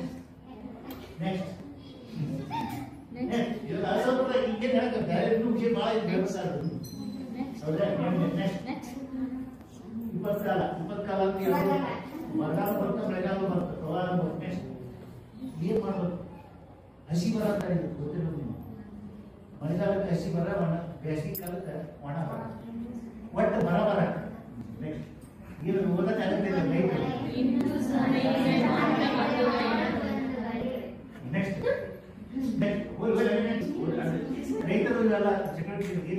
ನೆಕ್ಸ್ಟ್ ಇದೆಲ್ಲ ಸ್ವಲ್ಪ ಹಿಂಗೇನು ಹೇಳ್ತಾರೆ ಬೇರೆ ಇನ್ನೂ ವಿಷಯ ಭಾಳ ಇದೆ ವ್ಯವಸಾಯ. ಹೌದಾ? ನೆಕ್ಸ್ಟ್ 20 ಕಾಲ ಅಂತ ಯಾವುದು ಬರಗಾಲ ಬರುತ್ತೆ, ಮಳೆಗಾಲ ಬರುತ್ತೆ, ಪ್ರವಾಹ ಬರುತ್ತೆ. ನೆಕ್ಸ್ಟ್ ಏನು ಮಾಡಬೇಕು? ಹಸಿ ಬರ ಅಂತ ಗೊತ್ತಿಲ್ಲ ನೀವು. ಮಳೆಗಾಲಕ್ಕೆ ಹಸಿ ಬರ, ಬೇಸಿಗೆ ಕಾಲಕ್ಕೆ ಒಣ ಬರ, ಒಟ್ಟು ಬರ. ನೆಕ್ಸ್ಟ್ ಈಗ ಓದಕ್ಕೆ ಆಗುತ್ತೆ. ನೆಕ್ಸ್ಟ್ ರೈತರು ಎಲ್ಲ ಚಟುವಟಿಕೆ.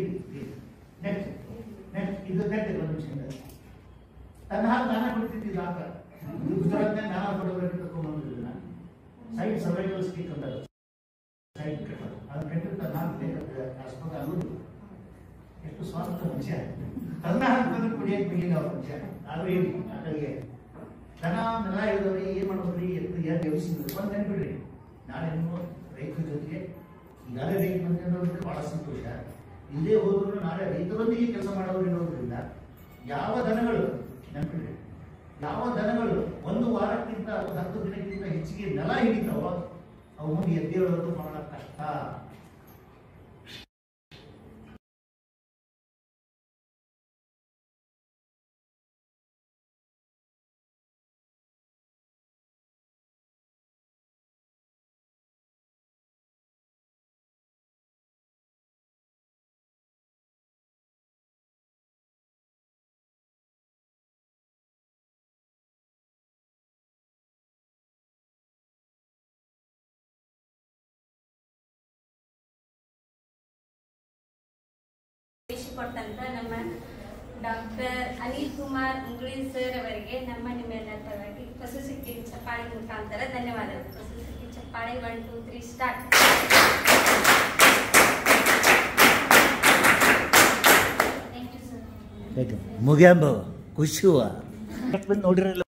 ನೆಕ್ಸ್ಟ್ ಇದು ಒಂದು ವಿಷಯ ತನ್ನ ಹಾಲು ನಾನ ಕೊಡ್ತಿದ್ದಿಲ್ಲ ಅಂತ ಗುಜರಾತ್ ನಾನಾ ಕೊಡಬೇಕು ತಗೊಂಡ್ಬಂದಿಲ್ಲ. ಸೈಡ್ ಸರ್ವೈವಲ್ ಸ್ಕೀಮ್ ಅಂತ ಸೈಡ್ ಕಟ್ಟೋದು ಅದು ಕಟ್ಟಿರ್ತ ನಾನು ಆಸ್ಪತ್ರೆ ಆಗೋದು. ಎಷ್ಟು ಸ್ವಾರ್ಥ ಮನುಷ್ಯ. ತನ್ನ ಹಾಲು ಕುಡಿಯಕ್ಕೆ ಬಿಗಿಲ್ಲ ಅವ್ರ ಮನುಷ್ಯ. ಆದ್ರೂ ಏನು ಅಲ್ಲಿಗೆ ದನ ನೆಲ ಇರೋರಿ ಏನು ಮಾಡೋದ್ರಿ ಯಾರು ವ್ಯವಸ್ಥಿದ್ರು ಒಂದು ನೆನ್ಬಿಡ್ರಿ. ನಾಳೆ ರೈತರ ಜೊತೆಗೆ ಈಗಾಗಲೇ ರೈತ ಮಂತ್ರಿ ಅನ್ನೋದಕ್ಕೆ ಬಹಳ ಸಂತೋಷ. ಇಲ್ಲೇ ಹೋದ್ರು ನಾಳೆ ರೈತರೊಂದಿಗೆ ಕೆಲಸ ಮಾಡೋರು ಇರೋದ್ರಿಂದ ಯಾವ ದನಗಳು ನೆನ್ಪಿಡ್ರಿ, ಯಾವ ದನಗಳು 1 ವಾರಕ್ಕಿಂತ 10 ದಿನಕ್ಕಿಂತ ಹೆಚ್ಚಿಗೆ ನೆಲ ಹಿಡಿತಾವೋ ಅವು ಮುಂದೆ ಎದ್ದೇಳೋದು ಬಹಳ ಕಷ್ಟ. ಕೊಟ್ಟಂತ ನಮ್ಮ ಡಾಕ್ಟರ್ ಅನಿಲ್ ಕುಮಾರ್ ಉಂಗ್ಳಿ ಸರ್ ಅವರಿಗೆ ನಮ್ಮ ನಿಮ್ಮೆಲ್ಲರ ಪರವಾಗಿ ಹೊಸ ಸಿಕ್ಕಿನ ಚಪ್ಪಾಳೆ ಮುಖಾಂತರ ಧನ್ಯವಾದಗಳು. ಹೊಸ ಸಿಕ್ಕಿನ ಚಪ್ಪಾಳೆ 1 2 3 ಸ್ಟಾರ್ಟ್. ಮುಗಿಯಂಬ ಖುಷಿವ ನೋಡಿರಲ್ಲ.